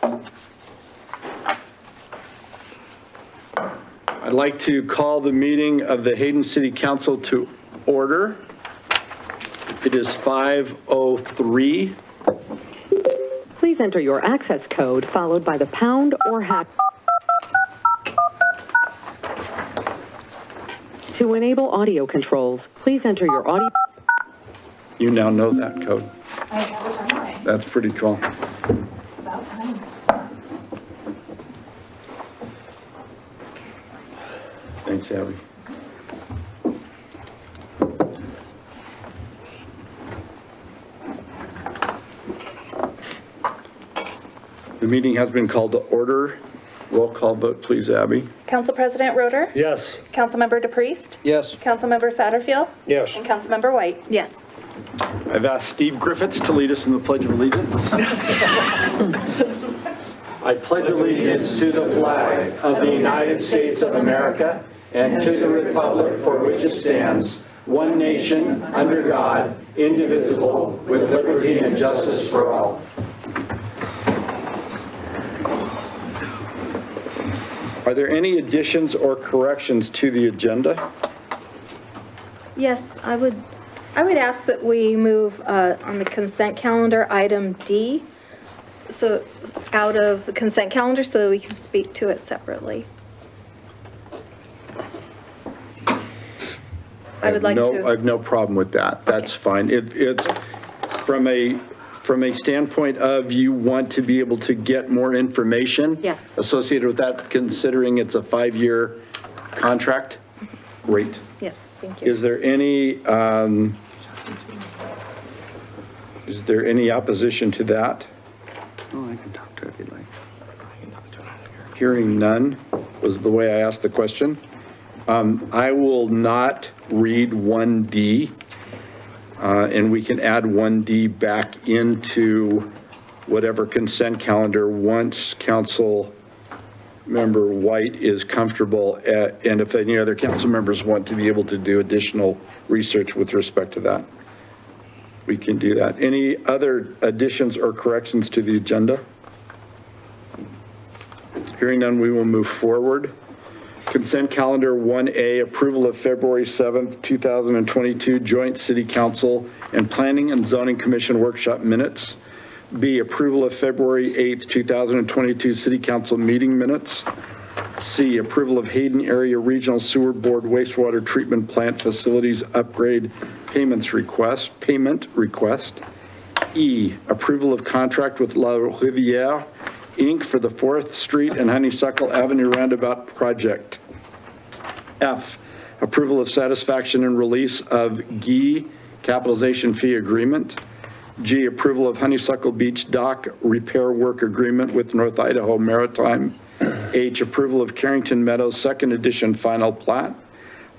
I'd like to call the meeting of the Hayden City Council to order. It is 5:03. Please enter your access code followed by the pound or hash. To enable audio controls, please enter your audio. You now know that code. I have it memorized. That's pretty cool. About time. Thanks, Abby. The meeting has been called to order. Roll call vote, please, Abby. Council President Roeder? Yes. Councilmember DePriest? Yes. Councilmember Satterfield? Yes. And Councilmember White? Yes. I've asked Steve Griffiths to lead us in the Pledge of Allegiance. I pledge allegiance to the flag of the United States of America and to the republic for which it stands, one nation, under God, indivisible, with liberty and justice for all. Are there any additions or corrections to the agenda? Yes, I would ask that we move on the consent calendar, item D, so out of the consent calendar so that we can speak to it separately. I would like to. I have no problem with that. That's fine. It's from a standpoint of you want to be able to get more information. Yes. Associated with that, considering it's a 5-year contract. Great. Yes, thank you. Is there any opposition to that? Oh, I can talk to it if you'd like. Hearing none was the way I asked the question. I will not read 1D, and we can add 1D back into whatever consent calendar once Council Member White is comfortable, and if any other council members want to be able to do additional research with respect to that, we can do that. Any other additions or corrections to the agenda? Hearing none, we will move forward. Consent calendar 1A, approval of February 7th, 2022 Joint City Council and Planning and Zoning Commission workshop minutes. B, approval of February 8th, 2022 City Council meeting minutes. C, approval of Hayden Area Regional Sewer Board wastewater treatment plant facilities upgrade payment request. E, approval of contract with La Riviere Inc. for the 4th Street and Honeysuckle Avenue roundabout project. F, approval of satisfaction and release of GE capitalization fee agreement. G, approval of Honeysuckle Beach dock repair work agreement with North Idaho Maritime. H, approval of Carrington Meadows second edition final plat.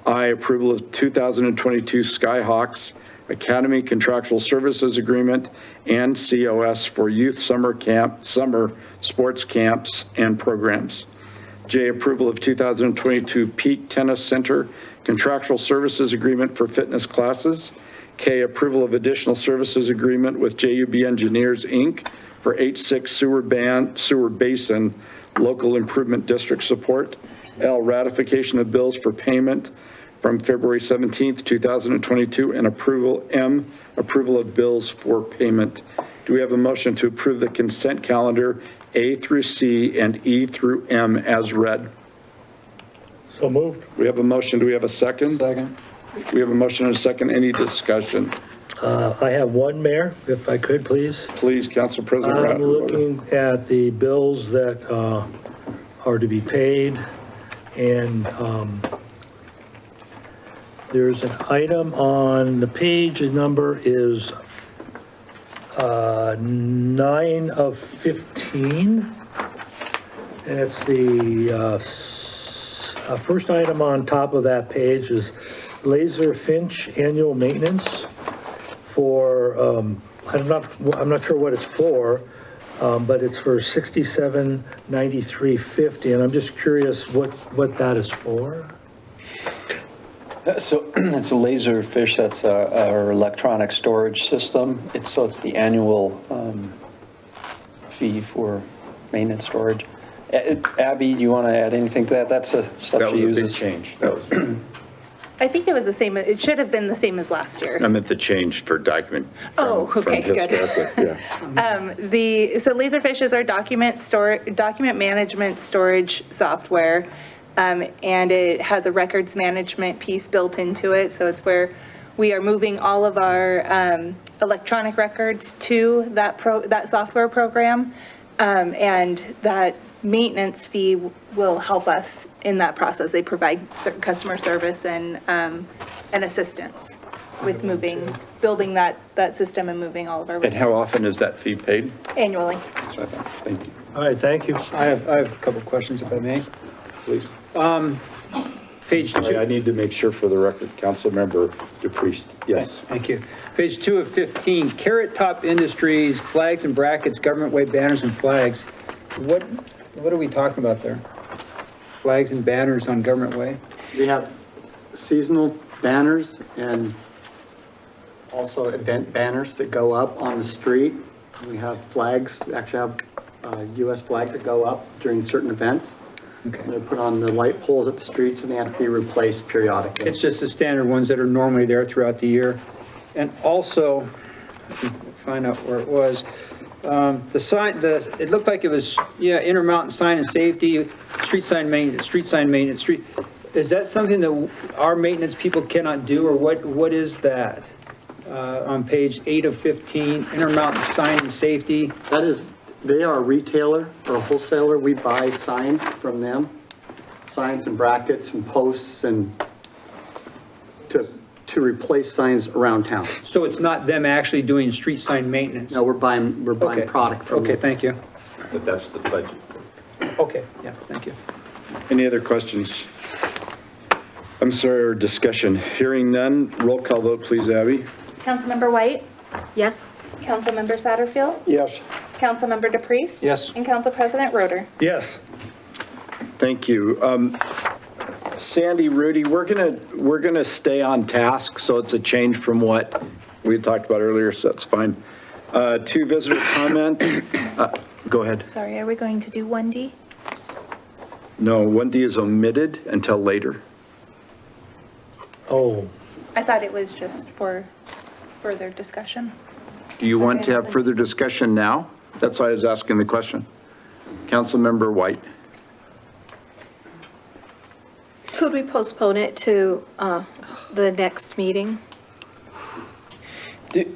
I, approval of 2022 Skyhawks Academy contractual services agreement and COS for youth summer sports camps and programs. J, approval of 2022 Peak Tennis Center contractual services agreement for fitness classes. K, approval of additional services agreement with JUB Engineers, Inc. for H6 sewer basin local improvement district support. L, ratification of bills for payment from February 17th, 2022, and approval. M, approval of bills for payment. Do we have a motion to approve the consent calendar A through C and E through M as read? So moved. We have a motion. Do we have a second? Second. We have a motion and a second. Any discussion? I have one, Mayor, if I could, please. Please, Council President. I'm looking at the bills that are to be paid, and there's an item on the page, the number is 9 of 15, and it's the first item on top of that page is Laser Finch annual maintenance for, I'm not sure what it's for, but it's for $67.93.50, and I'm just curious what that is for. So it's a Laserfish, that's our electronic storage system. It's the annual fee for maintenance storage. Abby, do you want to add anything to that? That's the stuff That she was a big uses. change. That was, I think it was the same, it should have been the same as last year. I meant the change for document. Oh, from okay, good. historically, yeah. So Laserfish is our document management storage software. And it has a records management piece built into it. So it's where we are moving all of our electronic records to that software program. And that maintenance fee will help us in that process. They provide customer service and assistance with building that system and moving all of our And how records often is that fee paid? annually. Thank you. All right, thank you. I have a couple questions if I may. Please. Page Sorry, I 2, need to make sure for the record, Councilmember DePriest, yes. thank you. Page 2 of 15, Carrot Top Industries, flags and brackets, government way banners and flags. What are we talking about there? Flags and banners on government way? We have seasonal banners and also event banners that go up on the street. We have flags, actually have US flags that go up during certain events. Okay. They're put on the light poles at the streets and they have to be replaced periodically. It's just the standard ones that are normally there throughout the year. And also, find out where it was, the sign, it looked like it was, Intermountain Sign and Safety, street sign maintenance, is that something that our maintenance people cannot do, or what is that? On page 8 of 15, Intermountain Sign and Safety. That is, they are a retailer or a wholesaler. We buy signs from them, signs and brackets and posts and to replace signs around town. So it's not them actually doing street sign maintenance? No, we're buying Okay. product from them. Okay, thank you. But that's the budget. Okay, yeah, thank you. Any other questions? I'm sorry, or discussion? Hearing none, roll call vote, please, Abby. Councilmember White, Yes? Councilmember Satterfield, Yes. Councilmember DePriest. Yes. And Council President Roder. Yes. Thank you. Sandy, Rudy, we're gonna stay on task, so it's a change from what we had talked about earlier, so that's fine. 2, visitor comment. Go ahead. Sorry, are we going to do 1D? No, 1D is omitted until later. Oh, I thought it was just for further discussion. Do you want to have further discussion now? That's why I was asking the question. Councilmember White. Could we postpone it to the next meeting? Do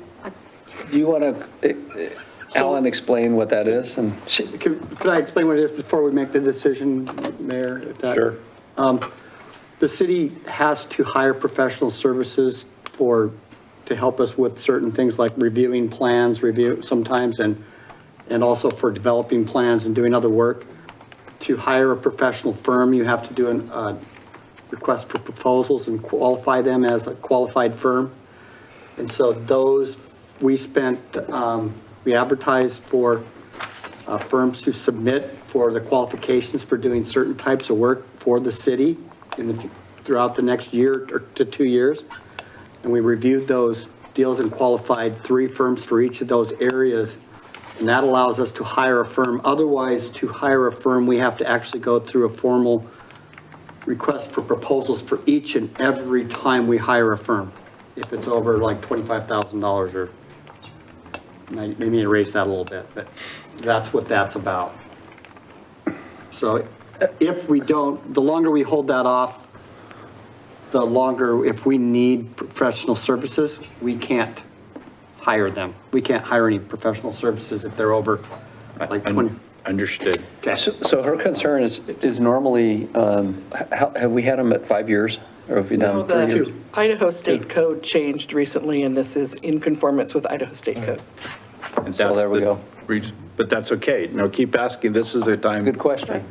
you want to, Alan, explain what that is? And Could I explain what it is before we make the decision, Mayor? if that- Sure. The city has to hire professional services to help us with certain things like reviewing plans, sometimes, and also for developing plans and doing other work. To hire a professional firm, you have to do a request for proposals and qualify them as a qualified firm. And so those, we advertised for firms to submit for the qualifications for doing certain types of work for the city throughout the next year or to 2 years. And we reviewed those deals and qualified 3 firms for each of those areas. And that allows us to hire a firm. Otherwise, to hire a firm, we have to actually go through a formal request for proposals for each and every time we hire a firm. If it's over like $25,000 or maybe erase that a little bit, but that's what that's about. So if we don't, the longer we hold that off, the longer, if we need professional services, we can't hire them. We can't hire any professional services if they're over like 20. Understood. Okay. so her concern is normally, have we had them at 5 years? Or have we No, done 3 years? the Idaho State Code changed recently, and this is in conformance with Idaho State Code. And So that's there we the go. reason- But that's okay. No, keep asking. This is the time. Good question.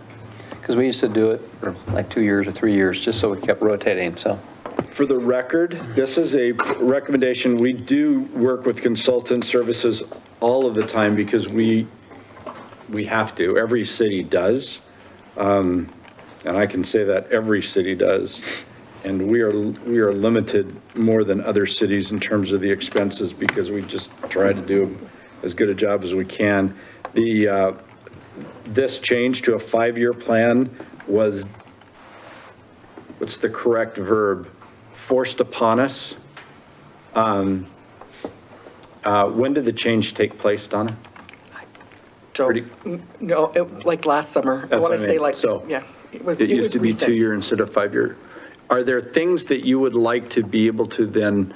Because we used to do it for like 2 years or 3 years, just so we kept rotating, so. For the record, this is a recommendation. We do work with consultant services all of the time because we have to. Every city does. And I can say that every city does. And we are limited more than other cities in terms of the expenses because we just try to do as good a job as we can. this change to a 5-year plan was, what's the correct verb? Forced upon us. When did the change take place, Donna? Pretty- No, like last summer. I That's want what to I say mean. like, So, yeah. It was used to be recent. 2-year instead of 5-year. Are there things that you would like to be able to then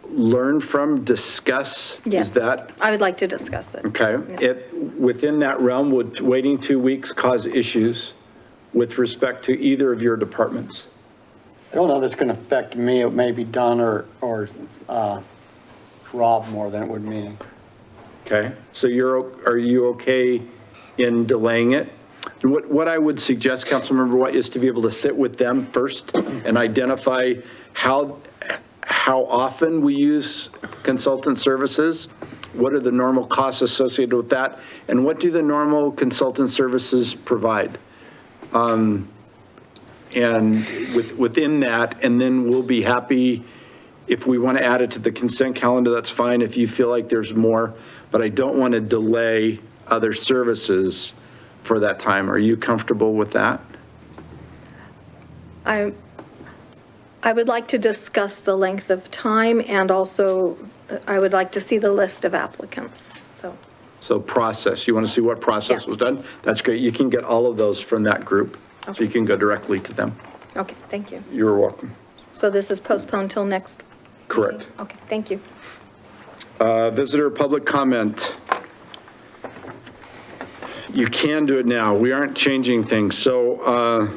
learn from, discuss? Yes. Is that, I would like to discuss it. okay? Within that realm, would waiting 2 weeks cause issues with respect to either of your departments? I don't know if it's going to affect me, it may be Don or Rob more than it would me. Okay, so are you okay in delaying it? What I would suggest, Councilmember White, is to be able to sit with them first and identify how often we use consultant services, what are the normal costs associated with that, and what do the normal consultant services provide? And within that, and then we'll be happy if we want to add it to the consent calendar, that's fine if you feel like there's more, but I don't want to delay other services for that time. Are you comfortable with that? I would like to discuss the length of time, and also I would like to see the list of applicants, so. So process, you want to see what process Yes. was done? That's great. You can get all of those from that group, so Okay. you can go directly to them. Okay, thank you. You're welcome. So this is postponed till next? Correct. Okay, thank you. Visitor public comment. You can do it now. We aren't changing things. So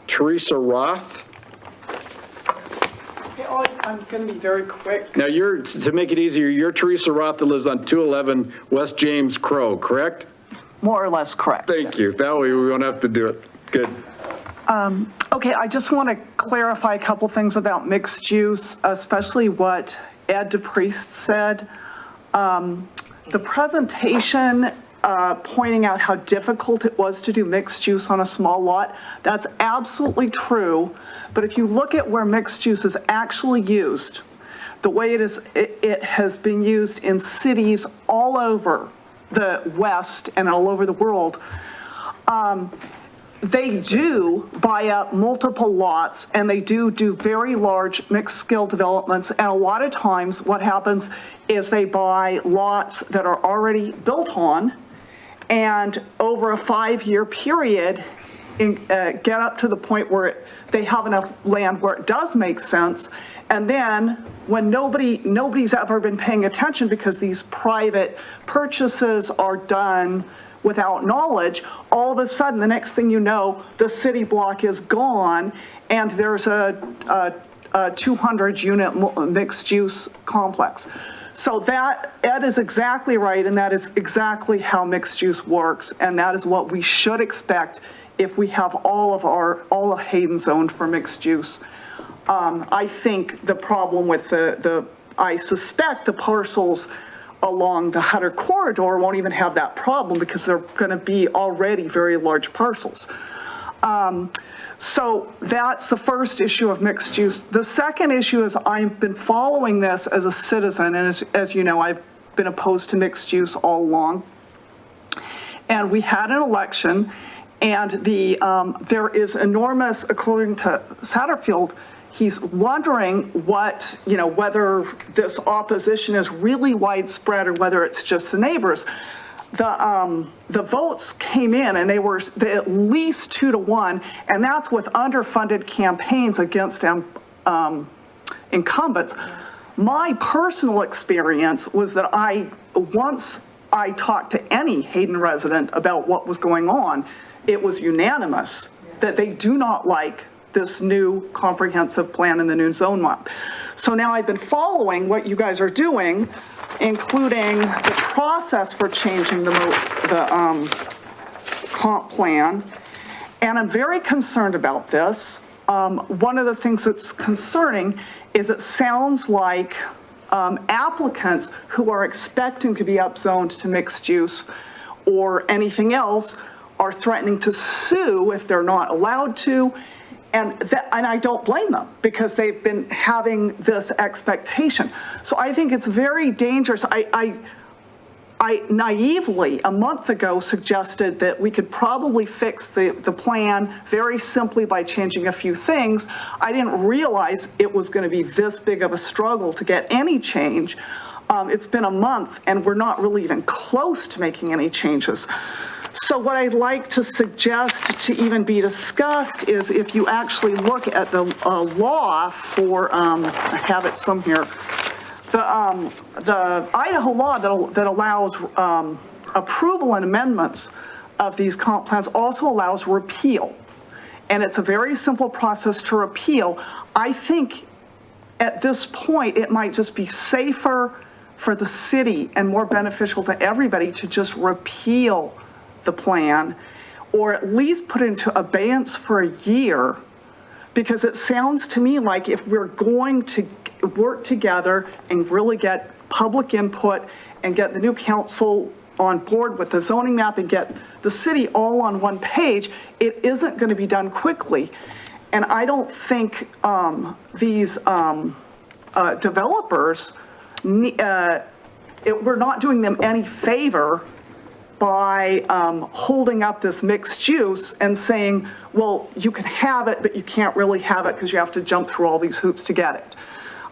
Teresa Roth, I'm going to be very quick. now to make it easier, you're Teresa Roth that lives on 211 West James Crow, correct? More or less correct. Thank you. That way we won't have to do it. Good. Okay, I just want to clarify a couple things about mixed use, especially what Ed DePriest said. The presentation pointing out how difficult it was to do mixed use on a small lot, that's absolutely true. But if you look at where mixed use is actually used, the way it has been used in cities all over the West and all over the world, they do buy up multiple lots, and they do very large mixed skill developments. And a lot of times what happens is they buy lots that are already built on, and over a 5-year period, get up to the point where they have enough land where it does make sense. And then when nobody's ever been paying attention because these private purchases are done without knowledge, all of a sudden, the next thing you know, the city block is gone, and there's a 200-unit mixed-use complex. So that, Ed is exactly right, and that is exactly how mixed use works, and that is what we should expect if we have all of Hayden zoned for mixed use. I think the problem with I suspect the parcels along the Hutter corridor won't even have that problem because they're going to be already very large parcels. So that's the first issue of mixed use. The second issue is I've been following this as a citizen, and as you know, I've been opposed to mixed use all along. And we had an election, and there is enormous, according to Satterfield, he's wondering whether this opposition is really widespread or whether it's just the neighbors. The votes came in, and they were at least 2-1, and that's with underfunded campaigns against incumbents. My personal experience was that once I talked to any Hayden resident about what was going on, it was unanimous that they do not like this new comprehensive plan in the new zone map. So now I've been following what you guys are doing, including the process for changing the comp plan, and I'm very concerned about this. One of the things that's concerning is it sounds like applicants who are expecting to be upzoned to mixed use or anything else are threatening to sue if they're not allowed to. And I don't blame them because they've been having this expectation. So I think it's very dangerous. I I naively, a month ago, suggested that we could probably fix the plan very simply by changing a few things. I didn't realize it was going to be this big of a struggle to get any change. It's been a month, and we're not really even close to making any changes. So what I'd like to suggest to even be discussed is if you actually look at the law for, I have it somewhere, the Idaho law that allows approval and amendments of these comp plans also allows repeal. And it's a very simple process to repeal. I think at this point, it might just be safer for the city and more beneficial to everybody to just repeal the plan, or at least put it into abeyance for a year, because it sounds to me like if we're going to work together and really get public input and get the new council on board with the zoning map and get the city all on one page, it isn't going to be done quickly. And I don't think these developers, we're not doing them any favor by holding up this mixed use and saying, well, you can have it, but you can't really have it because you have to jump through all these hoops to get it.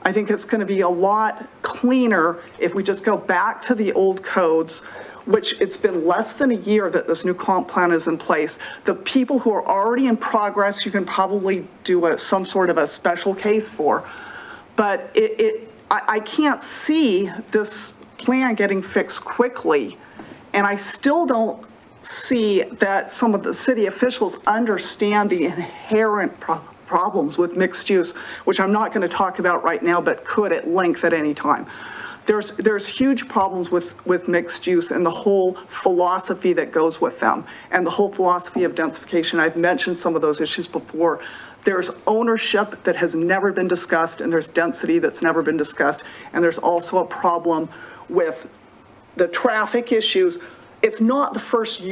I think it's going to be a lot cleaner if we just go back to the old codes, which it's been less than a year that this new comp plan is in place. The people who are already in progress, you can probably do some sort of a special case for. But I can't see this plan getting fixed quickly. And I still don't see that some of the city officials understand the inherent problems with mixed use, which I'm not going to talk about right now, but could at length at any time. There's huge problems with mixed use and the whole philosophy that goes with them, and the whole philosophy of densification. I've mentioned some of those issues before. There's ownership that has never been discussed, and there's density that's never been discussed, and there's also a problem with the traffic issues. It's not the first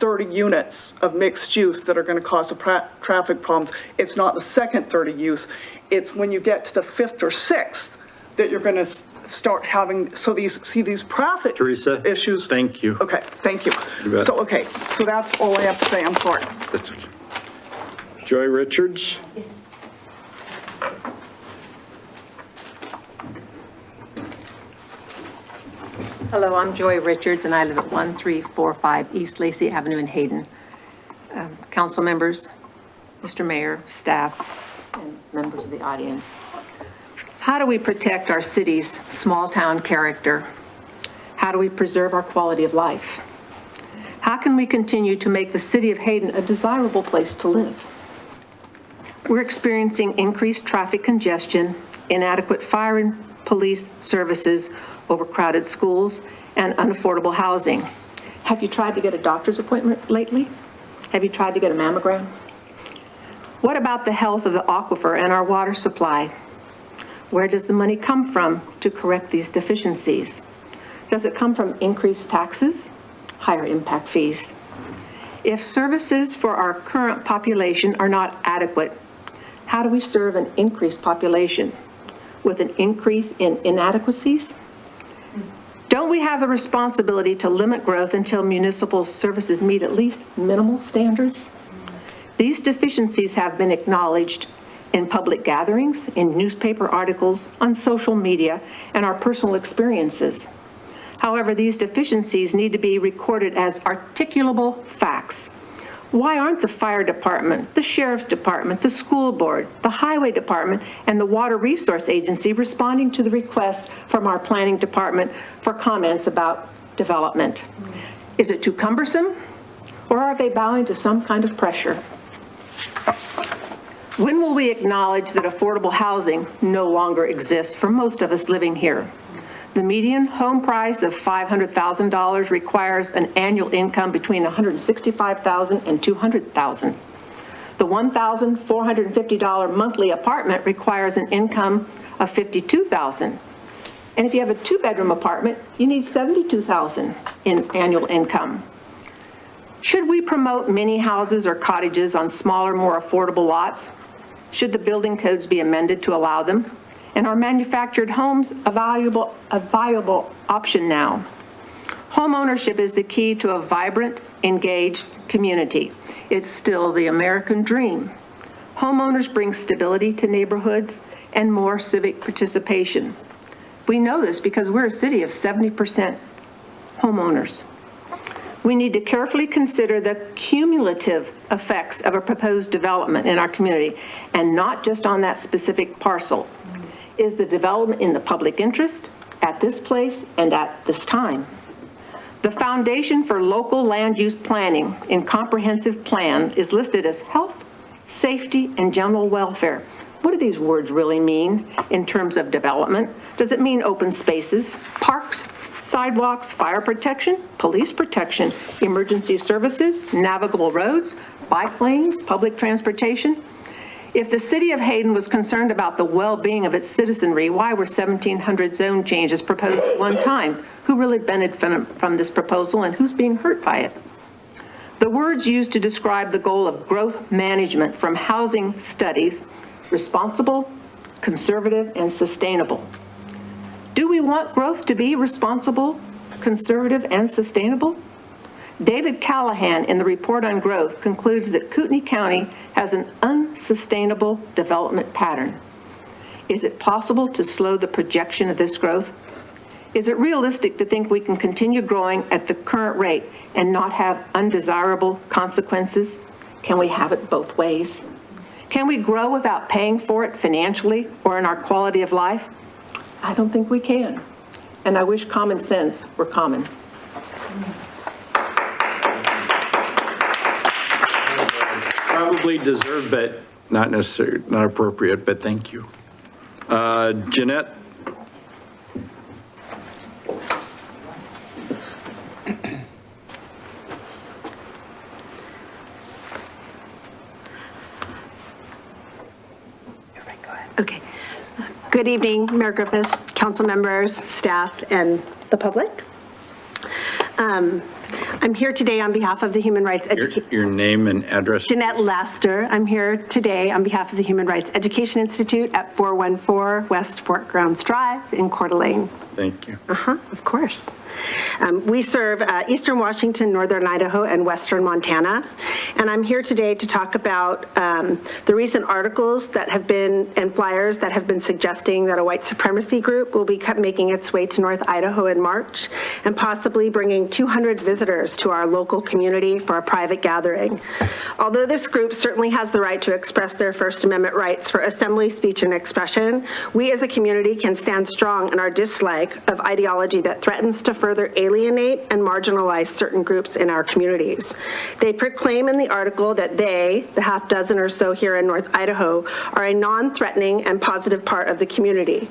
30 units of mixed use that are going to cause the traffic problems. It's not the second 30 use. It's when you get to the fifth or sixth that you're going to start having, so these traffic Teresa, issues. thank you. Okay, thank you. You bet. So, okay, so that's all I have to say. I'm sorry. That's okay. Joy Richards? Hello, I'm Joy Richards, and I live at 1345 East Lacey Avenue in Hayden. Council members, Mr. Mayor, staff, and members of the audience. How do we protect our city's small-town character? How do we preserve our quality of life? How can we continue to make the city of Hayden a desirable place to live? We're experiencing increased traffic congestion, inadequate fire and police services, overcrowded schools, and unaffordable housing. Have you tried to get a doctor's appointment lately? Have you tried to get a mammogram? What about the health of the aquifer and our water supply? Where does the money come from to correct these deficiencies? Does it come from increased taxes, higher impact fees? If services for our current population are not adequate, how do we serve an increased population? With an increase in inadequacies? Don't we have the responsibility to limit growth until municipal services meet at least minimal standards? These deficiencies have been acknowledged in public gatherings, in newspaper articles, on social media, and our personal experiences. However, these deficiencies need to be recorded as articulable facts. Why aren't the fire department, the sheriff's department, the school board, the highway department, and the water resource agency responding to the requests from our planning department for comments about development? Is it too cumbersome, or are they bowing to some kind of pressure? When will we acknowledge that affordable housing no longer exists for most of us living here? The median home price of $500,000 requires an annual income between $165,000 and $200,000. The $1,450 monthly apartment requires an income of $52,000. And if you have a two-bedroom apartment, you need $72,000 in annual income. Should we promote mini houses or cottages on smaller, more affordable lots? Should the building codes be amended to allow them? And are manufactured homes a viable option now? Homeownership is the key to a vibrant, engaged community. It's still the American dream. Homeowners bring stability to neighborhoods and more civic participation. We know this because we're a city of 70% homeowners. We need to carefully consider the cumulative effects of a proposed development in our community, and not just on that specific parcel. Is the development in the public interest at this place and at this time? The foundation for local land use planning in comprehensive plan is listed as health, safety, and general welfare. What do these words really mean in terms of development? Does it mean open spaces, parks, sidewalks, fire protection, police protection, emergency services, navigable roads, bike lanes, public transportation? If the city of Hayden was concerned about the well-being of its citizenry, why were 1,700 zone changes proposed at one time? Who really benefited from this proposal, and who's being hurt by it? The words used to describe the goal of growth management from housing studies: responsible, conservative, and sustainable. Do we want growth to be responsible, conservative, and sustainable? David Callahan, in the report on growth, concludes that Kootenai County has an unsustainable development pattern. Is it possible to slow the projection of this growth? Is it realistic to think we can continue growing at the current rate and not have undesirable consequences? Can we have it both ways? Can we grow without paying for it financially or in our quality of life? I don't think we can. And I wish common sense were common. Probably deserved, but not necessary, not appropriate, but thank you. Jeanette? Okay. Good evening, Mayor Griffiths, council members, staff, and the public. I'm here today on behalf of the Human Rights Education. Your name and address? Jeanette Laster. I'm here today on behalf of the Human Rights Education Institute at 414 West Fort Grounds Drive in Coeur d'Alene. Thank you. Of course. We serve Eastern Washington, Northern Idaho, and Western Montana. And I'm here today to talk about the recent articles that have been, and flyers that have been suggesting that a white supremacy group will be making its way to North Idaho in March and possibly bringing 200 visitors to our local community for a private gathering. Although this group certainly has the right to express their First Amendment rights for assembly, speech, and expression, we as a community can stand strong in our dislike of ideology that threatens to further alienate and marginalize certain groups in our communities. They proclaim in the article that they, the half dozen or so here in North Idaho, are a non-threatening and positive part of the community.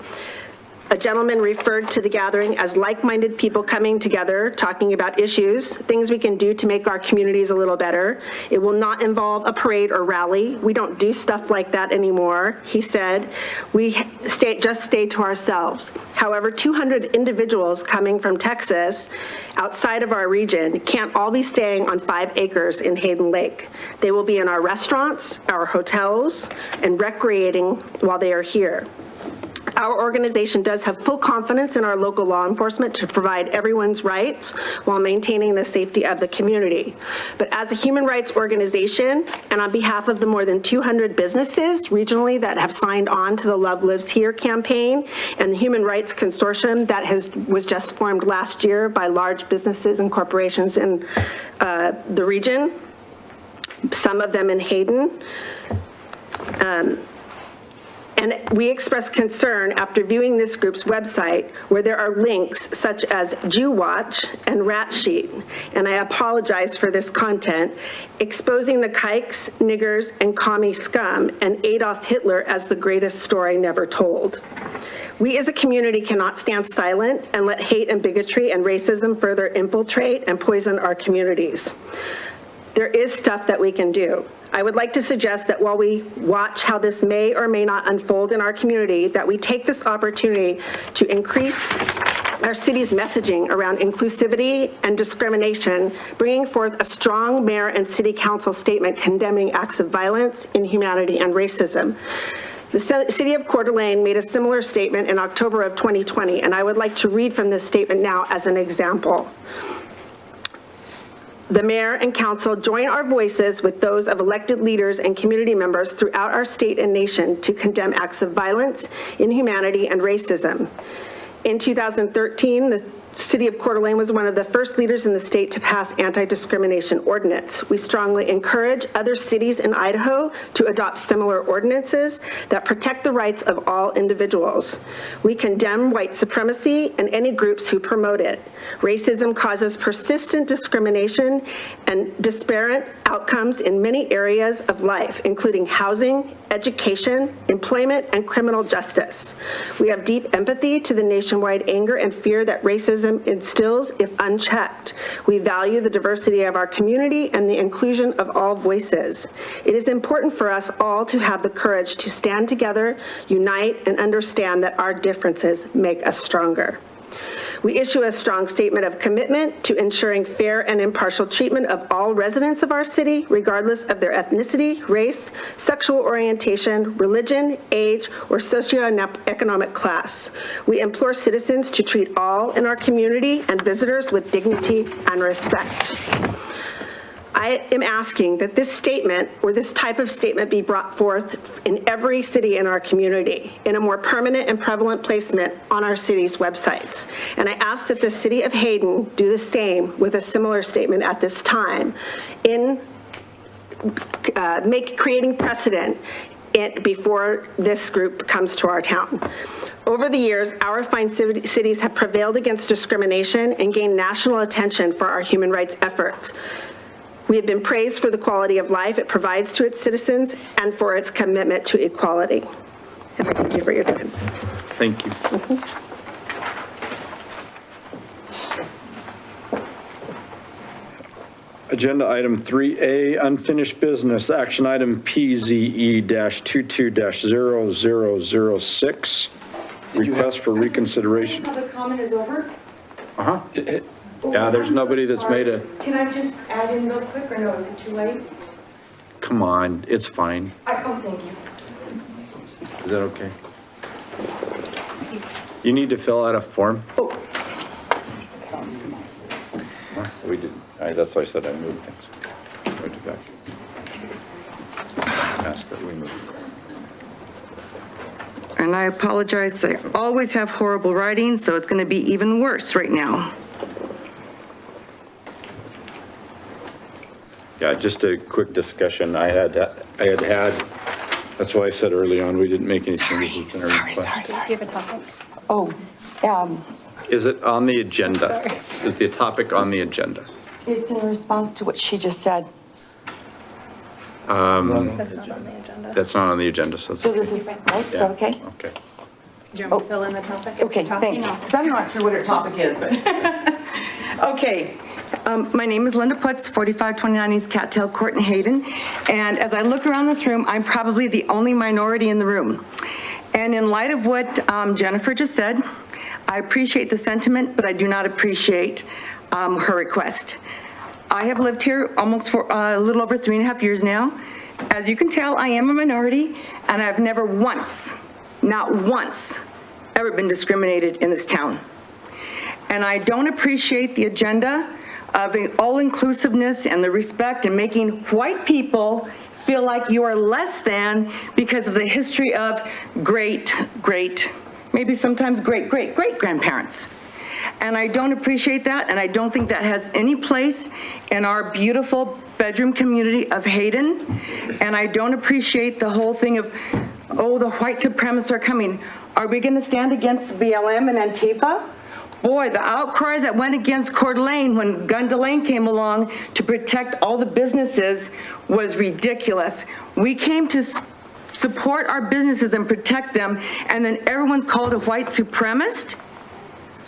A gentleman referred to the gathering as like-minded people coming together, talking about issues, things we can do to make our communities a little better. It will not involve a parade or rally. We don't do stuff like that anymore, he said. We just stay to ourselves. However, 200 individuals coming from Texas, outside of our region, can't all be staying on 5 acres in Hayden Lake. They will be in our restaurants, our hotels, and recreating while they are here. Our organization does have full confidence in our local law enforcement to provide everyone's rights while maintaining the safety of the community. But as a human rights organization, and on behalf of the more than 200 businesses regionally that have signed on to the Love Lives Here campaign and the Human Rights Consortium that was just formed last year by large businesses and corporations in the region, some of them in Hayden, and we express concern after viewing this group's website where there are links such as Jew Watch and Rat Sheet, and I apologize for this content, exposing the kikes, niggers, and commie scum and Adolf Hitler as the greatest story never told. We as a community cannot stand silent and let hate and bigotry and racism further infiltrate and poison our communities. There is stuff that we can do. I would like to suggest that while we watch how this may or may not unfold in our community, that we take this opportunity to increase our city's messaging around inclusivity and discrimination, bringing forth a strong mayor and city council statement condemning acts of violence, inhumanity, and racism. The city of Coeur d'Alene made a similar statement in October of 2020, and I would like to read from this statement now as an example. The mayor and council join our voices with those of elected leaders and community members throughout our state and nation to condemn acts of violence, inhumanity, and racism. In 2013, the City of Coeur d'Alene was one of the first leaders in the state to pass anti-discrimination ordinance. We strongly encourage other cities in Idaho to adopt similar ordinances that protect the rights of all individuals. We condemn white supremacy and any groups who promote it. Racism causes persistent discrimination and disparate outcomes in many areas of life, including housing, education, employment, and criminal justice. We have deep empathy to the nationwide anger and fear that racism instills if unchecked. We value the diversity of our community and the inclusion of all voices. It is important for us all to have the courage to stand together, unite, and understand that our differences make us stronger. We issue a strong statement of commitment to ensuring fair and impartial treatment of all residents of our city, regardless of their ethnicity, race, sexual orientation, religion, age, or socioeconomic class. We implore citizens to treat all in our community and visitors with dignity and respect. I am asking that this statement, or this type of statement, be brought forth in every city in our community in a more permanent and prevalent placement on our city's websites. And I ask that the city of Hayden do the same with a similar statement at this time in creating precedent before this group comes to our town. Over the years, our fine cities have prevailed against discrimination and gained national attention for our human rights efforts. We have been praised for the quality of life it provides to its citizens and for its commitment to equality. And I thank you for your time. Thank you. Agenda item 3A, unfinished business, action item PZE-22-0006, request for reconsideration. Public comment is over? Uh-huh. Yeah, there's nobody that's made a, Can I just add in real quick, or no, is it too late? come on, it's fine. Oh, thank you. Is that okay? You need to fill out a form? Huh? We didn't, that's why I said I moved things. Right to back. Ask that we move. And I apologize, I always have horrible writing, so it's going to be even worse right now. Yeah, just a quick discussion. I had, that's why I said early on, we didn't make any changes. Do you have a topic? Oh, Is it on the agenda? Sorry. Is the topic on the agenda? it's in response to what she just said. That's not on the agenda. That's not on the agenda, so it's So okay. this is, right, is Yeah, that okay? Okay. Do you want me to fill in the topic? Okay, thanks. 'Cause I'm not sure what her topic is, but. Okay, my name is Linda Putz, 4529 East Cattail Court in Hayden. And as I look around this room, I'm probably the only minority in the room. And in light of what Jennifer just said, I appreciate the sentiment, but I do not appreciate her request. I have lived here almost for a little over 3.5 years now. As you can tell, I am a minority, and I've never once, not once, ever been discriminated in this town. And I don't appreciate the agenda of all-inclusiveness and the respect and making white people feel like you are less than because of the history of maybe sometimes great-great-great-grandparents. And I don't appreciate that, and I don't think that has any place in our beautiful bedroom community of Hayden. And I don't appreciate the whole thing of, oh, the white supremacists are coming. Are we going to stand against BLM and Antifa? Boy, the outcry that went against Coeur d'Alene when Gun d'Alene came along to protect all the businesses was ridiculous. We came to support our businesses and protect them, and then everyone's called a white supremacist?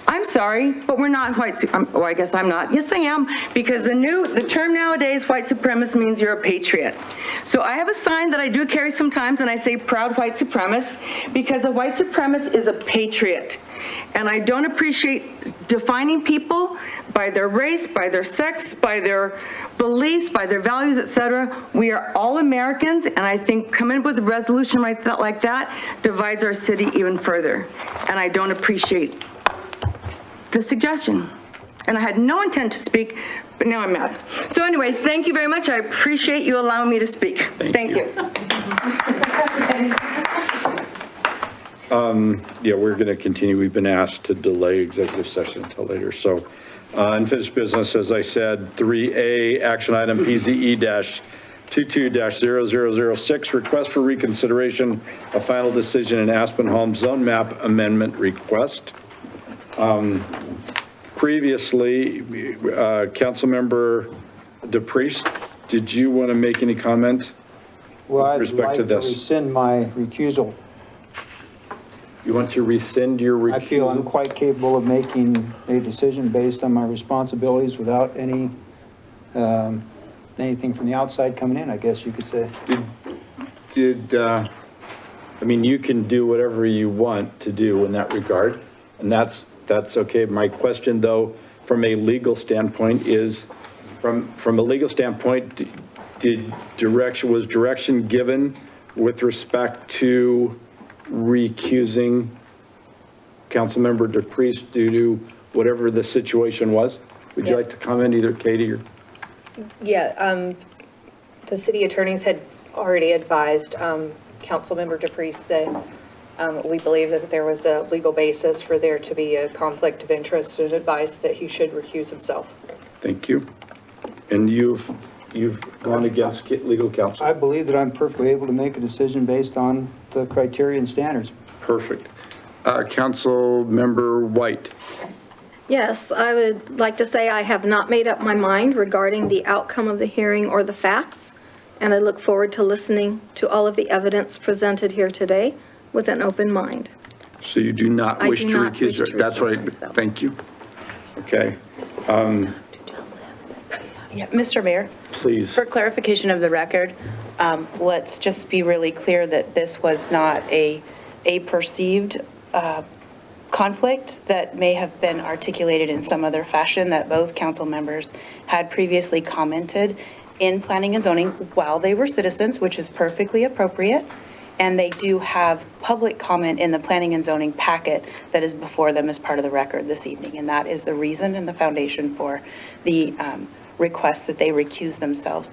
I'm sorry, but we're not white, or I guess I'm not. Yes, I am, because the term nowadays, white supremacist, means you're a patriot. So I have a sign that I do carry sometimes, and I say proud white supremacist, because a white supremacist is a patriot. And I don't appreciate defining people by their race, by their sex, by their beliefs, by their values, etc. We are all Americans, and I think coming up with a resolution like that divides our city even further. And I don't appreciate the suggestion. And I had no intent to speak, but now I'm mad. So anyway, thank you very much. I appreciate you allowing me to speak. Thank you. Yeah, we're going to continue. We've been asked to delay executive session until later. So unfinished business, as I said, 3A, action item PZE-22-0006, request for reconsideration of final decision in Aspen Home Zone Map Amendment request. Previously, Councilmember DePriest, did you want to make any comment? Well, I'd with respect like to to this? rescind my recusal. You want to rescind your recusal? I feel I'm quite capable of making a decision based on my responsibilities without any, anything from the outside coming in, I guess you could say. I mean, you can do whatever you want to do in that regard, and that's okay. My question, though, from a legal standpoint is, from a legal standpoint, was direction given with respect to recusing Councilmember DePriest due to whatever the situation was? Would you like to comment, either Katie or? Yeah, the city attorneys had already advised Councilmember DePriest that we believe that there was a legal basis for there to be a conflict of interest, and advised that he should recuse himself. Thank you. And you've gone against legal counsel? I believe that I'm perfectly able to make a decision based on the criteria and standards. Perfect. Councilmember White. Yes, I would like to say I have not made up my mind regarding the outcome of the hearing or the facts, and I look forward to listening to all of the evidence presented here today with an open mind. So you do not I wish do to not recuse wish yourself? to That's what recuse myself. thank you. Okay. Yeah, Mr. Mayor, Please. for clarification of the record, let's just be really clear that this was not a perceived conflict that may have been articulated in some other fashion, that both council members had previously commented in planning and zoning while they were citizens, which is perfectly appropriate. And they do have public comment in the planning and zoning packet that is before them as part of the record this evening. And that is the reason and the foundation for the request that they recuse themselves.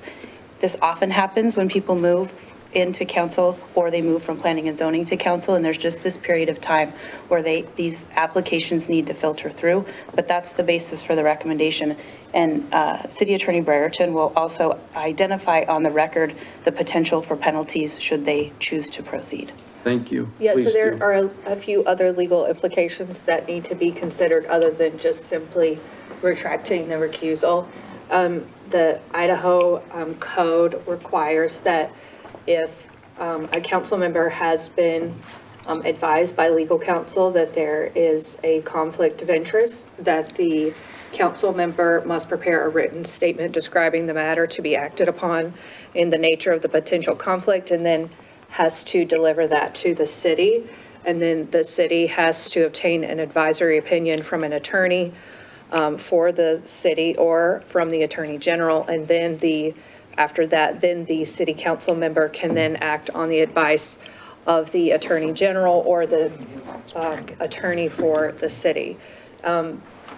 This often happens when people move into council or they move from planning and zoning to council, and there's just this period of time where these applications need to filter through, but that's the basis for the recommendation. And City Attorney Brereton will also identify on the record the potential for penalties should they choose to proceed. Thank you. Yeah, Please so there do. are a few other legal implications that need to be considered other than just simply retracting the recusal. The Idaho code requires that if a council member has been advised by legal counsel that there is a conflict of interest, that the council member must prepare a written statement describing the matter to be acted upon in the nature of the potential conflict, and then has to deliver that to the city. And then the city has to obtain an advisory opinion from an attorney for the city or from the Attorney General. And then after that, then the city council member can then act on the advice of the Attorney General or the attorney for the city.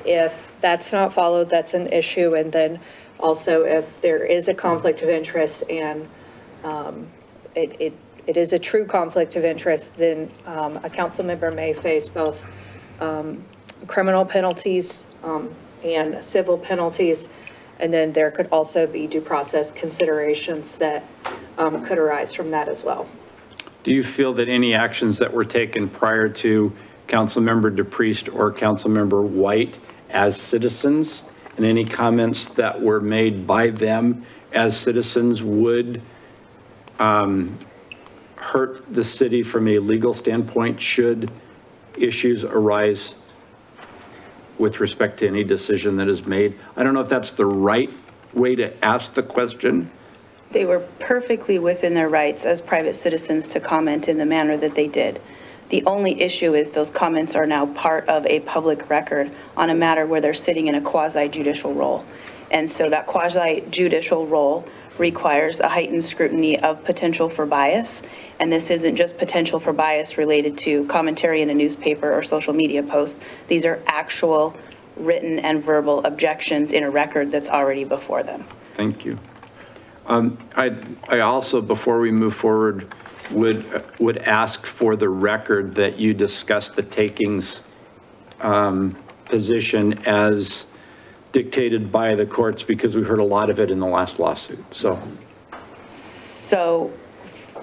If that's not followed, that's an issue. And then also if there is a conflict of interest and it is a true conflict of interest, then a council member may face both criminal penalties and civil penalties. And then there could also be due process considerations that could arise from that as well. Do you feel that any actions that were taken prior to Councilmember DePriest or Councilmember White as citizens, and any comments that were made by them as citizens would hurt the city from a legal standpoint should issues arise with respect to any decision that is made? I don't know if that's the right way to ask the question. They were perfectly within their rights as private citizens to comment in the manner that they did. The only issue is those comments are now part of a public record on a matter where they're sitting in a quasi-judicial role. And so that quasi-judicial role requires a heightened scrutiny of potential for bias. And this isn't just potential for bias related to commentary in a newspaper or social media post. These are actual written and verbal objections in a record that's already before them. Thank you. I also, before we move forward, would ask for the record that you discussed the takings position as dictated by the courts, because we heard a lot of it in the last lawsuit, so. So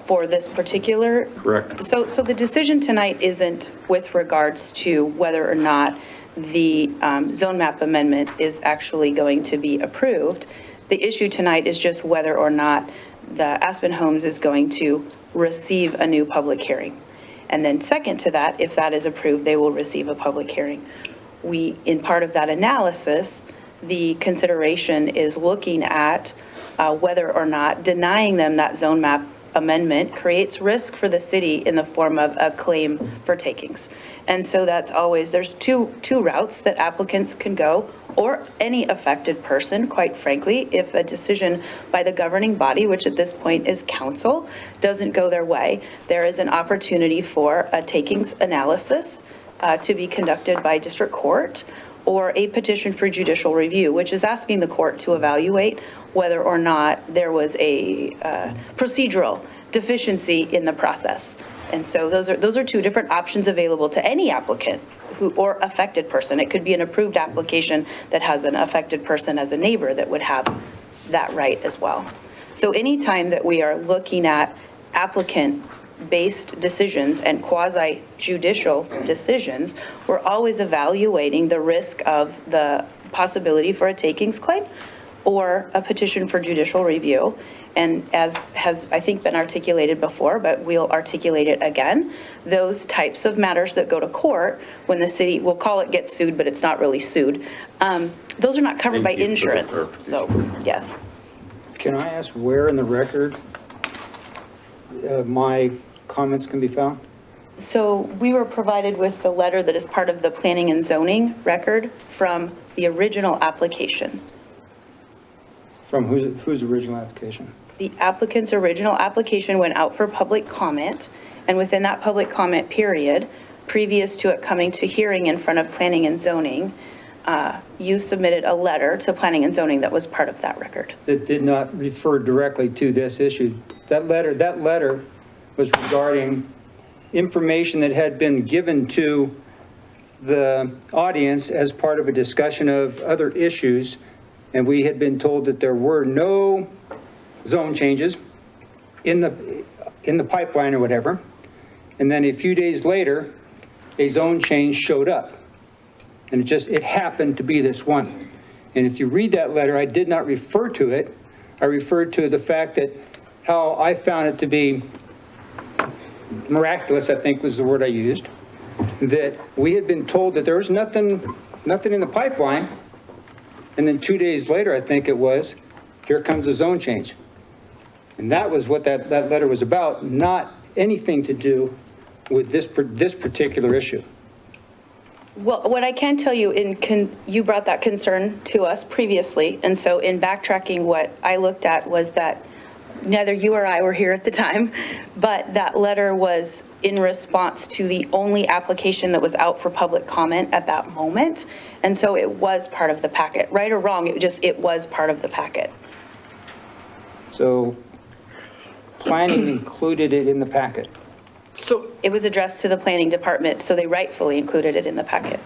for this particular. Correct. So the decision tonight isn't with regards to whether or not the zone map amendment is actually going to be approved. The issue tonight is just whether or not the Aspen Homes is going to receive a new public hearing. And then second to that, if that is approved, they will receive a public hearing. In part of that analysis, the consideration is looking at whether or not denying them that zone map amendment creates risk for the city in the form of a claim for takings. And so that's always, there's two routes that applicants can go, or any affected person, quite frankly, if a decision by the governing body, which at this point is council, doesn't go their way, there is an opportunity for a takings analysis to be conducted by district court, or a petition for judicial review, which is asking the court to evaluate whether or not there was a procedural deficiency in the process. And so those are two different options available to any applicant or affected person. It could be an approved application that has an affected person as a neighbor that would have that right as well. So anytime that we are looking at applicant-based decisions and quasi-judicial decisions, we're always evaluating the risk of the possibility for a takings claim or a petition for judicial review. And as has, I think, been articulated before, but we'll articulate it again, those types of matters that go to court when the city, we'll call it get sued, but it's not really sued, those are not covered by insurance. So, yes. Can I ask where in the record my comments can be found? So we were provided with the letter that is part of the planning and zoning record from the original application. From whose original application? The applicant's original application went out for public comment, and within that public comment period, previous to it coming to hearing in front of planning and zoning, you submitted a letter to planning and zoning that was part of that record. That did not refer directly to this issue. That letter was regarding information that had been given to the audience as part of a discussion of other issues, and we had been told that there were no zone changes in the pipeline or whatever. And then a few days later, a zone change showed up. And it happened to be this one. And if you read that letter, I did not refer to it. I referred to the fact that how I found it to be miraculous, I think was the word I used, that we had been told that there was nothing in the pipeline. And then 2 days later, I think it was, here comes a zone change. And that was what that letter was about, not anything to do with this particular issue. Well, what I can tell you, you brought that concern to us previously, and so in backtracking, what I looked at was that neither you or I were here at the time, but that letter was in response to the only application that was out for public comment at that moment, and so it was part of the packet. Right or wrong, it was part of the packet. So planning included it in the packet. So it was addressed to the planning department, so they rightfully included it in the packet.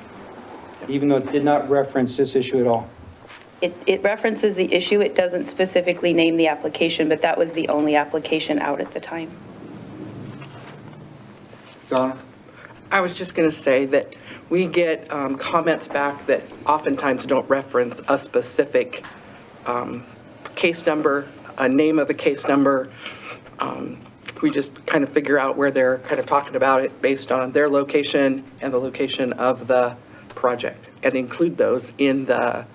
Even though it did not reference this issue at all. It references the issue. It doesn't specifically name the application, but that was the only application out at the time. Donna? I was just going to say that we get comments back that oftentimes don't reference a specific case number, a name of a case number. We just kind of figure out where they're kind of talking about it based on their location and the location of the project, and include those in the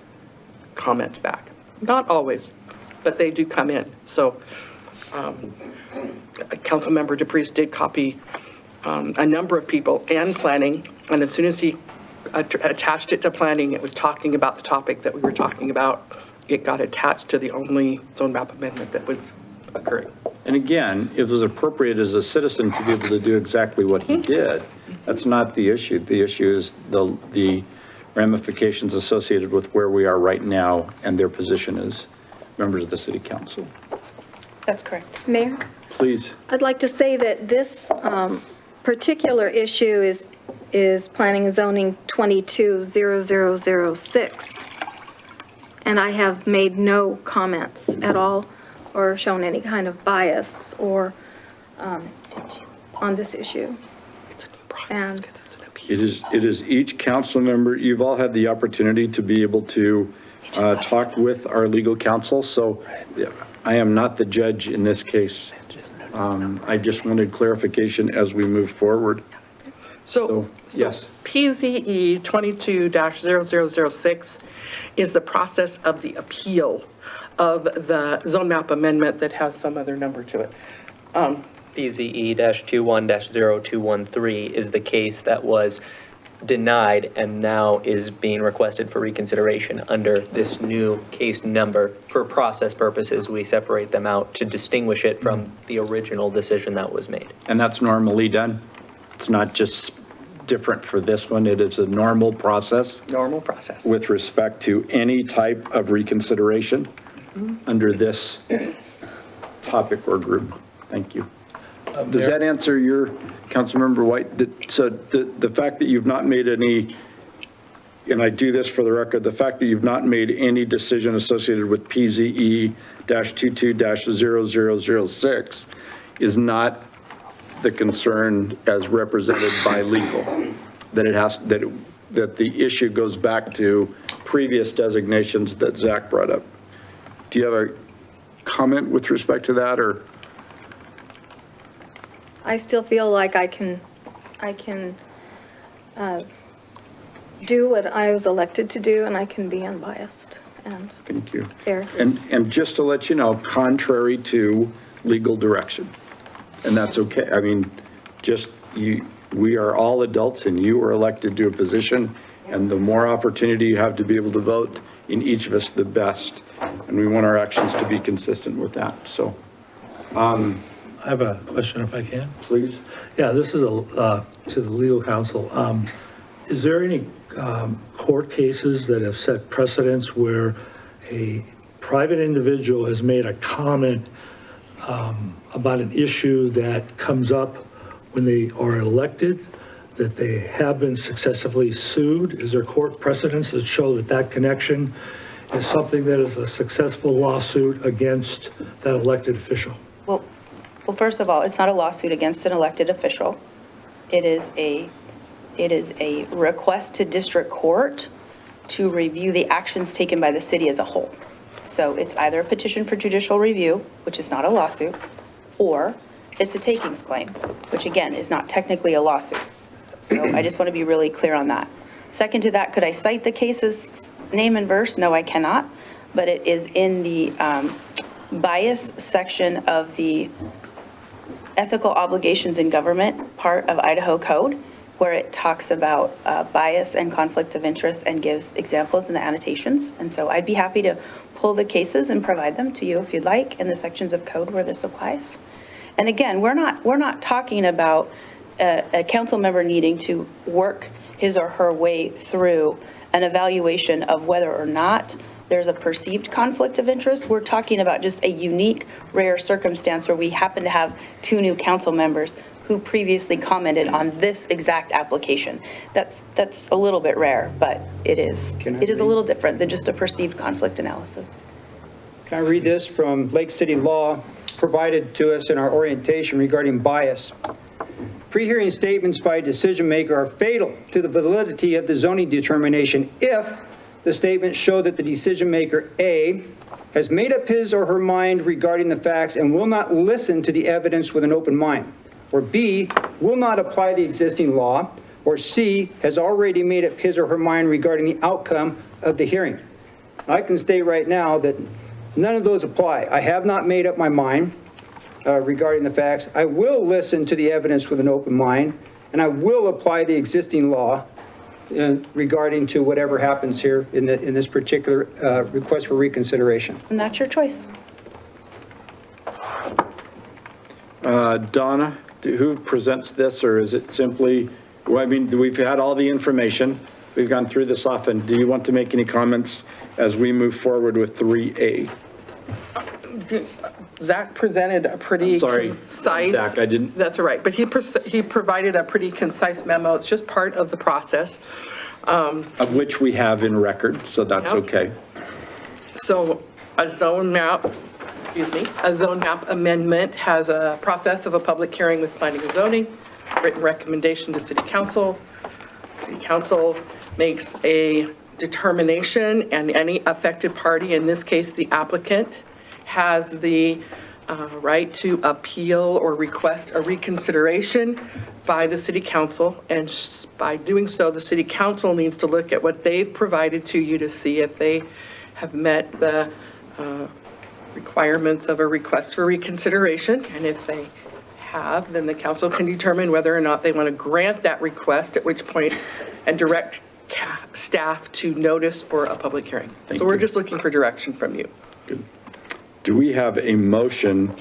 comments back. Not always, but they do come in. So Councilmember DePriest did copy a number of people and planning, and as soon as he attached it to planning, it was talking about the topic that we were talking about. It got attached to the only zone map amendment that was occurring. And again, it was appropriate as a citizen to be able to do exactly what he did. That's not the issue. The issue is the ramifications associated with where we are right now and their position as members of the city council. That's correct. Mayor? Please. I'd like to say that this particular issue is Planning and Zoning 220006. And I have made no comments at all or shown any kind of bias or on this issue. And It is each council member, you've all had the opportunity to be able to talk with our legal counsel, so I am not the judge in this case. I just wanted clarification as we move forward. So yes. PZE 22-0006 is the process of the appeal of the zone map amendment that has some other number to it. PZE-21-0213 is the case that was denied and now is being requested for reconsideration under this new case number. For process purposes, we separate them out to distinguish it from the original decision that was made. And that's normally done? It's not just different for this one, it is a normal process? Normal process. With respect to any type of reconsideration under this topic or group? Thank you. Does that answer your, Councilmember White? So the fact that you've not made any, and I do this for the record, the fact that you've not made any decision associated with PZE-22-0006 is not the concern as represented by legal, that it has, that the issue goes back to previous designations that Zach brought up. Do you have a comment with respect to that, or? I still feel like I can do what I was elected to do, and I can be unbiased and Thank you. fair. And just to let you know, contrary to legal direction, and that's okay. I mean, just we are all adults and you are elected to a position, and the more opportunity you have to be able to vote in each of us, the best. And we want our actions to be consistent with that. So, I have a question if I can. please. Yeah, this is to the legal counsel. Is there any court cases that have set precedents where a private individual has made a comment about an issue that comes up when they are elected, that they have been successfully sued? Is there court precedents that show that that connection is something that is a successful lawsuit against that elected official? Well, first of all, it's not a lawsuit against an elected official. It is a request to district court to review the actions taken by the city as a whole. So it's either a petition for judicial review, which is not a lawsuit, or it's a takings claim, which again is not technically a lawsuit. So I just want to be really clear on that. Second to that, could I cite the case's name and verse? No, I cannot, but it is in the bias section of the ethical obligations in government part of Idaho Code, where it talks about bias and conflicts of interest and gives examples in the annotations. And so I'd be happy to pull the cases and provide them to you if you'd like in the sections of code where this applies. And again, we're not talking about a council member needing to work his or her way through an evaluation of whether or not there's a perceived conflict of interest. We're talking about just a unique, rare circumstance where we happen to have two new council members who previously commented on this exact application. That's a little bit rare, but it is a little different than just a perceived conflict analysis. Can I read this from Lake City law provided to us in our orientation regarding bias? Pre-hearing statements by a decision maker are fatal to the validity of the zoning determination if the statements show that the decision maker, A, has made up his or her mind regarding the facts and will not listen to the evidence with an open mind, or B, will not apply the existing law, or C, has already made up his or her mind regarding the outcome of the hearing. I can state right now that none of those apply. I have not made up my mind. regarding the facts. I will listen to the evidence with an open mind, and I will apply the existing law regarding to whatever happens here in this particular request for reconsideration. And that's your choice. Donna, who presents this, or is it simply, well, I mean, we've had all the information. We've gone through this often. Do you want to make any comments as we move forward with 3A? Zach presented a pretty I'm sorry, concise. Zach, I didn't. That's all right, but he provided a pretty concise memo. It's just part of the process. Of which we have in record, so that's Yep. okay. So a zone map amendment has a process of a public hearing with planning and zoning, written recommendation to city council. City council makes a determination, and any affected party, in this case the applicant, has the right to appeal or request a reconsideration by the city council. And by doing so, the city council needs to look at what they've provided to you to see if they have met the requirements of a request for reconsideration. And if they have, then the council can determine whether or not they want to grant that request, at which point, and direct staff to notice for a public hearing. So we're just looking for direction from you. Good. Do we have a motion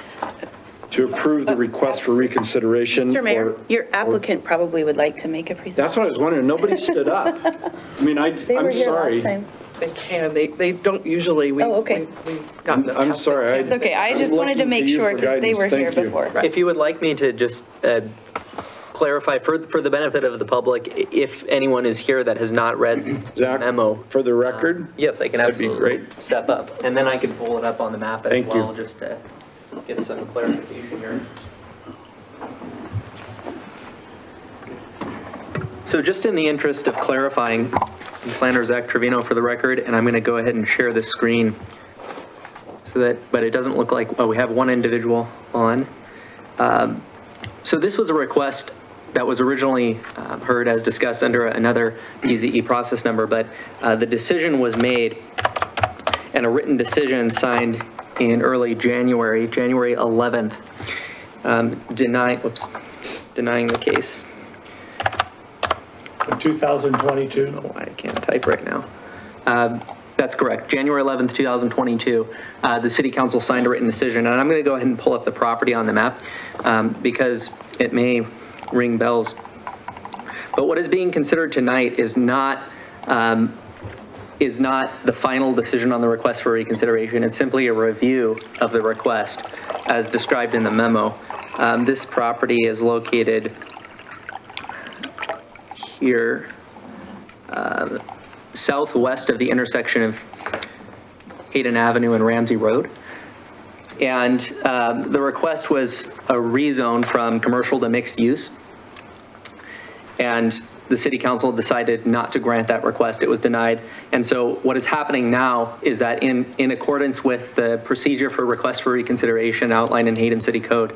to approve the request for reconsideration? Mr. Mayor, your applicant probably would like to make a presentation. That's what I was wondering. Nobody stood up. I mean, I'm sorry. They can, they don't usually. Oh, okay. I'm sorry. It's okay, I just wanted to make sure because they were here before. If you would like me to just clarify for the benefit of the public, if anyone is here that has not read the memo. For the record? Yes, I can That'd be absolutely great. step up. And then I can pull it up on the map as Thank you. well, just to get some clarification here. So just in the interest of clarifying, I'm Planner Zach Trevino for the record, and I'm going to go ahead and share the screen so that, but it doesn't look like, oh, we have one individual on. So this was a request that was originally heard as discussed under another PZE process number, but the decision was made and a written decision signed in early January 11th, denying the case. 2022? Oh, I can't type right now. That's correct. January 11th, 2022, the city council signed a written decision, and I'm going to go ahead and pull up the property on the map because it may ring bells. But what is being considered tonight is not the final decision on the request for reconsideration. It's simply a review of the request as described in the memo. This property is located here, southwest of the intersection of Hayden Avenue and Ramsey Road. And the request was a rezone from commercial to mixed use. And the city council decided not to grant that request. It was denied. And so what is happening now is that in accordance with the procedure for request for reconsideration outlined in Hayden City Code,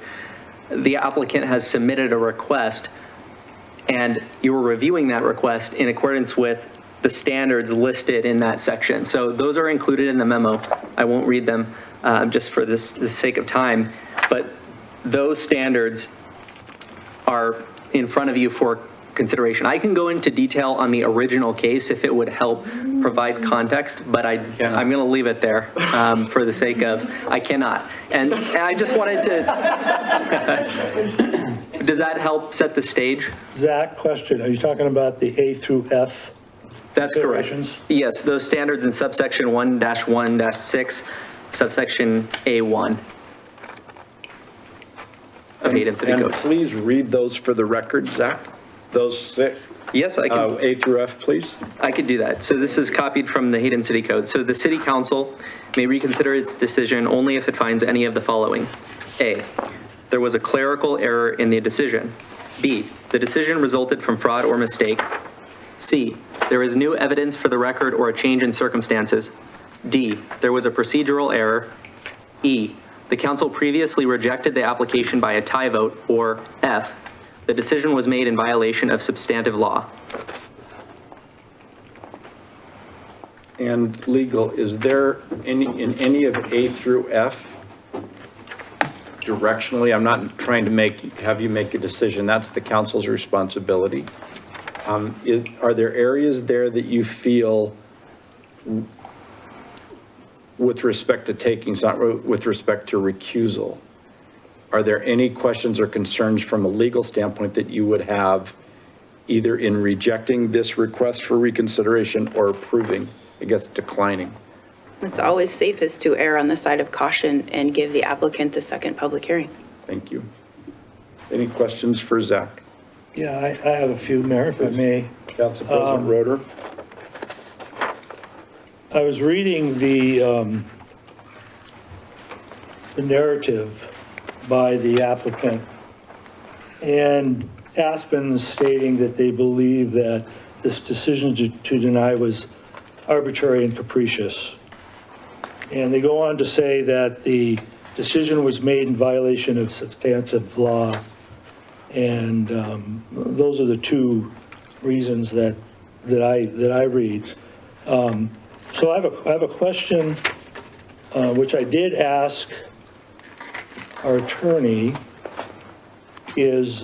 the applicant has submitted a request, and you're reviewing that request in accordance with the standards listed in that section. So those are included in the memo. I won't read them just for the sake of time, but those standards are in front of you for consideration. I can go into detail on the original case if it would help provide context, but I'm going to leave it there for the sake of, I cannot. And I just wanted to, does that help set the stage? Zach, question, are you talking about the A through F? That's correct. Yes, those standards in subsection 1-1-6, subsection A1 of Hayden City Code. And please read those for the record, Zach. Those six. Yes, I can. A through F, please. I could do that. So this is copied from the Hayden City Code. So the city council may reconsider its decision only if it finds any of the following. A, there was a clerical error in the decision. B, the decision resulted from fraud or mistake. C, there is new evidence for the record or a change in circumstances. D, there was a procedural error. E, the council previously rejected the application by a tie vote. Or F, the decision was made in violation of substantive law. And legal, is there in any of A through F? directionally. I'm not trying to have you make a decision. That's the council's responsibility. Are there areas there that you feel with respect to takings, not with respect to recusal? Are there any questions or concerns from a legal standpoint that you would have either in rejecting this request for reconsideration or approving, I guess declining? It's always safest to err on the side of caution and give the applicant the second public hearing. Thank you. Any questions for Zach? Yeah, I have a few, Mayor, if I may. Council President Roeder? I was reading the narrative by the applicant, and Aspen's stating that they believe that this decision to deny was arbitrary and capricious. And they go on to say that the decision was made in violation of substantive law. And those are the two reasons that I read. So I have a question, which I did ask our attorney, is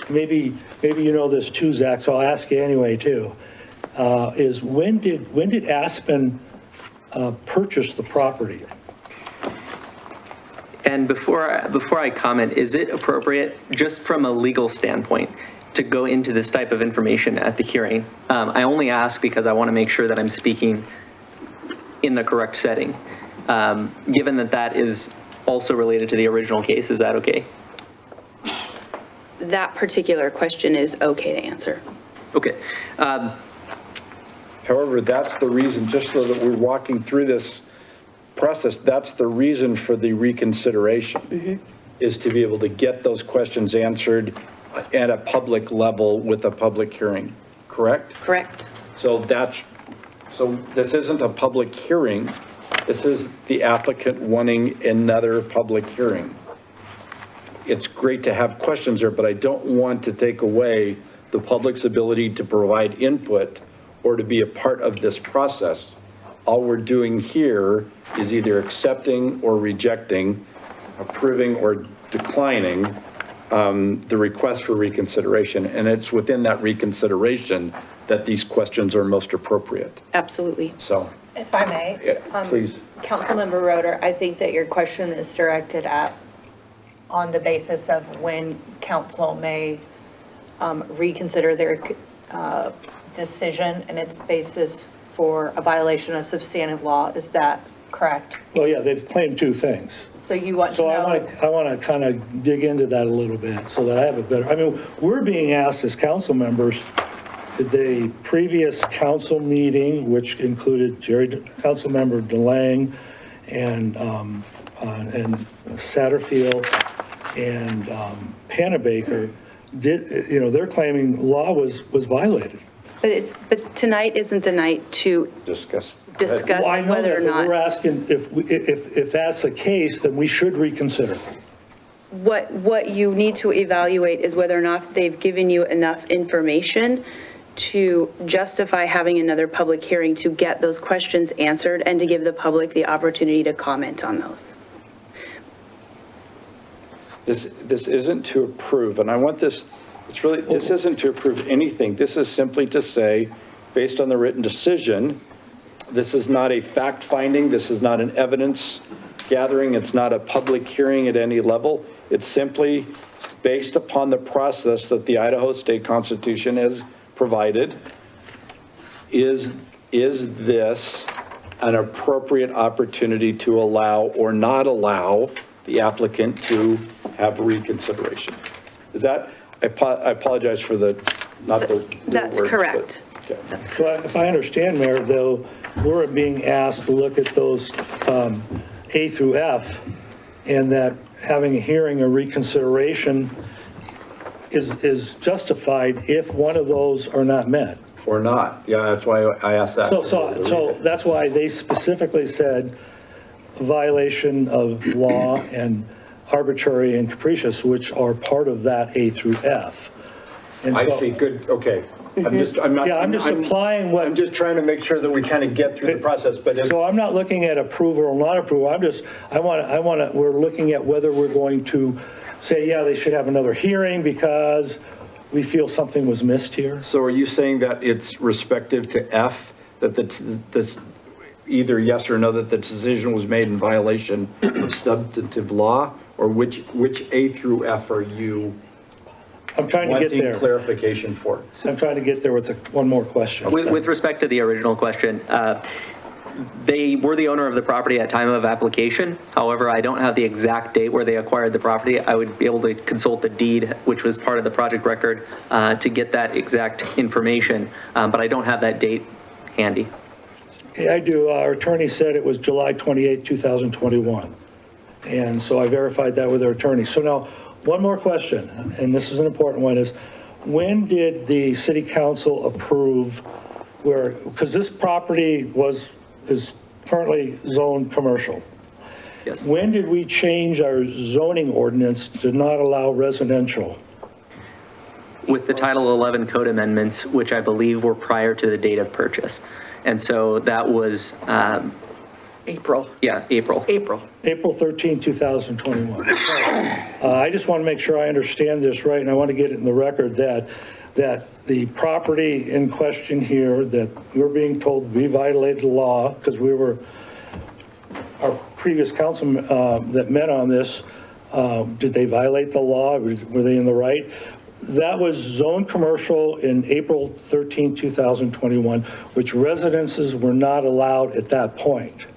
maybe you know this too, Zach, so I'll ask you anyway too. Is when did Aspen purchase the property? And before I comment, is it appropriate, just from a legal standpoint, to go into this type of information at the hearing? I only ask because I want to make sure that I'm speaking in the correct setting. Given that that is also related to the original case, is that okay? That particular question is okay to answer. Okay. However, that's the reason, just so that we're walking through this process, that's the reason for the reconsideration, is to be able to get those questions answered at a public level with a public hearing, correct? Correct. So this isn't a public hearing. This is the applicant wanting another public hearing. It's great to have questions there, but I don't want to take away the public's ability to provide input or to be a part of this process. All we're doing here is either accepting or rejecting, approving or declining the request for reconsideration. And it's within that reconsideration that these questions are most appropriate. Absolutely. So, If I may. please. Councilmember Roeder, I think that your question is directed at, on the basis of when council may reconsider their decision and its basis for a violation of substantive law. Is that correct? Well, yeah, they've claimed two things. So you want to So know? I want to kind of dig into that a little bit so that I have a better, I mean, we're being asked as council members, did the previous council meeting, which included Councilmember DeLange and Satterfield and Panabaker, they're claiming law was violated. But tonight isn't the night to discuss Well, I know whether that, or but not. we're asking if that's the case, then we should reconsider. What you need to evaluate is whether or not they've given you enough information to justify having another public hearing to get those questions answered and to give the public the opportunity to comment on those. This isn't to approve, and I want this, this isn't to approve anything. This is simply to say, based on the written decision, this is not a fact finding, this is not an evidence gathering, it's not a public hearing at any level. It's simply based upon the process that the Idaho State Constitution has provided. Is this an appropriate opportunity to allow or not allow the applicant to have reconsideration? Is that, I apologize for not the That's words, correct. but, okay. So if I understand, Mayor, though, we're being asked to look at those A through F, and that having a hearing or reconsideration is justified if one of those are not met. Or not, yeah, that's why I asked that. So that's why they specifically said violation of law and arbitrary and capricious, which are part of that A through F. And I so- see, good, okay. I'm not. Yeah, I'm just applying what. I'm just trying to make sure that we kind of get through the process, but. So I'm not looking at approval or not approval, we're looking at whether we're going to say, yeah, they should have another hearing because we feel something was missed here. So are you saying that it's respective to F, that this, either yes or no, that the decision was made in violation of substantive law? Or which A through F are you I'm trying to get wanting there. clarification for? So I'm trying to get there with one more question. With respect to the original question, they were the owner of the property at time of application. However, I don't have the exact date where they acquired the property. I would be able to consult the deed, which was part of the project record, to get that exact information, but I don't have that date handy. Okay, I do. Our attorney said it was July 28, 2021. And so I verified that with our attorney. So now, one more question, and this is an important one, is when did the city council approve where, because this property is currently zoned commercial. Yes. When did we change our zoning ordinance to not allow residential? With the Title 11 code amendments, which I believe were prior to the date of purchase. And so that was, April. yeah, April. April 13, 2021. I just want to make sure I understand this right, and I want to get it in the record that the property in question here, that we're being told we violated the law, because our previous council that met on this, did they violate the law? Were they in the right? That was zoned commercial in April 13, 2021, which residences were not allowed at that point.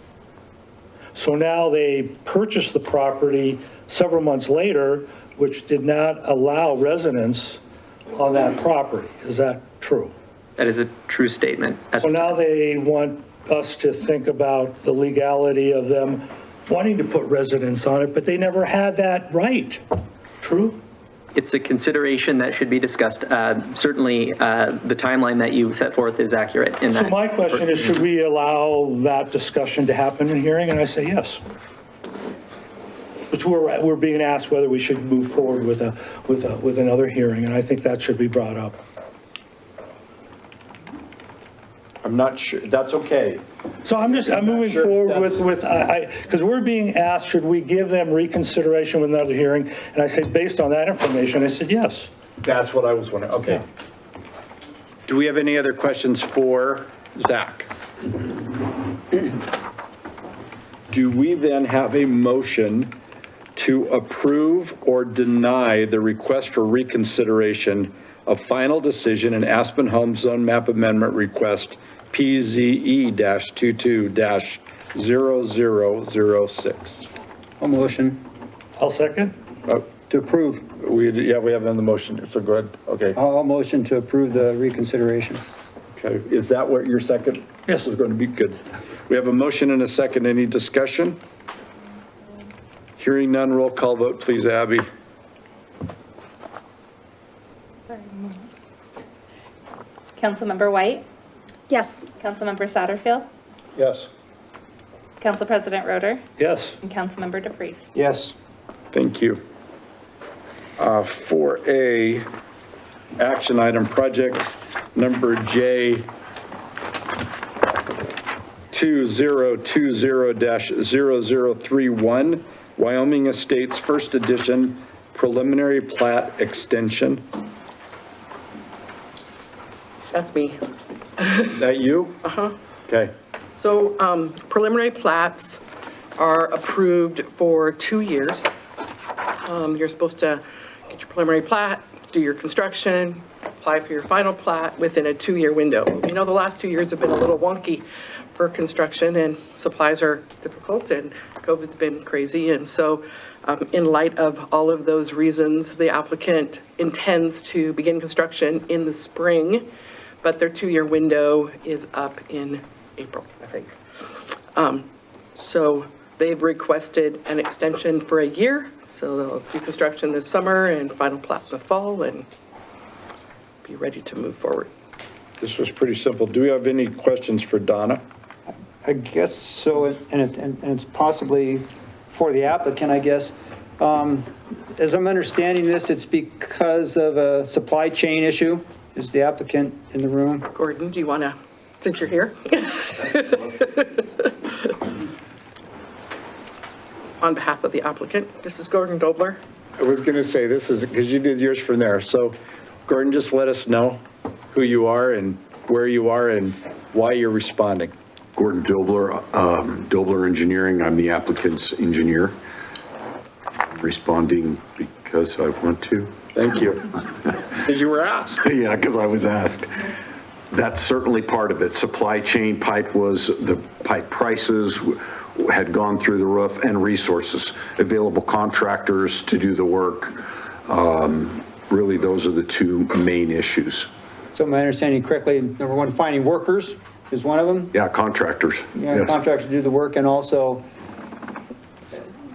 So now they purchased the property several months later, which did not allow residents on that property. Is that true? That is a true statement. So now they want us to think about the legality of them wanting to put residents on it, but they never had that right. True? It's a consideration that should be discussed. Certainly, the timeline that you set forth is accurate in that. So my question is, should we allow that discussion to happen in hearing? And I say yes. But we're being asked whether we should move forward with another hearing, and I think that should be brought up. I'm not sure, that's okay. So I'm moving forward with, because we're being asked, should we give them reconsideration with another hearing? And I say, based on that information, I said, yes. That's what I was wondering, okay. Do we have any other questions for Zach? Do we then have a motion to approve or deny the request for reconsideration of final decision in Aspen Home Zone Map Amendment Request PZE-22-0006? A motion I'll second. to approve. We have on the motion, it's a good, okay. I'll motion to approve the reconsideration. Okay, is that what your second? Yes. Is going to be good. We have a motion and a second. Any discussion? Hearing none, roll call vote, please, Abby. Councilmember White? Yes. Councilmember Satterfield? Yes. Council President Roeder? Yes. And Councilmember DePriest? Yes. Thank you. 4A, action item, project number J 2020-0031, Wyoming Estates First Edition Preliminary Plat Extension. That's me. That you? Uh-huh. Okay. So preliminary plats are approved for 2 years. You're supposed to get your preliminary plat, do your construction, apply for your final plat within a 2-year window. You know, the last 2 years have been a little wonky for construction, and supplies are difficult, and COVID's been crazy. And so in light of all of those reasons, the applicant intends to begin construction in the spring, but their 2-year window is up in April, I think. So they've requested an extension for a year, so they'll do construction this summer and final plat in the fall and be ready to move forward. This was pretty simple. Do we have any questions for Donna? I guess so, and it's possibly for the applicant, I guess. As I'm understanding this, it's because of a supply chain issue Is the applicant in the room? Gordon, do you want to, since you're here? On behalf of the applicant, this is Gordon Dobler. I was going to say, this is, because you did yours from there. So Gordon, just let us know who you are and where you are and why you're responding. Gordon Dobler, Dobler Engineering. I'm the applicant's engineer. I'm responding because I want to. Thank you. Because you were asked. Yeah, because I was asked. That's certainly part of it. Supply chain pipe the pipe prices had gone through the roof, and resources, available contractors to do the work. Really, those are the two main issues. So am I understanding correctly, number one, finding workers is one of them? Yeah, contractors. Yeah, Yes. contractors do the work, and also,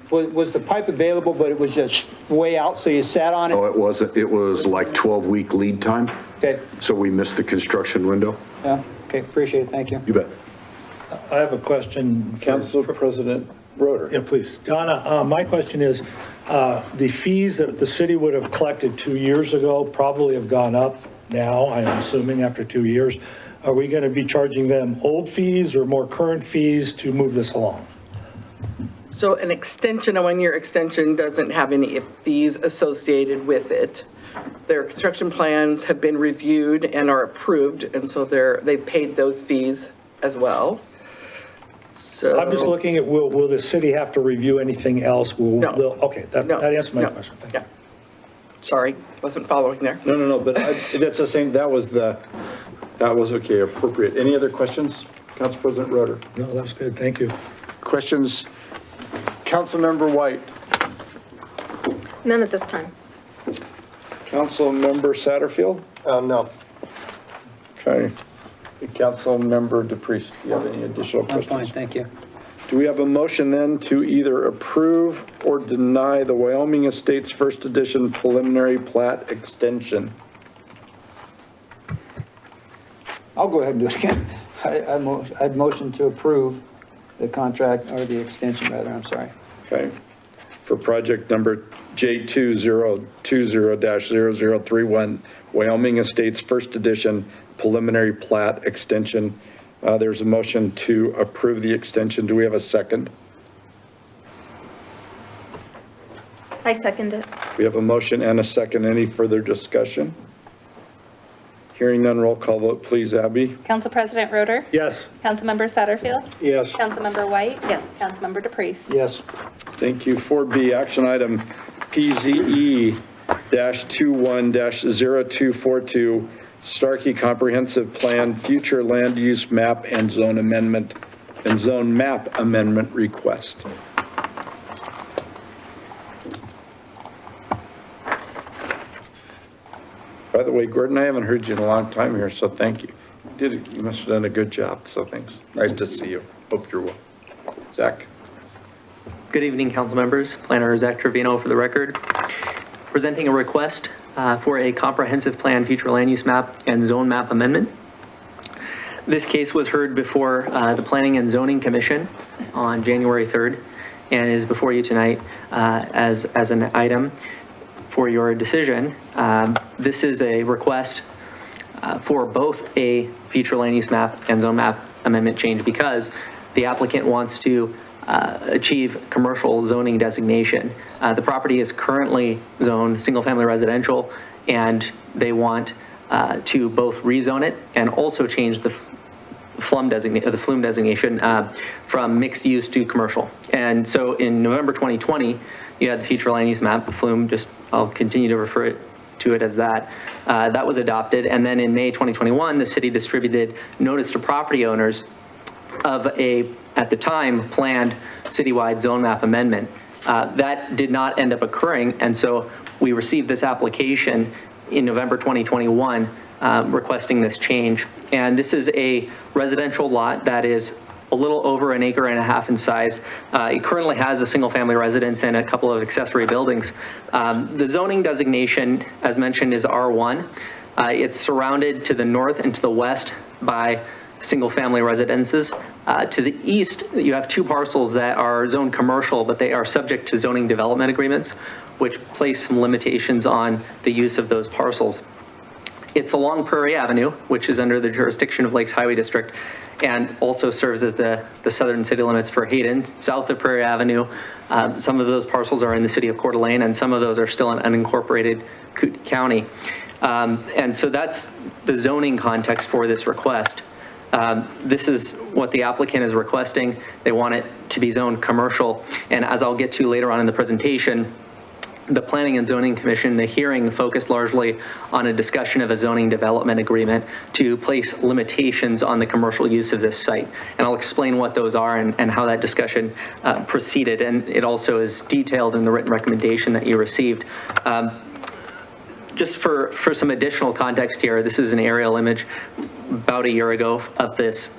was the pipe available, but it was just way out, so you sat on it? Oh, it wasn't. It was like 12-week lead time. Okay, So we missed the construction window. yeah, okay, appreciate it, thank you. You bet. I have a question. Council President Roeder. Yeah, please. Donna, my question is, the fees that the city would have collected 2 years ago probably have gone up now, I'm assuming, after 2 years. Are we going to be charging them old fees or more current fees to move this along? So an extension, a one-year extension, doesn't have any fees associated with it. Their construction plans have been reviewed and are approved, and so they've paid those fees as well. So I'm just looking at, will the city have to review anything else? No. Okay, that answers my question. Thank you. Yeah. Sorry, wasn't following there. No, but that's the same, that was okay, appropriate. Any other questions, Council President Roeder? No, that's good, thank you. Questions, Councilmember White? None at this time. Councilmember Satterfield? No. Okay. Councilmember DePriest, do you have any additional I'm questions? fine, thank you. Do we have a motion then to either approve or deny the Wyoming Estates First Edition preliminary plat extension? I'll go ahead and do it again. I'd motion to approve the contract, or the extension rather, I'm sorry. Okay. For project number J2020-0031, Wyoming Estates First Edition preliminary plat extension. There's a motion to approve the extension. Do we have a second? I second it. We have a motion and a second. Any further discussion? Hearing none, roll call vote, please, Abby. Council President Roeder? Yes. Councilmember Satterfield? Yes. Councilmember White? Yes. Councilmember DePriest? Yes. Thank you. 4B, action item PZE-21-0242, Starkey Comprehensive Plan, Future Land Use Map and Zone Amendment, and Zone Map Amendment Request. By the way, Gordon, I haven't heard you in a long time here, so thank you. You must have done a good job, so thanks. Nice to see you. Hope you're well. Zach? Good evening, council members. Planner Zach Trevino for the record. Presenting a request for a comprehensive plan, future land use map, and zone map amendment. This case was heard before the Planning and Zoning Commission on January 3rd and is before you tonight as an item for your decision. This is a request for both a future land use map and zone map amendment change because the applicant wants to achieve commercial zoning designation. The property is currently zoned single-family residential, and they want to both rezone it and also change the flume designation from mixed use to commercial. And so in November 2020, you had the future land use map, the flume, I'll continue to refer to it as that. That was adopted, and then in May 2021, the city distributed notice to property owners of a, at the time, planned citywide zone map amendment. That did not end up occurring, and so we received this application in November 2021 requesting this change. And this is a residential lot that is a little over 1.5 acres in size. It currently has a single-family residence and a couple of accessory buildings. The zoning designation, as mentioned, is R1. It's surrounded to the north and to the west by single-family residences. To the east, you have two parcels that are zoned commercial, but they are subject to zoning development agreements, which place some limitations on the use of those parcels. It's along Prairie Avenue, which is under the jurisdiction of Lakes Highway District, and also serves as the southern city limits for Hayden. South of Prairie Avenue, some of those parcels are in the city of Coeur d'Alene, and some of those are still in unincorporated County. And so that's the zoning context for this request. This is what the applicant is requesting. They want it to be zoned commercial. And as I'll get to later on in the presentation, the Planning and Zoning Commission, the hearing focused largely on a discussion of a zoning development agreement to place limitations on the commercial use of this site. And I'll explain what those are and how that discussion proceeded. And it also is detailed in the written recommendation that you received. Just for some additional context here, this is an aerial image about a year ago of this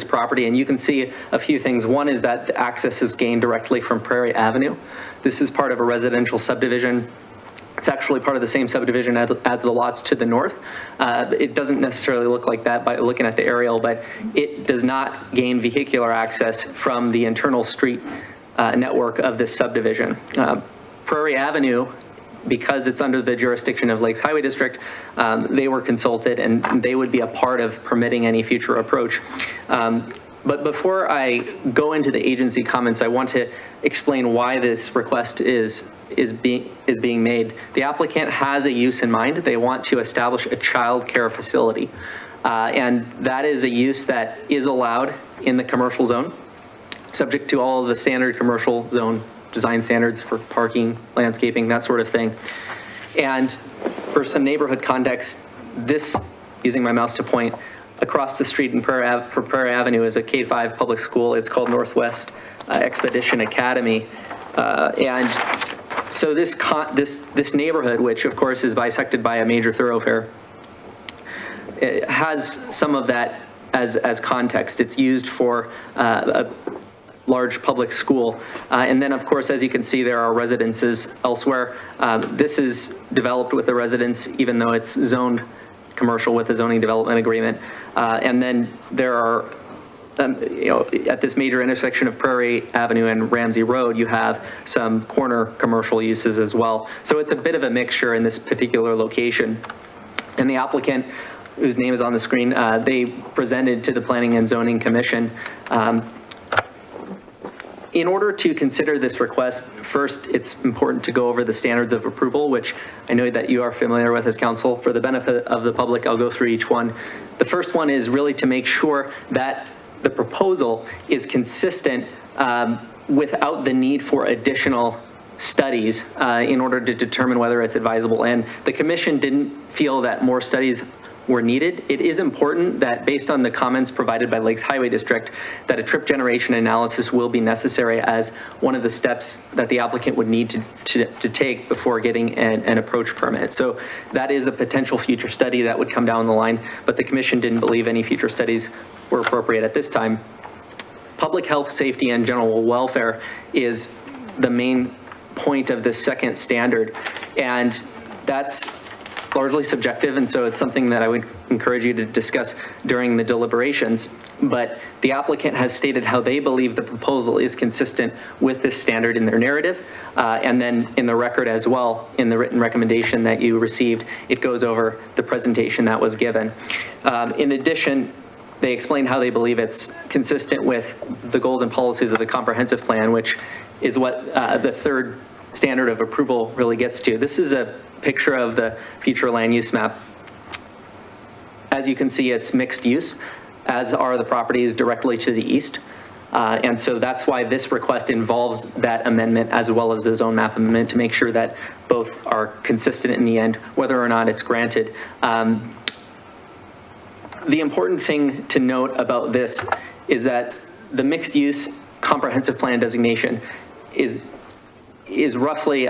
property, and you can see a few things. One is that the access is gained directly from Prairie Avenue. This is part of a residential subdivision. It's actually part of the same subdivision as the lots to the north. It doesn't necessarily look like that by looking at the aerial, but it does not gain vehicular access from the internal street network of this subdivision. Prairie Avenue, because it's under the jurisdiction of Lakes Highway District, they were consulted and they would be a part of permitting any future approach. But before I go into the agency comments, I want to explain why this request is being made. The applicant has a use in mind. They want to establish a child care facility. And that is a use that is allowed in the commercial zone, subject to all of the standard commercial zone design standards for parking, landscaping, that sort of thing. And for some neighborhood context, this, using my mouse to point, across the street in Prairie Avenue is a K-5 public school. It's called Northwest Expedition Academy. And so this neighborhood, which of course is bisected by a major thoroughfare, it has some of that as context. It's used for a large public school. And then of course, as you can see, there are residences elsewhere. This is developed with the residence, even though it's zoned commercial with a zoning development agreement. And then there are, at this major intersection of Prairie Avenue and Ramsey Road, you have some corner commercial uses as well. So it's a bit of a mixture in this particular location. And the applicant, whose name is on the screen, they presented to the Planning and Zoning Commission. In order to consider this request, first, it's important to go over the standards of approval, which I know that you are familiar with as council. For the benefit of the public, I'll go through each one. The first one is really to make sure that the proposal is consistent without the need for additional studies in order to determine whether it's advisable. And the commission didn't feel that more studies were needed. It is important that, based on the comments provided by Lakes Highway District, that a trip generation analysis will be necessary as one of the steps that the applicant would need to take before getting an approach permit. So that is a potential future study that would come down the line, but the commission didn't believe any future studies were appropriate at this time. Public health, safety, and general welfare is the main point of this second standard, and that's largely subjective, and so it's something that I would encourage you to discuss during the deliberations. But the applicant has stated how they believe the proposal is consistent with this standard in their narrative, and then in the record as well, in the written recommendation that you received, it goes over the presentation that was given. In addition, they explain how they believe it's consistent with the goals and policies of the comprehensive plan, which is what the third standard of approval really gets to. This is a picture of the future land use map. As you can see, it's mixed use, as are the properties directly to the east. And so that's why this request involves that amendment as well as the zone map amendment to make sure that both are consistent in the end, whether or not it's granted. The important thing to note about this is that the mixed use comprehensive plan designation is roughly,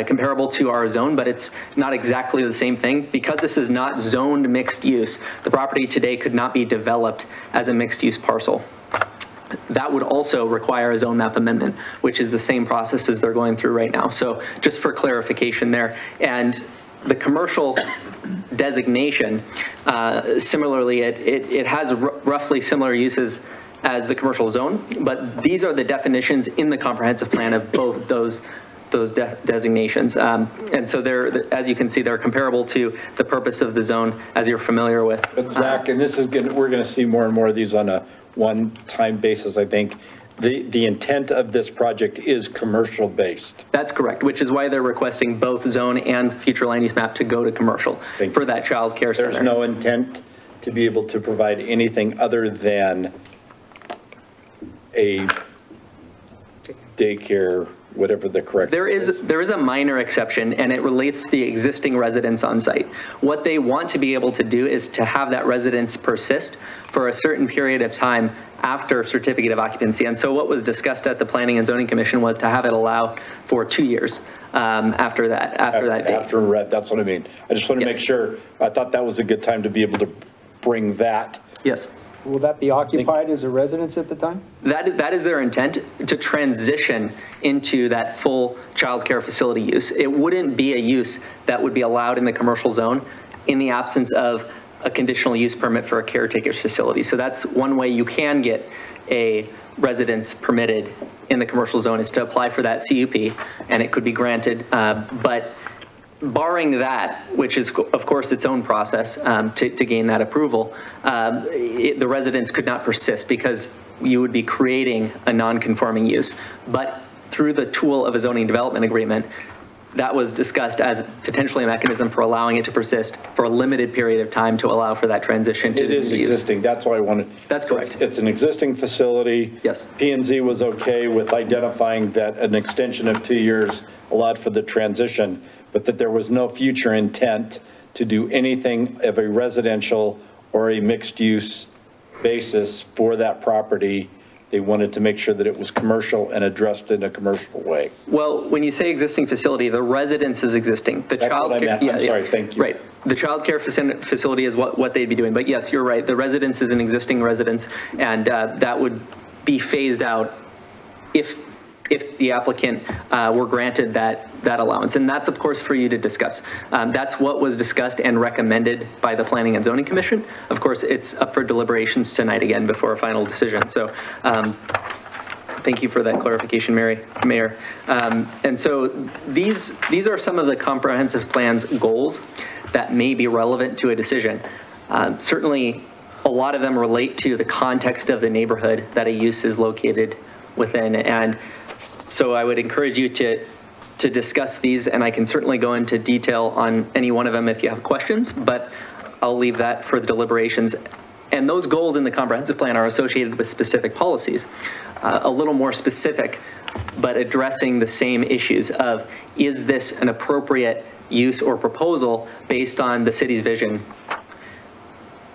comparable to our zone, but it's not exactly the same thing. Because this is not zoned mixed use, the property today could not be developed as a mixed use parcel. That would also require a zone map amendment, which is the same process as they're going through right now. So just for clarification there. And the commercial designation, similarly, it has roughly similar uses as the commercial zone, but these are the definitions in the comprehensive plan of both those those designations. And so they're, as you can see, they're comparable to the purpose of the zone, as you're familiar with. But Zach, and this is good, we're going to see more and more of these on a one-time basis, I think. The intent of this project is commercial-based. That's correct, which is why they're requesting both zone and future land use map to go to commercial for that child care center. There's no intent to be able to provide anything other than a daycare, whatever the correct. There is a minor exception, and it relates to the existing residents on site. What they want to be able to do is to have that residence persist for a certain period of time after certificate of occupancy. And so what was discussed at the Planning and Zoning Commission was to have it allow for 2 years after that date. That's what I mean. I just want to make sure, I thought that was a good time to be able to bring that. Yes. Will that be occupied as a residence at the time? That is their intent, to transition into that full childcare facility use. It wouldn't be a use that would be allowed in the commercial zone in the absence of a conditional use permit for a caretaker's facility. So that's one way you can get a residence permitted in the commercial zone, is to apply for that CUP, and it could be granted. But barring that, which is of course its own process to gain that approval, the residence could not persist because you would be creating a non-conforming use. But through the tool of a zoning development agreement, that was discussed as potentially a mechanism for allowing it to persist for a limited period of time to allow for that transition to It is existing, that's why I wanted. That's correct. It's an existing facility. Yes. P&Z was okay with identifying that an extension of 2 years allowed for the transition, but that there was no future intent to do anything of a residential or a mixed-use basis for that property. They wanted to make sure that it was commercial and addressed in a commercial way. Well, when you say existing facility, the residence is existing. The That's what I meant. I'm sorry, thank you. Right. The child care facility is what they'd be doing. But yes, you're right. The residence is an existing residence, and that would be phased out if the applicant were granted that allowance. And that's, of course, for you to discuss. That's what was discussed and recommended by the Planning and Zoning Commission. Of course, it's up for deliberations tonight again before a final decision. So thank you for that clarification, Mayor. And so these are some of the comprehensive plan's goals that may be relevant to a decision. Certainly, a lot of them relate to the context of the neighborhood that a use is located within. And so I would encourage you to discuss these, and I can certainly go into detail on any one of them if you have questions, but I'll leave that for the deliberations. And those goals in the comprehensive plan are associated with specific policies, a little more specific, but addressing the same issues of, is this an appropriate use or proposal based on the city's vision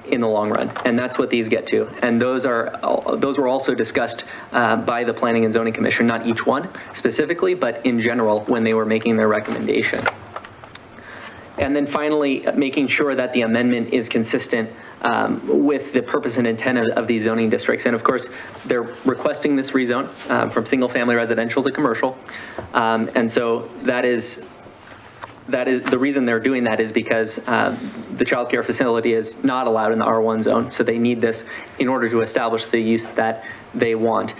in the long run? And that's what these get to. And those were also discussed by the Planning and Zoning Commission, not each one specifically, but in general when they were making their recommendation. And then finally, making sure that the amendment is consistent with the purpose and intent of these zoning districts. And of course, they're requesting this rezone from single family residential to commercial. And so that is the reason they're doing that is because the child care facility is not allowed in the R1 zone. So they need this in order to establish the use that they want.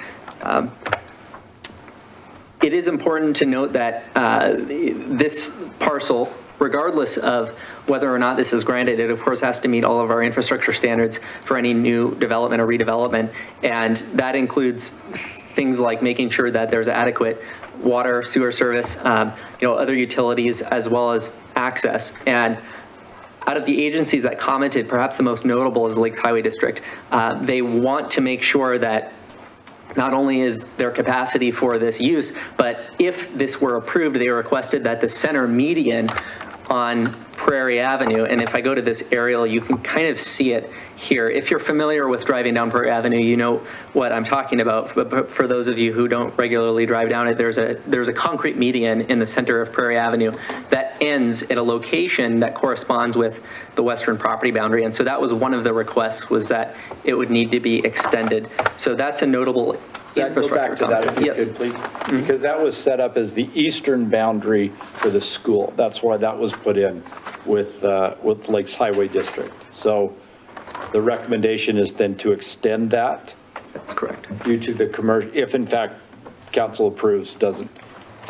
It is important to note that this parcel, regardless of whether or not this is granted, it of course has to meet all of our infrastructure standards for any new development or redevelopment. And that includes things like making sure that there's adequate water, sewer service, other utilities, as well as access. And out of the agencies that commented, perhaps the most notable is Lakes Highway District. They want to make sure that not only is there capacity for this use, but if this were approved, they requested that the center median on Prairie Avenue, and if I go to this aerial, you can kind of see it here. If you're familiar with driving down Prairie Avenue, you know what I'm talking about. But for those of you who don't regularly drive down it, there's a concrete median in the center of Prairie Avenue that ends at a location that corresponds with the western property boundary. And so that was one of the requests, was that it would need to be extended. So that's a notable infrastructure. Go back to that if you could, please. Because that was set up as the eastern boundary for the school. That's why that was put in with Lakes Highway District. So the recommendation is then to extend that. That's correct. Due to the commercial, if in fact council approves, doesn't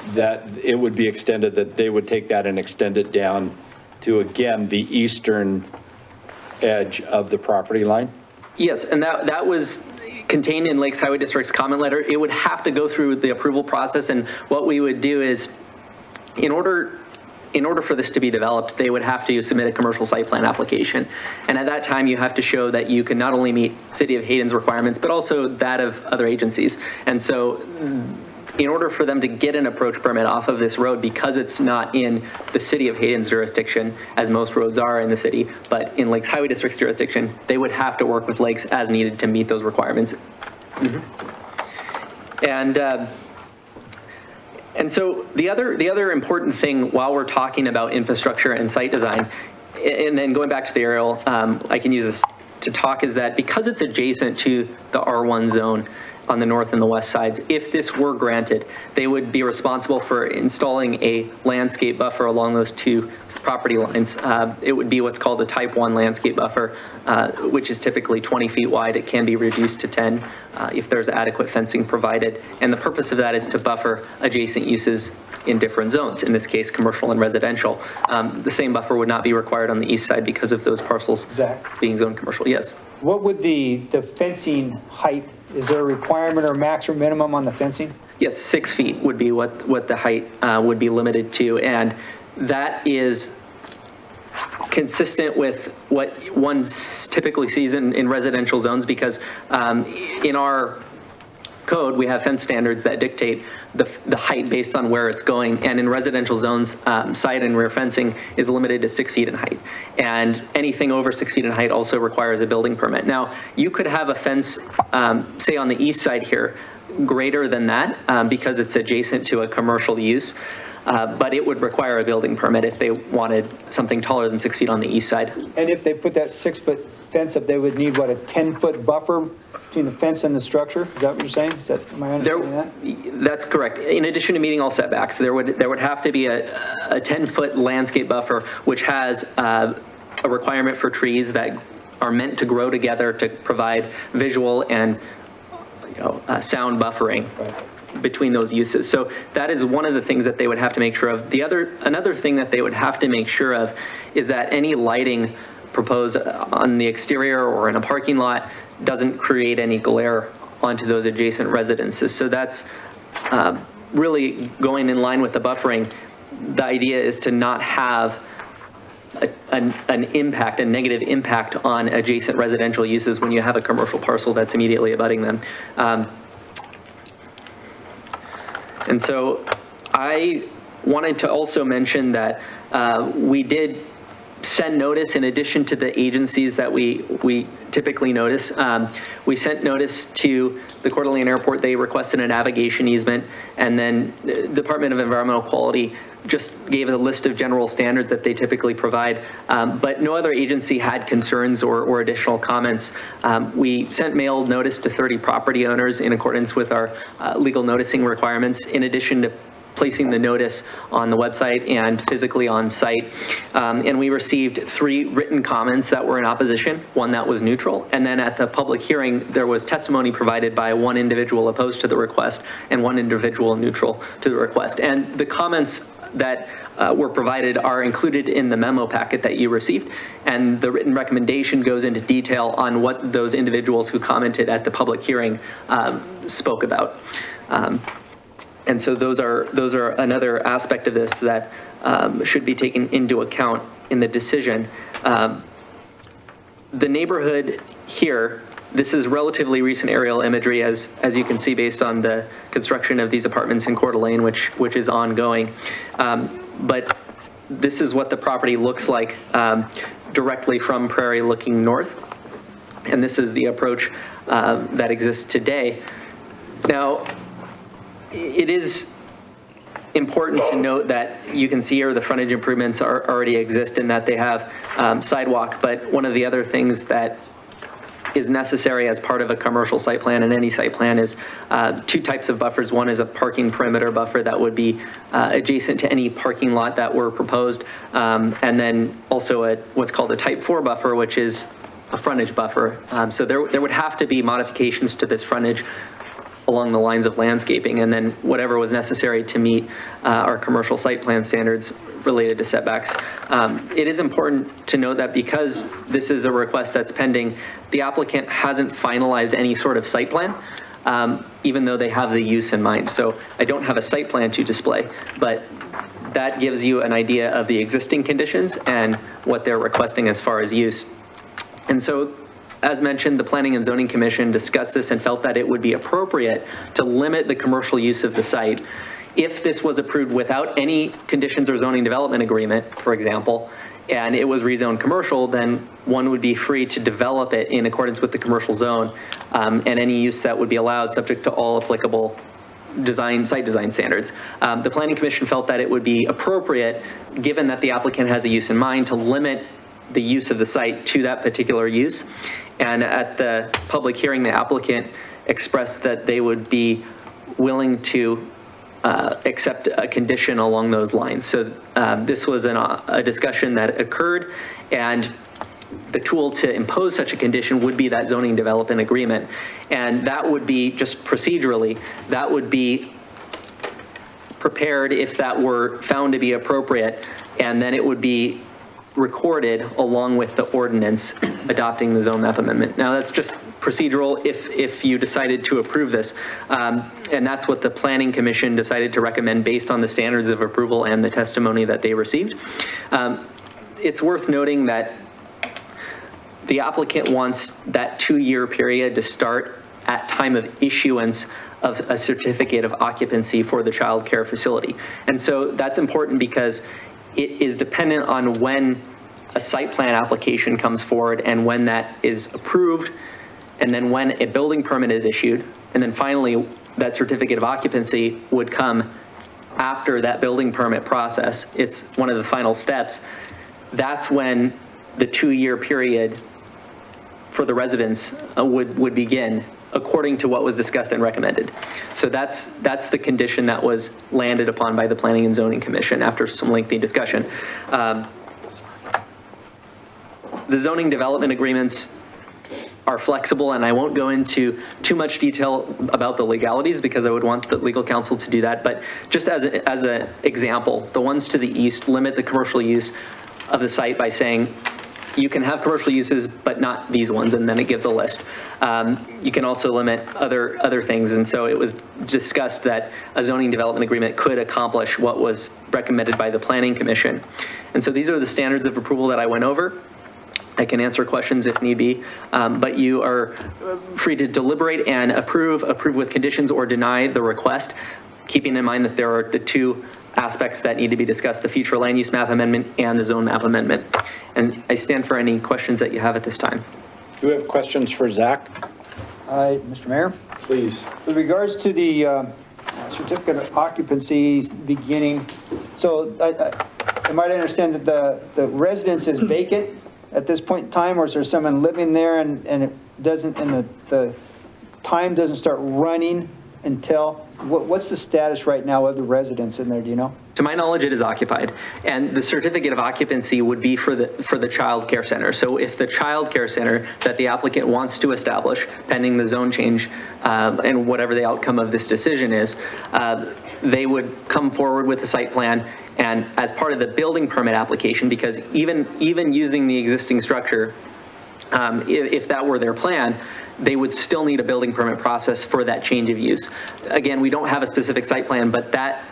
that it would be extended, that they would take that and extend it down to, again, the eastern edge of the property line? Yes, and that was contained in Lakes Highway District's comment letter. It would have to go through the approval process, and what we would do is, in order for this to be developed, they would have to submit a commercial site plan application. And at that time, you have to show that you can not only meet City of Hayden's requirements, but also that of other agencies. And so in order for them to get an approach permit off of this road, because it's not in the City of Hayden's jurisdiction, as most roads are in the city, but in Lakes Highway District's jurisdiction, they would have to work with Lakes as needed to meet those requirements. And so the other important thing while we're talking about infrastructure and site design, and then going back to the aerial, I can use this to talk, is that because it's adjacent to the R1 zone on the north and the west sides, if this were granted, they would be responsible for installing a landscape buffer along those two property lines. It would be what's called a type 1 landscape buffer, which is typically 20 feet wide. It can be reduced to 10 if there's adequate fencing provided. And the purpose of that is to buffer adjacent uses in different zones, in this case, commercial and residential. The same buffer would not be required on the east side because of those parcels being zoned commercial. Yes? What would the fencing height, is there a requirement or max or minimum on the fencing? Yes, 6 feet would be what the height would be limited to, and that is consistent with what one typically sees in residential zones, because in our code, we have fence standards that dictate the height based on where it's going. And in residential zones, side and rear fencing is limited to 6 feet in height. And anything over 6 feet in height also requires a building permit. Now, you could have a fence, say on the east side here, greater than that because it's adjacent to a commercial use. But it would require a building permit if they wanted something taller than 6 feet on the east side. And if they put that 6-foot fence up, they would need, what, a 10-foot buffer between the fence and the structure? Is that what you're saying? Am I understanding that? That's correct. In addition to meeting all setbacks, there would have to be a 10-foot landscape buffer, which has a requirement for trees that are meant to grow together to provide visual and sound buffering between those uses. So that is one of the things that they would have to make sure of. Another thing that they would have to make sure of is that any lighting proposed on the exterior or in a parking lot doesn't create any glare onto those adjacent residences. So that's really going in line with the buffering. The idea is to not have a negative impact on adjacent residential uses when you have a commercial parcel that's immediately abutting them. And so I wanted to also mention that we did send notice in addition to the agencies that we typically notice. We sent notice to the Coeur d'Alene Airport. They requested a navigation easement, and then the Department of Environmental Quality just gave a list of general standards that they typically provide, but no other agency had concerns or additional comments. We sent mailed notice to 30 property owners in accordance with our legal noticing requirements, in addition to placing the notice on the website and physically on site. And we received 3 written comments that were in opposition, 1 that was neutral. And then at the public hearing, there was testimony provided by 1 individual opposed to the request and 1 individual neutral to the request. And the comments that were provided are included in the memo packet that you received. And the written recommendation goes into detail on what those individuals who commented at the public hearing spoke about. And so those are another aspect of this that should be taken into account in the decision. The neighborhood here, this is relatively recent aerial imagery, as you can see, based on the construction of these apartments in Coeur d'Alene, which is ongoing. But this is what the property looks like directly from Prairie looking north. And this is the approach that exists today. Now, it is important to note that you can see here the frontage improvements already exist in that they have sidewalk, but one of the other things that is necessary as part of a commercial site plan and any site plan is 2 types of buffers. One is a parking perimeter buffer that would be adjacent to any parking lot that were proposed, and then also what's called a type 4 buffer, which is a frontage buffer. So there would have to be modifications to this frontage along the lines of landscaping, and then whatever was necessary to meet our commercial site plan standards related to setbacks. It is important to note that because this is a request that's pending, the applicant hasn't finalized any sort of site plan, even though they have the use in mind. So I don't have a site plan to display, but that gives you an idea of the existing conditions and what they're requesting as far as use. And so, as mentioned, the Planning and Zoning Commission discussed this and felt that it would be appropriate to limit the commercial use of the site. If this was approved without any conditions or zoning development agreement, for example, and it was rezoned commercial, then one would be free to develop it in accordance with the commercial zone, and any use that would be allowed subject to all applicable site design standards. The Planning Commission felt that it would be appropriate, given that the applicant has a use in mind, to limit the use of the site to that particular use. And at the public hearing, the applicant expressed that they would be willing to accept a condition along those lines. So this was a discussion that occurred, and the tool to impose such a condition would be that zoning development agreement. And that would be, just procedurally, that would be prepared if that were found to be appropriate, and then it would be recorded along with the ordinance adopting the zone map amendment. Now that's just procedural if you decided to approve this. And that's what the Planning Commission decided to recommend based on the standards of approval and the testimony that they received. It's worth noting that the applicant wants that 2-year period to start at time of issuance of a certificate of occupancy for the child care facility. And so that's important because it is dependent on when a site plan application comes forward and when that is approved, and then when a building permit is issued, and then finally that certificate of occupancy would come after that building permit process. It's one of the final steps. That's when the 2-year period for the residents would begin, according to what was discussed and recommended. So that's the condition that was landed upon by the Planning and Zoning Commission after some lengthy discussion. The zoning development agreements are flexible, and I won't go into too much detail about the legalities because I would want the legal counsel to do that, but just as an example, the ones to the east limit the commercial use of the site by saying, you can have commercial uses, but not these ones, and then it gives a list. You can also limit other things, and so it was discussed that a zoning development agreement could accomplish what was recommended by the Planning Commission. And so these are the standards of approval that I went over. I can answer questions if need be, but you are free to deliberate and approve with conditions, or deny the request, keeping in mind that there are the two aspects that need to be discussed: the future land use map amendment and the zone map amendment. And I stand for any questions that you have at this time. Do we have questions for Zach? Mr. Mayor? Please. With regards to the certificate of occupancy beginning, so I might understand that the residence is vacant at this point in time, or is there someone living there and it doesn't, and the time doesn't start running until, what's the status right now of the residents in there, do you know? To my knowledge, it is occupied, and the certificate of occupancy would be for the child care center. So if the child care center that the applicant wants to establish, pending the zone change and whatever the outcome of this decision is, they would come forward with a site plan, and as part of the building permit application, because even using the existing structure, if that were their plan, they would still need a building permit process for that change of use. Again, we don't have a specific site plan, but that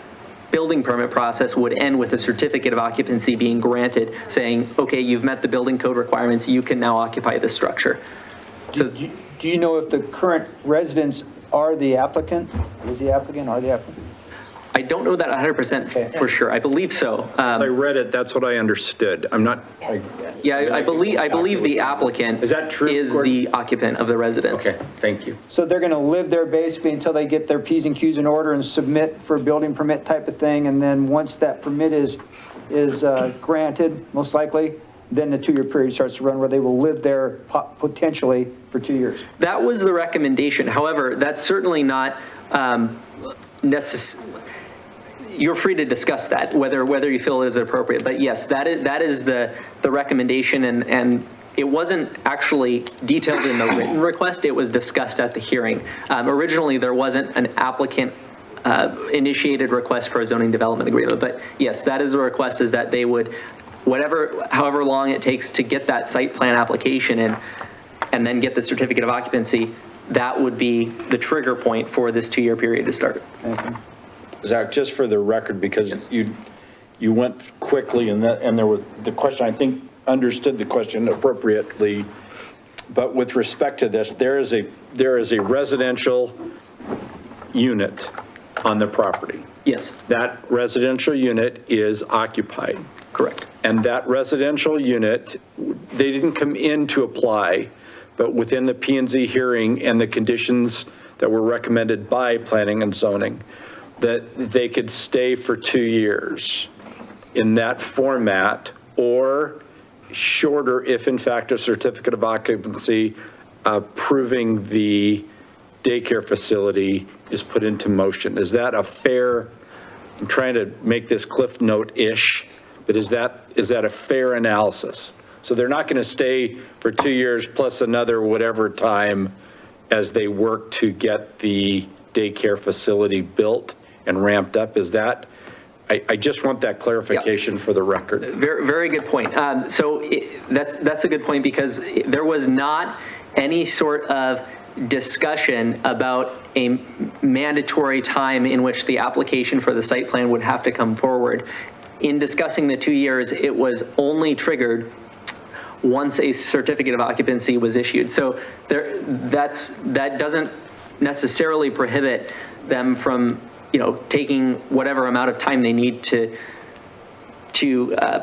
building permit process would end with a certificate of occupancy being granted, saying, okay, you've met the building code requirements, you can now occupy this structure. So, do you know if the current residents are the applicant? Is the applicant, are the applicant? I don't know that 100% for sure. I believe so. I read it, that's what I understood. I'm not. Yeah, I believe the applicant is that true, is the occupant of the residence. Okay, thank you. So they're going to live there basically until they get their P's and Q's in order and submit for a building permit type of thing, and then once that permit is granted, most likely, then the 2-year period starts to run where they will live there potentially for 2 years. That was the recommendation. However, that's certainly not necessary. You're free to discuss that, whether you feel it is appropriate. But yes, that is the recommendation, and it wasn't actually detailed in the written request, it was discussed at the hearing. Originally, there wasn't an applicant initiated request for a zoning development agreement, but yes, that is the request, is that they would, however long it takes to get that site plan application in, and then get the certificate of occupancy, that would be the trigger point for this 2-year period to start. Zach, just for the record, because you went quickly and there was the question, I think, understood the question appropriately, but with respect to this, there is a residential unit on the property. Yes. That residential unit is occupied. Correct. And that residential unit, they didn't come in to apply, but within the P&Z hearing and the conditions that were recommended by planning and zoning, that they could stay for 2 years in that format, or shorter if in fact a certificate of occupancy proving the daycare facility is put into motion. Is that a fair, I'm trying to make this Cliff Note-ish, but is that a fair analysis? So they're not going to stay for 2 years plus another whatever time as they work to get the daycare facility built and ramped up? Is that, I just want that clarification for the record. Very, very good point. So that's a good point, because there was not any sort of discussion about a mandatory time in which the application for the site plan would have to come forward. In discussing the 2 years, it was only triggered once a certificate of occupancy was issued. So that doesn't necessarily prohibit them from, taking whatever amount of time they need to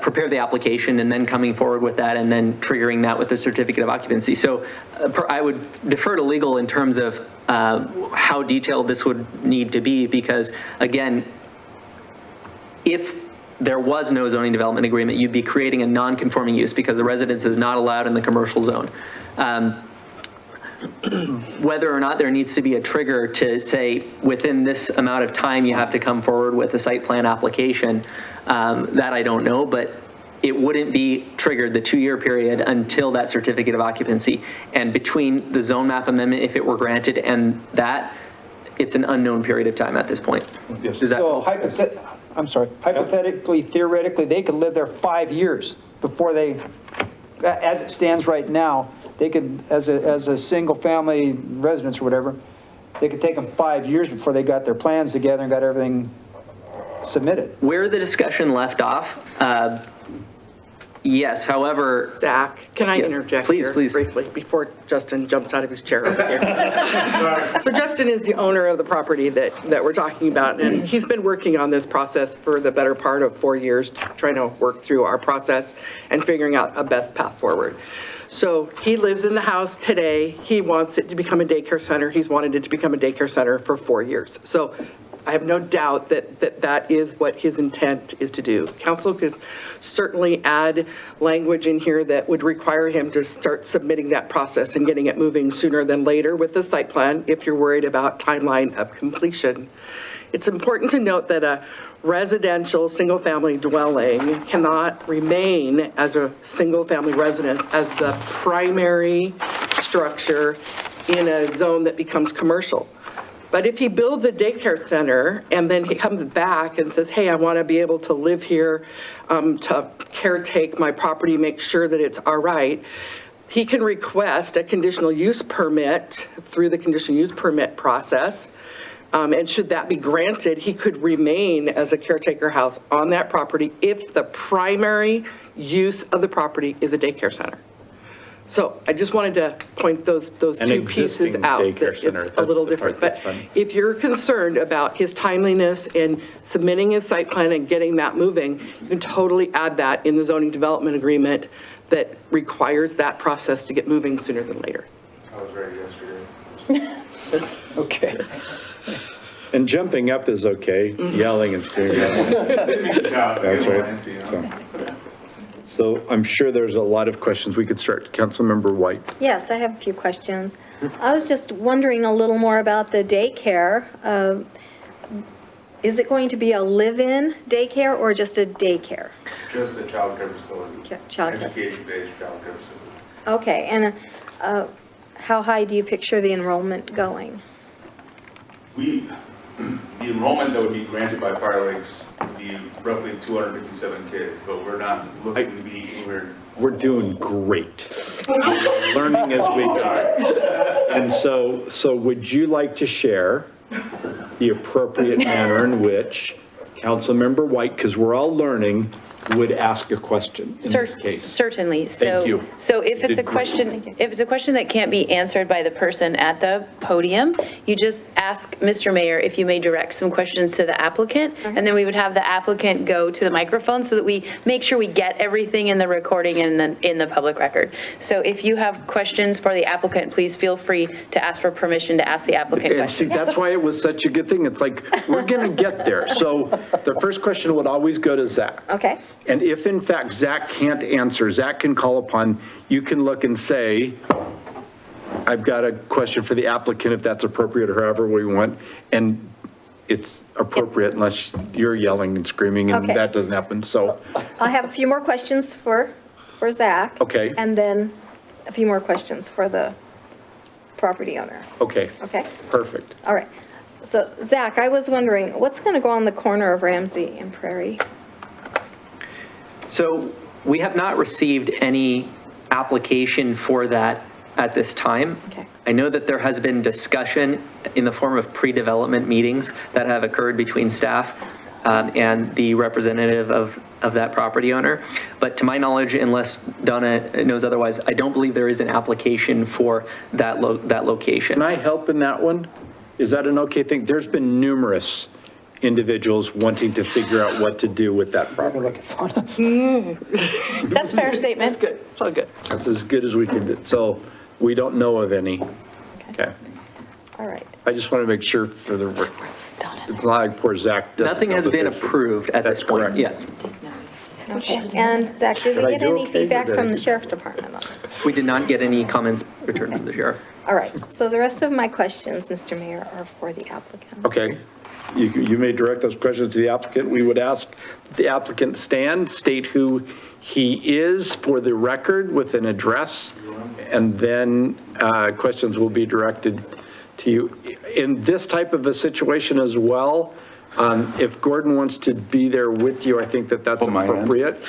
prepare the application and then coming forward with that and then triggering that with the certificate of occupancy. So I would defer to legal in terms of how detailed this would need to be, because again, if there was no zoning development agreement, you'd be creating a non-conforming use because the residence is not allowed in the commercial zone. Whether or not there needs to be a trigger to say within this amount of time you have to come forward with a site plan application, that I don't know, but it wouldn't be triggered the 2-year period until that certificate of occupancy. And between the zone map amendment, if it were granted, and that, it's an unknown period of time at this point. Yes. Does that? So hypothetically, theoretically, they could live there 5 years before they, as it stands right now, they could, as a single family residence or whatever, they could take them 5 years before they got their plans together and got everything submitted. Where the discussion left off, yes, however. Zach, can I interject please, here please. briefly before Justin jumps out of his chair over here? So Justin is the owner of the property that we're talking about, and he's been working on this process for the better part of 4 years, trying to work through our process and figuring out a best path forward. So he lives in the house today. He wants it to become a daycare center. He's wanted it to become a daycare center for 4 years. So I have no doubt that is what his intent is to do. Council could certainly add language in here that would require him to start submitting that process and getting it moving sooner than later with the site plan if you're worried about timeline of completion. It's important to note that a residential single-family dwelling cannot remain as a single-family residence as the primary structure in a zone that becomes commercial. But if he builds a daycare center and then he comes back and says, hey, I want to be able to live here, to caretake my property, make sure that it's all right, he can request a conditional use permit through the conditional use permit process. And should that be granted, he could remain as a caretaker house on that property if the primary use of the property is a daycare center. So I just wanted to point those two pieces out, that it's a little different. But if you're concerned about his timeliness in submitting his site plan and getting that moving, you can totally add that in the zoning development agreement that requires that process to get moving sooner than later. I was ready yesterday. Okay. And jumping up is okay, yelling and screaming. That's right. So I'm sure there's a lot of questions. We could start. Councilmember White. Yes, I have a few questions. I was just wondering a little more about the daycare. Is it going to be a live-in daycare or just a daycare? Just a child care facility. Child care. Education-based child care facility. Okay, and how high do you picture the enrollment going? The enrollment that would be granted by Fire Lakes would be roughly 257 kids, but we're not looking to be anywhere. We're doing great. Learning as we go. And so would you like to share the appropriate manner in which Councilmember White, because we're all learning, would ask a question in this case? Certainly. Thank you. So if You it's a did great. question that can't be answered by the person at the podium, you just ask Mr. Mayor if you may direct some questions to the applicant, and then we would have the applicant go to the microphone so that we make sure we get everything in the recording and in the public record. So if you have questions for the applicant, please feel free to ask for permission to ask the applicant And see, questions. that's why it was such a good thing. It's like, we're going to get there. So the first question would always go to Zach. Okay. And if in fact Zach can't answer, Zach can call upon, you can look and say, I've got a question for the applicant, if that's appropriate, or however we want. And it's appropriate unless you're yelling and screaming, and Okay. that doesn't happen. So, I have a few more questions for Zach. Okay. And then a few more questions for the property owner. okay, Okay? perfect. All right. So Zach, I was wondering, what's going to go on the corner of Ramsey and Prairie? So we have not received any application for that at this time. Okay. I know that there has been discussion in the form of pre-development meetings that have occurred between staff and the representative of that property owner. But to my knowledge, unless Donna knows otherwise, I don't believe there is an application for that location. Can I help in that one? Is that an okay thing? There's been numerous individuals wanting to figure out what to do with that property. That's a fair statement. That's good. It's all good. That's as good as we can do. So we don't know of any. Okay. All right. I just want to make sure for the, it's not like poor Zach doesn't Nothing know has that been there's- approved at this That's point correct. yet. Okay. And Zach, did Did we I get do any okay, or feedback did I from the do- sheriff's department on this? We did not get any comments returned from the sheriff. All right. So the rest of my questions, Mr. Mayor, are for the applicant. Okay. You may direct those questions to the applicant. We would ask the applicant stand, state who he is for the record with an address, and then questions will be directed to you. In this type of a situation as well, if Gordon wants to be there with you, I think that that's appropriate.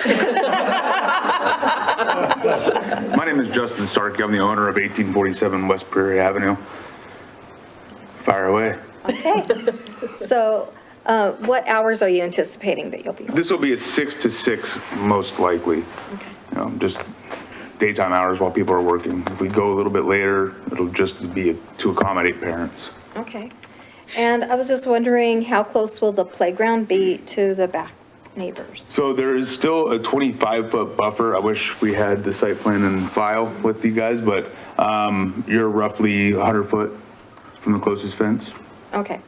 My name is Justin Starkey. I'm the owner of 1847 West Prairie Avenue. Fire away. Okay. So what hours are you anticipating that you'll be? This will be a 6 to 6 most likely. Okay. Just daytime hours while people are working. If we go a little bit later, it'll just be to accommodate parents. Okay. And I was just wondering, how close will the playground be to the back neighbors? So there is still a 25-foot buffer. I wish we had the site plan and file with you guys, but you're roughly 100 foot from the closest fence. Okay.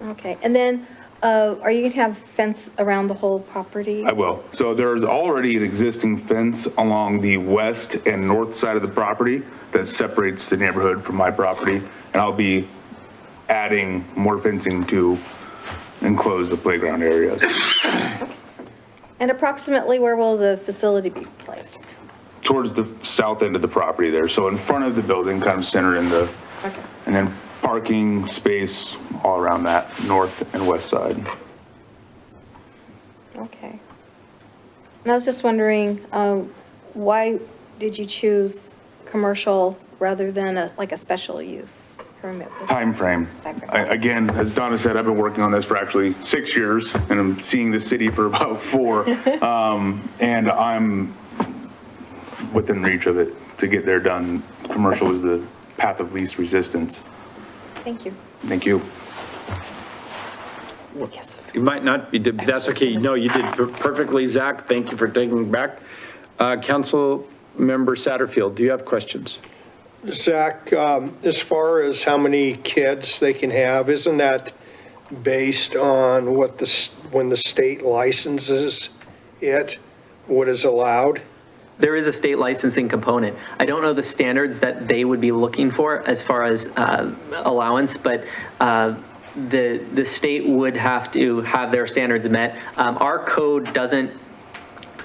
Okay. And then are you going to have fence around the whole property? I will. So there's already an existing fence along the west and north side of the property that separates the neighborhood from my property, and I'll be adding more fencing to enclose the playground areas. And approximately where will the facility be placed? Towards the south end of the property there, so in front of the building, kind of centered in the, Okay. and then parking space all around that north and west side. Okay. And I was just wondering, why did you choose commercial rather than like a special use permit? Time frame. Again, as Donna said, I've been working on this for actually 6 years, and I'm seeing the city for about 4. And I'm within reach of it to get there done. Commercial is the path of least resistance. Thank you. Thank you. Yes. You might not be, that's okay. No, you did perfectly, Zach. Thank you for taking it back. Council Member Satterfield, do you have questions? Zach, as far as how many kids they can have, isn't that based on what when the state licenses it, what is allowed? There is a state licensing component. I don't know the standards that they would be looking for as far as allowance, but the state would have to have their standards met. Our code doesn't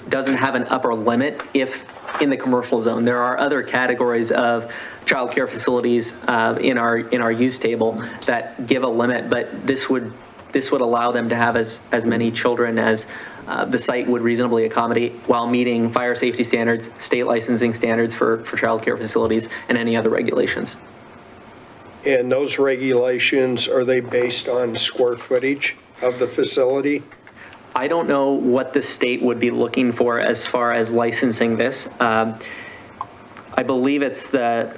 doesn't have an upper limit if in the commercial zone. There are other categories of childcare facilities in our use table that give a limit, but this would allow them to have as many children as the site would reasonably accommodate while meeting fire safety standards, state licensing standards for childcare facilities, and any other regulations. And those regulations, are they based on square footage of the facility? I don't know what the state would be looking for as far as licensing this. I believe it's the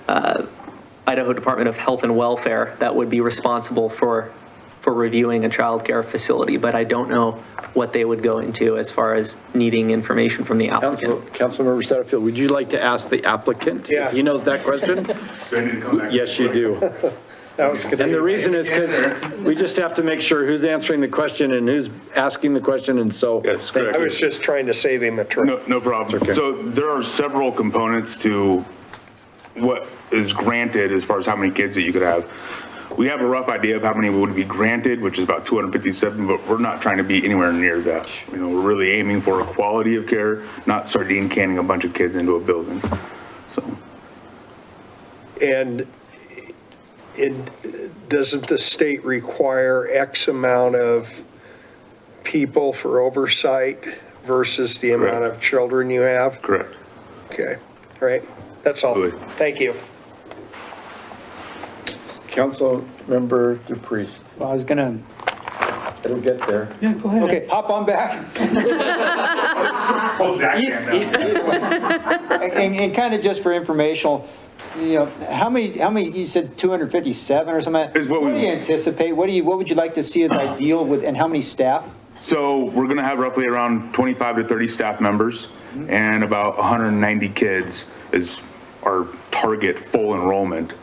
Idaho Department of Health and Welfare that would be responsible for reviewing a child care facility, but I don't know what they would go into as far as needing information from the applicant. Councilmember Satterfield, would you like to ask the applicant if he knows that question? Yes, you do. That was good. And the reason is because we just have to make sure who's answering the question and who's asking the question, and so. Yes, correct. I was just trying to save him a trip. No problem. Okay. So there are several components to what is granted as far as how many kids that you could have. We have a rough idea of how many would be granted, which is about 257, but we're not trying to be anywhere near that. You know, we're really aiming for a quality of care, not sardine canning a bunch of kids into a building. So. And doesn't the state require X amount of people for oversight versus the amount of children you have? Correct. Okay, all right, that's all. Good. Thank you. Councilmember DePriest. Well, I was gonna, It'll get there. Yeah, go ahead. okay, hop on back. Hold Zach down. And kind of just for informational, you know, how many, you said 257 or something? Is what we do you want. anticipate? What would you like to see as ideal with, and how many staff? So we're going to have roughly around 25 to 30 staff members and about 190 kids is our target full enrollment.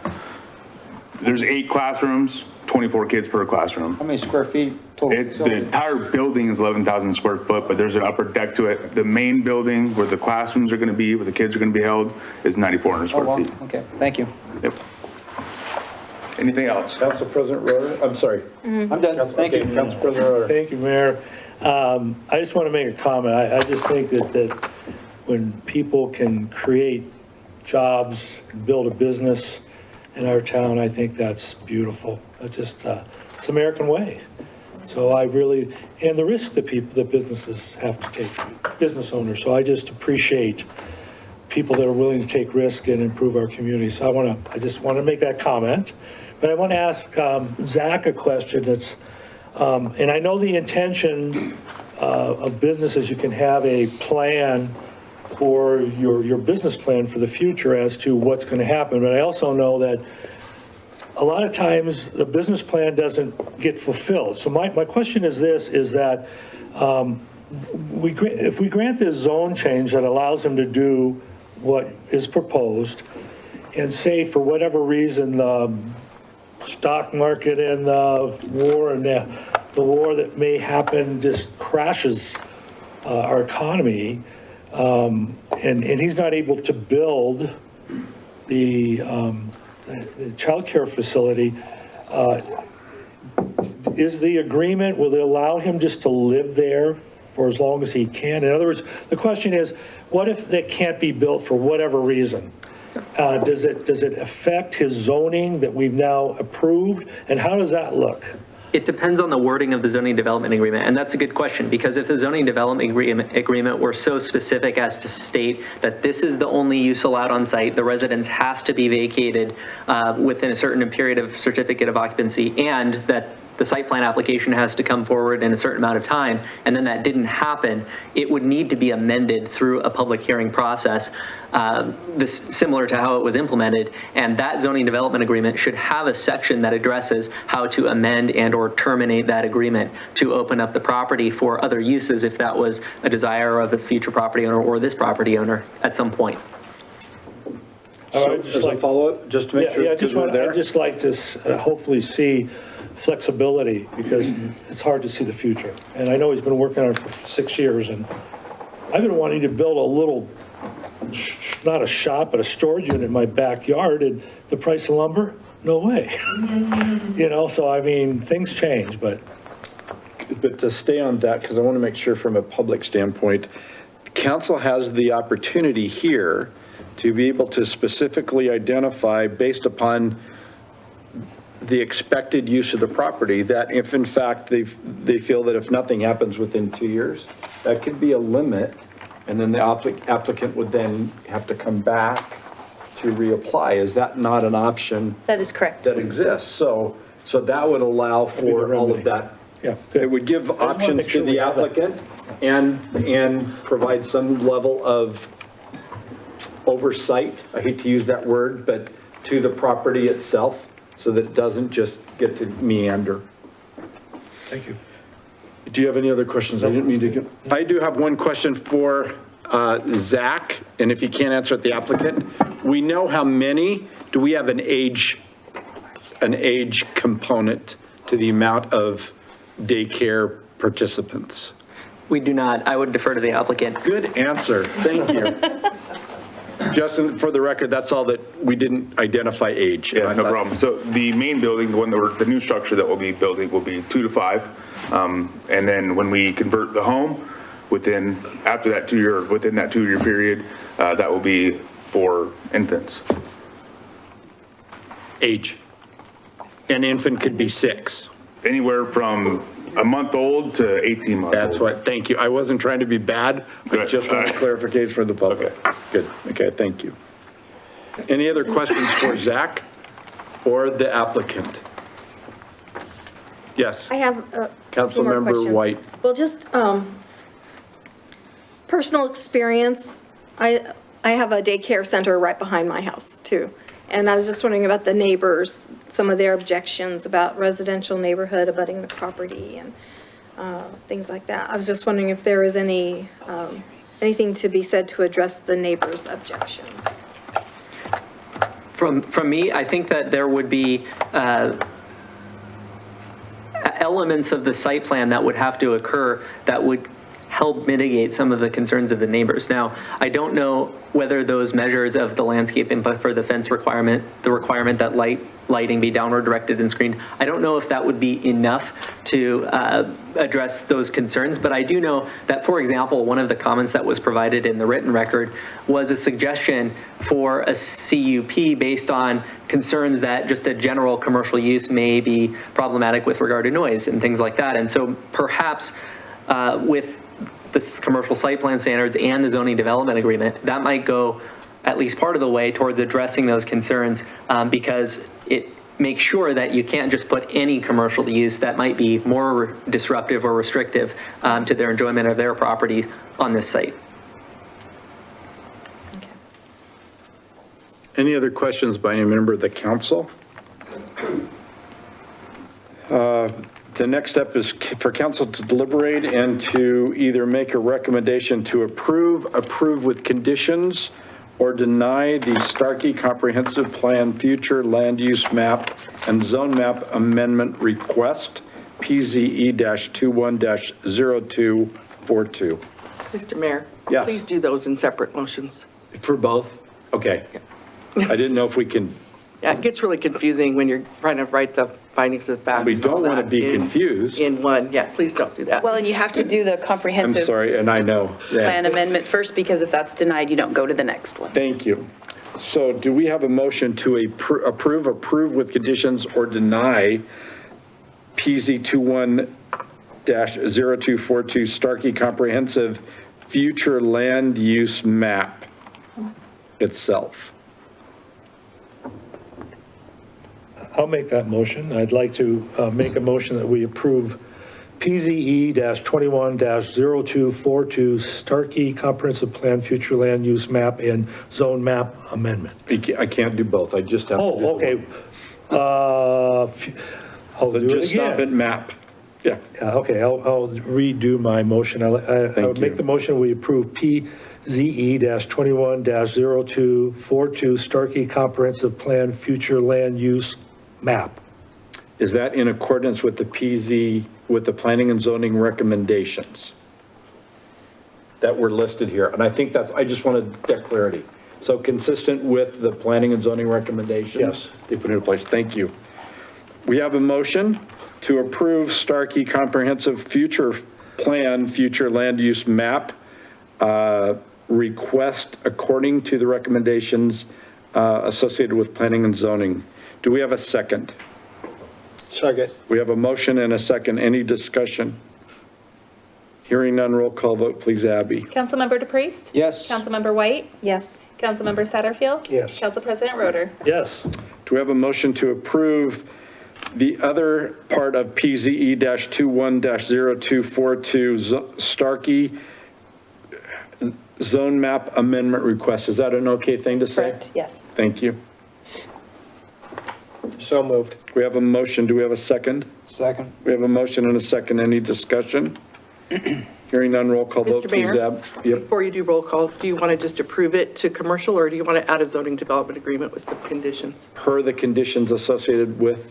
There's 8 classrooms, 24 kids per classroom. How many square feet total? The entire building is 11,000 square foot, but there's an upper deck to it. The main building where the classrooms are going to be, where the kids are going to be held, is 9,400 Oh, square well, feet. okay, thank you. Yep. Anything else? Council President Roeder, I'm sorry. I'm done, thank you. Council President Roeder. Thank you, Mayor. I just want to make a comment. I just think that when people can create jobs, build a business in our town, I think that's beautiful. That's just, it's the American way. So I really, and the risk that businesses have to take, business owners. So I just appreciate people that are willing to take risk and improve our community. So I just want to make that comment. But I want to ask Zach a question that's, and I know the intention of businesses, you can have a plan for your business plan for the future as to what's going to happen. But I also know that a lot of times the business plan doesn't get fulfilled. So my question is this, is that if we grant this zone change that allows them to do what is proposed, and say for whatever reason the stock market and the war and the war that may happen just crashes our economy, and he's not able to build the childcare facility, is the agreement, will they allow him just to live there for as long as he can? In other words, the question is, what if that can't be built for whatever reason? Does it affect his zoning that we've now approved, and how does that look? It depends on the wording of the zoning development agreement, and that's a good question, because if the zoning development agreement were so specific as to state that this is the only use allowed on site, the residence has to be vacated within a certain period of certificate of occupancy, and that the site plan application has to come forward in a certain amount of time, and then that didn't happen, it would need to be amended through a public hearing process, similar to how it was implemented. And that zoning development agreement should have a section that addresses how to amend and or terminate that agreement to open up the property for other uses if that was a desire of the future property owner or this property owner at some point. So as a follow-up, just to make sure, because we're there. I'd just like to hopefully see flexibility, because it's hard to see the future. And I know he's been working on it for 6 years, and I've been wanting to build a little, not a shop, but a storage unit in my backyard, and the price of lumber, no way. You know, so I mean, things change, but to stay on that, because I want to make sure from a public standpoint, council has the opportunity here to be able to specifically identify, based upon the expected use of the property, that if in fact they feel that if nothing happens within 2 years, that could be a limit, and then the applicant would then have to come back to reapply. Is that not an option That is correct. that exists? So that would allow for all of that. Yeah. It would give wanna options make sure to we the have that. applicant and provide some level of oversight, I hate to use that word, but to the property itself, so that it doesn't just get to meander. Thank you. Do you have any other questions? I didn't mean to. I do have one question for Zach, and if you can't answer it, the applicant. We know how many, do we have an age component to the amount of daycare participants? We do not. I would defer to the applicant. Good answer. Thank you. Justin, for the record, that's all that we didn't identify age. Yeah, no problem. So the main building, the new structure that we'll be building will be 2 to 5. And then when we convert the home, within that 2-year period, that will be for infants. Age. An infant could be 6. Anywhere from a month old to 18 months old. That's what, thank you. I wasn't trying to be bad, but just want clarification for the public. Okay. Good, okay, thank you. Any other questions for Zach or the applicant? Yes, I have Councilmember White. Well, just personal experience. I have a daycare center right behind my house too. And I was just wondering about the neighbors, some of their objections about residential neighborhood abutting the property and things like that. I was just wondering if there is anything to be said to address the neighbors' objections. From me, I think that there would be elements of the site plan that would have to occur that would help mitigate some of the concerns of the neighbors. Now, I don't know whether those measures of the landscape input for the fence requirement, the requirement that lighting be downward directed and screened, I don't know if that would be enough to address those concerns, but I do know that, for example, one of the comments that was provided in the written record was a suggestion for a CUP based on concerns that just a general commercial use may be problematic with regard to noise and things like that. And so perhaps with the commercial site plan standards and the zoning development agreement, that might go at least part of the way towards addressing those concerns, because it makes sure that you can't just put any commercial use that might be more disruptive or restrictive to their enjoyment of their property on this site. Any other questions by any member of the council? The next step is for council to deliberate and to either make a recommendation to approve with conditions, or deny the Starkey Comprehensive Plan Future Land Use Map and Zone Map Amendment Request, PZE-21-0242. Mr. Mayor? Yes. Please do those in separate motions. For both? Okay. I didn't know if we can. Yeah, it gets really confusing when you're trying to write the findings of fact. We and all don't want to that be in- confused. In one, yeah, please don't do that. Well, and you have to do the I'm comprehensive sorry, and I know. Yeah. plan amendment first, because if that's denied, you don't go to the next one. Thank you. So do we have a motion to approve with conditions, or deny PZ21-0242 Starkey Comprehensive Future Land Use Map itself? I'll make that motion. I'd like to make a motion that we approve PZE-21-0242 Starkey Comprehensive Plan Future Land Use Map and Zone Map Amendment. I can't do both. I just have to do Oh, okay. I'll do it Just stop again. at map. Yeah. Okay, I'll redo my motion. I would make the motion, we approve PZE-21-0242 Starkey Comprehensive Plan Future Land Use Map. Is that in accordance with the with the planning and zoning recommendations that were listed here? And I think I just wanted that clarity. So consistent with the planning and zoning recommendations? Yes. They put it in place. Thank you. We have a motion to approve Starkey Comprehensive Future Plan Future Land Use Map request according to the recommendations associated with planning and zoning. Do we have a second? Second. We have a motion and a second. Any discussion? Hearing none, roll call vote, please, Abby. Councilmember DePriest? Yes. Councilmember White? Yes. Councilmember Satterfield? Yes. Council President Roder? Yes. Do we have a motion to approve the other part of PZE-21-0242 Starkey zone map amendment request? Is that an okay thing to say? Correct, yes. Thank you. So moved. We have a motion. Do we have a second? Second. We have a motion and a second. Any discussion? Hearing none, roll call vote, Mr. please, Mayor? Ab. Yep. Before you do roll call, do you want to just approve it to commercial, or do you want to add a zoning development agreement with some conditions? Per the conditions associated with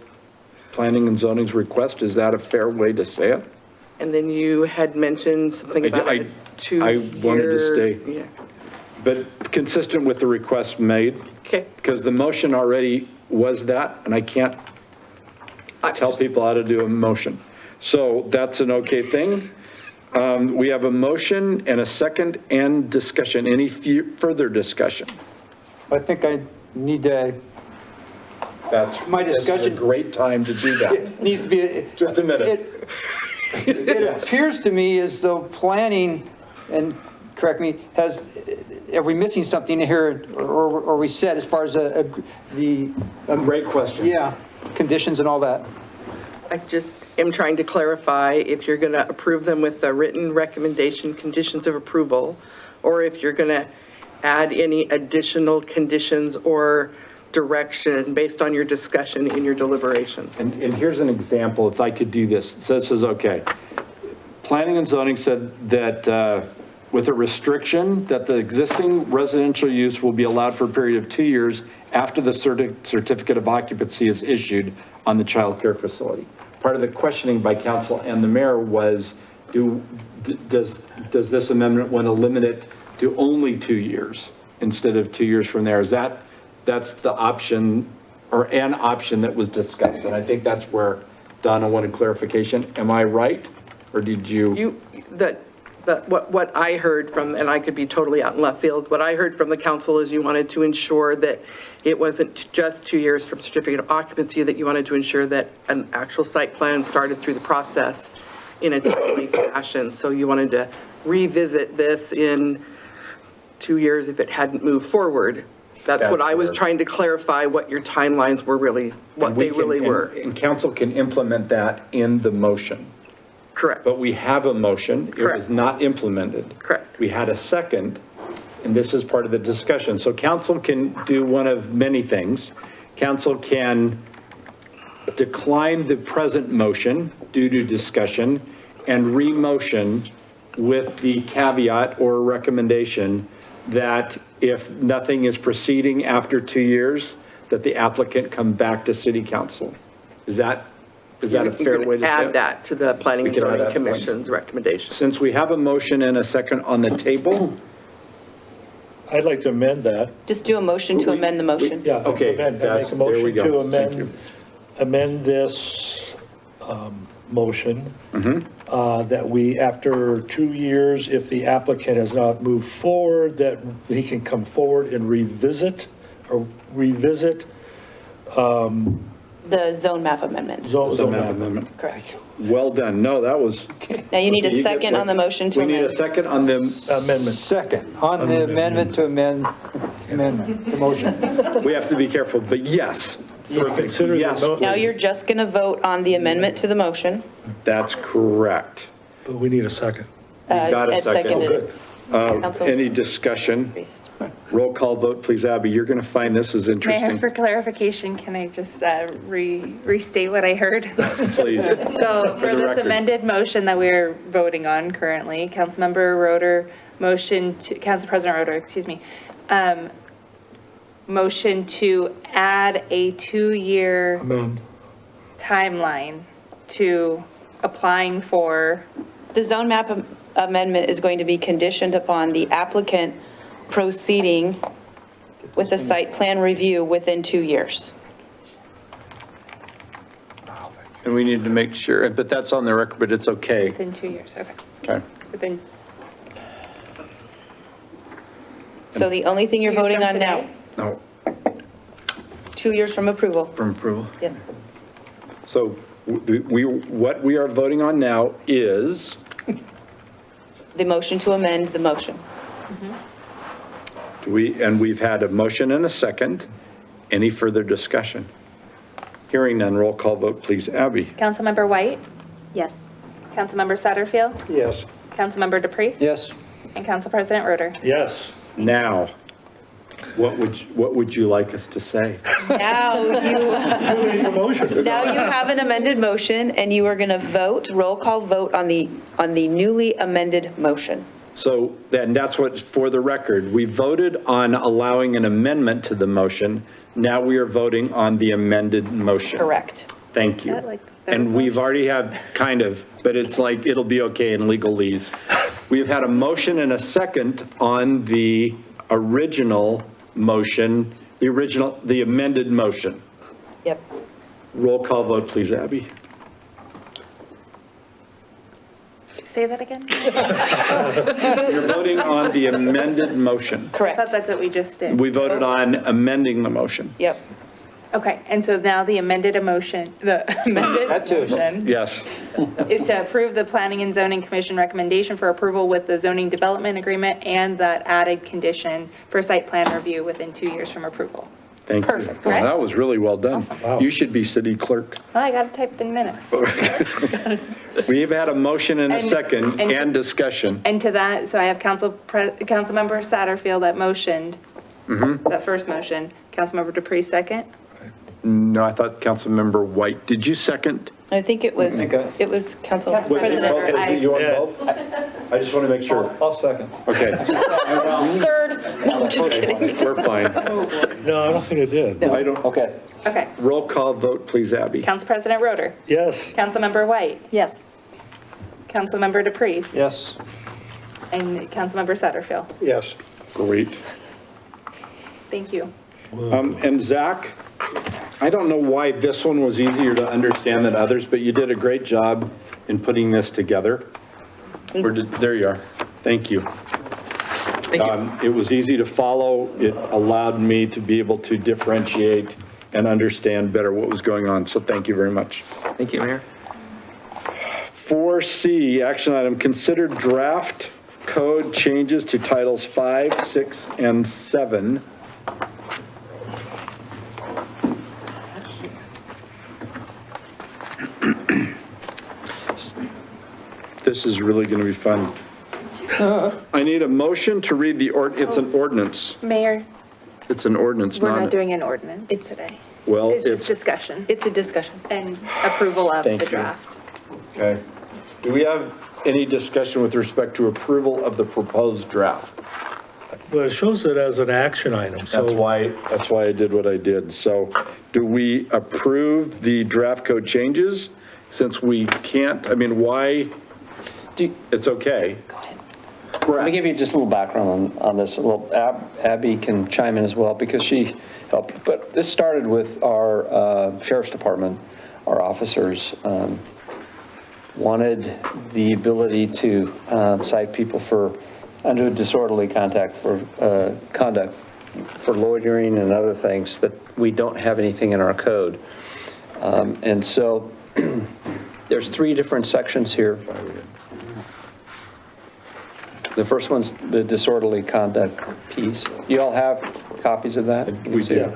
planning and zoning's request, is that a fair way to say it? And then you had mentioned something about a 2-year... I wanted to stay. Yeah. But consistent with the request made. Okay. Because the motion already was that, and I can't tell people how to do a motion. So that's an okay thing. We have a motion and a second and discussion. Any further discussion? I think I need to, my This is a discussion great time to do that. it needs to be. Just a minute. It appears to me as though planning, and correct me, are we missing something here, or we said as far as the. Great question. Yeah, conditions and all that. I just am trying to clarify if you're going to approve them with the written recommendation, conditions of approval, or if you're going to add any additional conditions or direction based on your discussion in your deliberations. And here's an example, if I could do this. So this is okay. Planning and zoning said that with a restriction that the existing residential use will be allowed for a period of 2 years after the certificate of occupancy is issued on the child care facility. Part of the questioning by council and the mayor was, does this amendment want to limit it to only 2 years instead of 2 years from there? That's the option, or an option that was discussed, and I think that's where Donna wanted clarification. Am I right, or did you? What I heard from, and I could be totally out in left field, what I heard from the council is you wanted to ensure that it wasn't just 2 years from certificate of occupancy, that you wanted to ensure that an actual site plan started through the process in a timely fashion. So you wanted to revisit this in 2 years if it hadn't moved forward. That's what I was trying to clarify, what your timelines were really, what they really were. And council can implement that in the motion. Correct. But we have a motion. It Correct. was not implemented. Correct. We had a second, and this is part of the discussion. So council can do one of many things. Council can decline the present motion due to discussion and re-motion with the caveat or recommendation that if nothing is proceeding after 2 years, that the applicant come back to city council. Is that a fair way to say it? Add that to the Planning and We can add Zoning that Commission's recommendation. Since we have a motion and a second on the table, I'd like to amend that. Just do a motion to amend the motion. Yeah. Okay, amend. I that's- make a there we motion go. to Thank you. amend this motion, Mm-hmm. that we, after 2 years, if the applicant has not moved forward, that he can come forward and revisit The zone map amendment. zone map map. amendment. Correct. Well done. No, that was. Now you need a You get second on the this. motion to We need a amend. second on the, Amendment. Second, on the amendment to amendment, the motion. we have to be careful, but yes. Perfect. Consider the Yes, mo- Now please. you're just going to vote on the amendment to the motion. That's correct. But we need a second. You got a Ed second. seconded it. Council- Any discussion? Roll call vote, please, Abby. You're going to find this is Mayor, interesting. for clarification, can I just restate what I heard? Please. So For for the this record. amended motion that we're voting on currently, Councilmember Roder Council President Roder, excuse me, motion to add a 2-year Amend. timeline to applying for, The zone map amendment is going to be conditioned upon the applicant proceeding with the site plan review within 2 years. And we need to make sure, but that's on the record, but it's okay. within 2 years, okay. Okay. Within, So the only thing you're 2 years voting from on now, today? No, 2 years from approval. from approval. Yes. So what we are voting on now is, The motion to amend the motion. and we've had a motion and a second. Any further discussion? Hearing none, roll call vote, please. Abby? Councilmember White? Yes. Councilmember Satterfield? Yes. Councilmember DePreez? Yes. And Council President Roeder? Yes. Now, what would you like us to say? Now you have an amended motion, and you are going to vote, roll call vote on the newly amended motion. So then that's what, for the record, we voted on allowing an amendment to the motion. Now we are voting on the amended motion. Correct. Thank you. Is that like the And we've already had, kind of, but it's like, it'll be okay in legalese. We've had a motion and a second on the original motion, the amended motion. Yep. Roll call vote, please, Abby. Say that again? You're voting on the amended motion. I Correct. thought that's what we just did. We voted on amending the motion. Yep. Okay, and so now the amended motion Yes. is to approve the Planning and Zoning Commission recommendation for approval with the zoning development agreement and that added condition for site plan review within 2 years from approval. Thank you. Perfect, Well, correct? that was really well done. Wow. You should be city clerk. Oh, I gotta type in minutes. We've had a motion and a And- second and- and discussion. And to that, so I have Councilmember Satterfield that motioned, that first motion. Councilmember DePreez second. No, I thought Councilmember White. Did you second? I think it was Council Council President. President. You on both? I just want to make sure. I'll second. Okay. Third. No, I'm just kidding. We're fine. No, I don't think I did. I don't, okay. Okay. Roll call vote, please, Abby. Council President Roeder. Yes. Councilmember White. Yes. Councilmember DePreez. Yes. And Councilmember Satterfield. Yes. Great. Thank you. And Zach, I don't know why this one was easier to understand than others, but you did a great job in putting this together. There you are. Thank you. It was easy to follow. It allowed me to be able to differentiate and understand better what was going on. So thank you very much. Thank you, Mayor. 4C, action item, consider draft code changes to titles 5, 6, and 7. This is really going to be fun. I need a motion to read it's an ordinance. Mayor, It's an ordinance, we're not not, doing an ordinance today. well, It's just it's, discussion It's a discussion. and approval of Thank the you. draft. okay. Do we have any discussion with respect to approval of the proposed draft? Well, it shows it as an action item, so. That's why I did what I did. So do we approve the draft code changes? Since we can't, I mean, why? It's okay. Let me give you just a little background on this. A little, Abby can chime in as well because she helped. But this started with our sheriff's department. Our officers wanted the ability to cite people for under disorderly conduct for loitering and other things that we don't have anything in our code. And so there's 3 different sections here. The first one's the disorderly conduct piece. You all have copies of that? We do.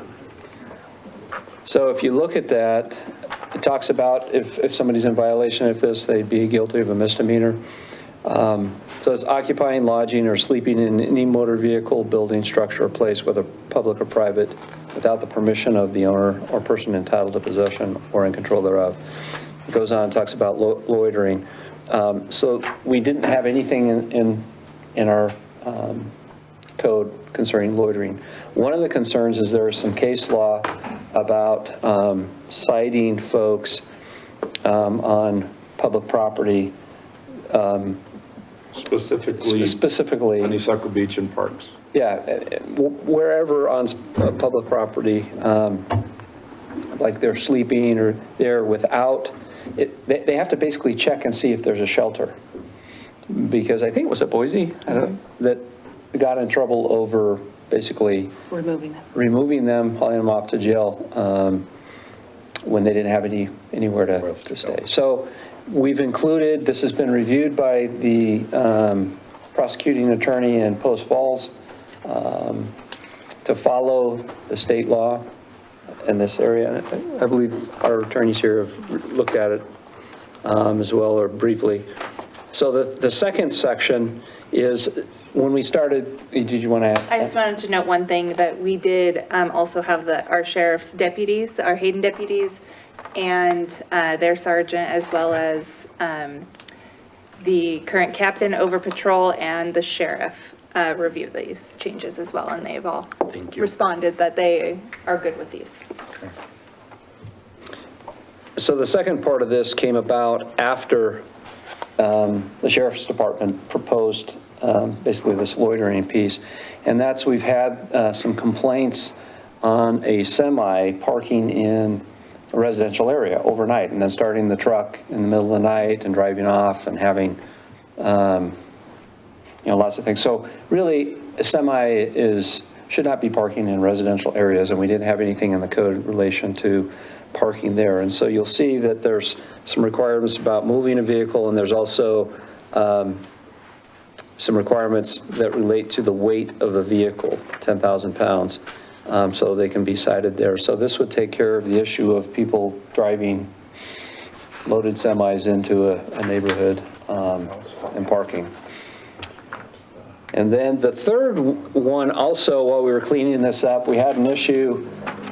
So if you look at that, it talks about if somebody's in violation of this, they'd be guilty of a misdemeanor. So it's occupying, lodging, or sleeping in any motor vehicle, building, structure, or place, whether public or private, without the permission of the owner or person entitled to possession or in control thereof. It goes on and talks about loitering. So we didn't have anything in our code concerning loitering. One of the concerns is there is some case law about citing folks on public property. Specifically. Honeysuckle Beach and parks. Yeah, wherever on public property, like they're sleeping or they're without, they have to basically check and see if there's a shelter. Because I think it was at Boise, I don't know, that we got in trouble over basically removing them, hauling them off to jail when they didn't have anywhere to stay. So we've included, this has been reviewed by the prosecuting attorney in Post Falls to follow the state law in this area. I believe our attorneys here have looked at it as well, or briefly. So the second section is when we started, did you want to add? I just wanted to note one thing, that we did also have our sheriff's deputies, our Hayden deputies, and their sergeant, as well as the current captain over patrol and the sheriff review these changes as well, and they've all responded that they are good with these. So the second part of this came about after the Sheriff's Department proposed basically this loitering piece. And that's, we've had some complaints on a semi parking in a residential area overnight, and then starting the truck in the middle of the night and driving off and having, lots of things. So really, a semi should not be parking in residential areas, and we didn't have anything in the code in relation to parking there. And so you'll see that there's some requirements about moving a vehicle, and there's also some requirements that relate to the weight of a vehicle, 10,000 pounds, so they can be cited there. So this would take care of the issue of people driving loaded semis into a neighborhood and parking. And then the third one, also, while we were cleaning this up, we had an issue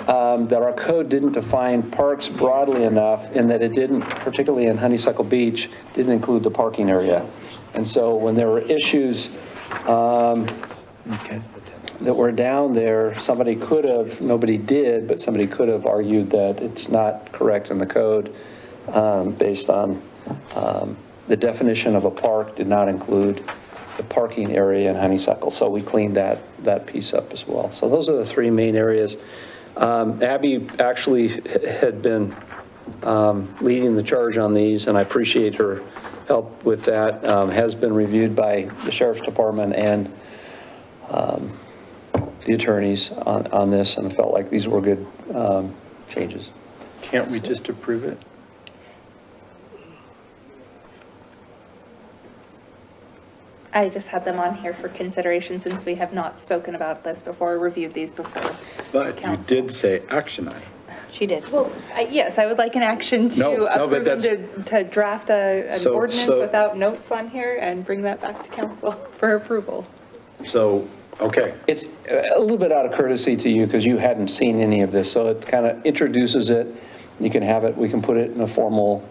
that our code didn't define parks broadly enough, and that it didn't, particularly in Honeysuckle Beach, didn't include the parking area. And so when there were issues that were down there, somebody could have, nobody did, but somebody could have argued that it's not correct in the code based on the definition of a park did not include the parking area in Honeysuckle. So we cleaned that piece up as well. So those are the three main areas. Abby actually had been leading the charge on these, and I appreciate her help with that. Has been reviewed by the Sheriff's Department and the attorneys on this, and felt like these were good changes. Can't we just approve it? I just had them on here for consideration since we have not spoken about this before, reviewed these before. But you did say action item. She did. Well, yes, I would like an action to approve them to draft an ordinance without notes on here and bring that back to council for approval. So, okay. It's a little bit out of courtesy to you because you hadn't seen any of this, so it kind of introduces it. You can have it, we can put it in a formal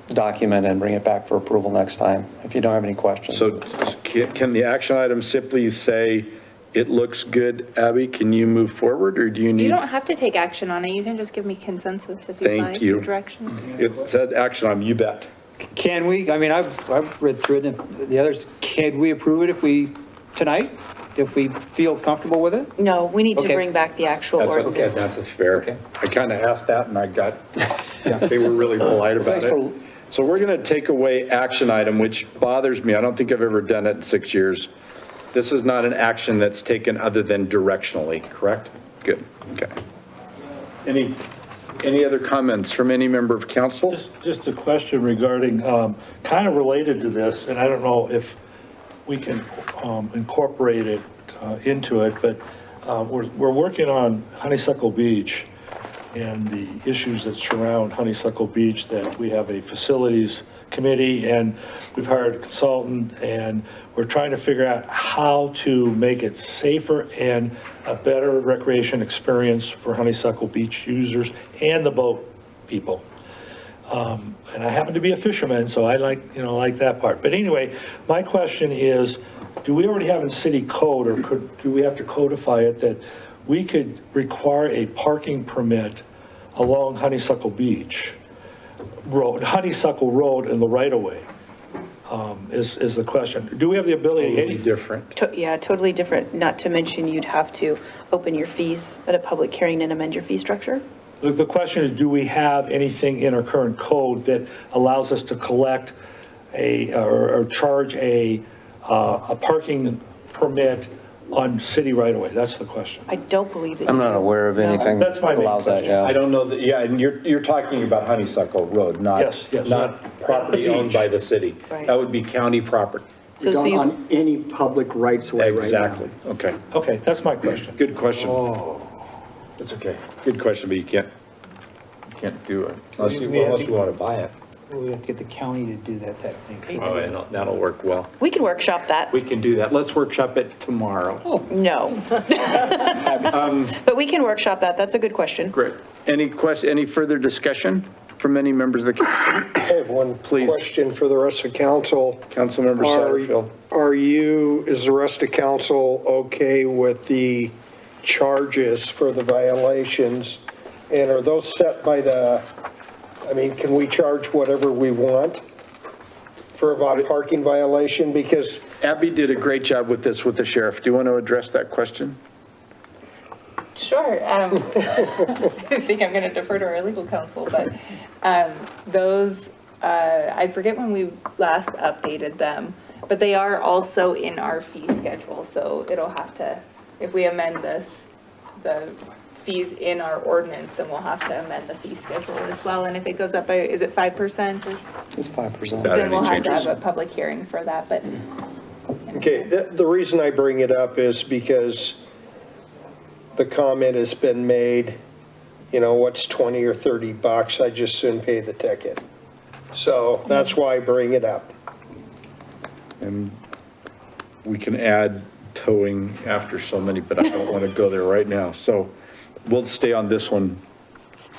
document and bring it back for approval next time, if you don't have any questions. So can the action item simply say, it looks good, Abby, can you move forward, or do you need? You don't have to take action on it. You can just give me consensus if you'd like. Thank you. Direction. It said action item, you bet. Can we, I mean, I've read through it, and the others, can we approve it tonight, if we feel comfortable with it? No, we need to Okay. bring back the actual ordinance. That's fair. Okay. I kind of asked that and I got, they were really polite about it. So we're going to take away action item, which bothers me. I don't think I've ever done it in 6 years. This is not an action that's taken other than directionally, correct? Good, okay. Any other comments from any member of council? Just a question regarding, kind of related to this, and I don't know if we can incorporate it into it, but we're working on Honeysuckle Beach and the issues that surround Honeysuckle Beach, that we have a facilities committee and we've hired a consultant, and we're trying to figure out how to make it safer and a better recreation experience for Honeysuckle Beach users and the boat people. And I happen to be a fisherman, so I like that part. But anyway, my question is, do we already have in city code, or do we have to codify it that we could require a parking permit along Honeysuckle Beach Road, Honeysuckle Road in the right-of-way, is the question. Do we have the ability? Totally different. Yeah, totally different, not to mention you'd have to open your fees at a public hearing and amend your fee structure. The question is, do we have anything in our current code that allows us to collect or charge a a parking permit on city right-of-way? That's the question. I don't believe that. I'm not aware of anything That's my that main allows that, question. yeah. I don't know, that. Yeah, and you're talking about Honeysuckle Road, Yes, yes. not property The owned beach. by the city. Right. That would be county property. We don't on any public rights of way right now. Exactly, okay. Okay, that's my question. Good question. That's okay. Good question, but you can't do it unless you want to buy it. We have to get the county to do that type of thing. Oh, and that'll work well. We can workshop that. We can do that. Let's workshop it tomorrow. No. But we can workshop that. That's a good question. Great. Any further discussion from any members of the council? I have one Please. question for the rest of council. Councilmember Satterfield. Is the rest of council okay with the charges for the violations? And are those set by can we charge whatever we want for a parking violation? Because Abby did a great job with this with the sheriff. Do you want to address that question? Sure. I think I'm going to defer to our legal counsel, but those, I forget when we last updated them, but they are also in our fee schedule. So it'll have to, if we amend this, the fees in our ordinance, then we'll have to amend the fee schedule as well. And if it goes up by, is it 5%? It's 5%. Then we'll have to have a public hearing for that, but. okay, the reason I bring it up is because the comment has been made, what's 20 or 30 bucks, I just soon pay the ticket. So that's why I bring it up. And we can add towing after so many, but I don't want to go there right now. So we'll stay on this one.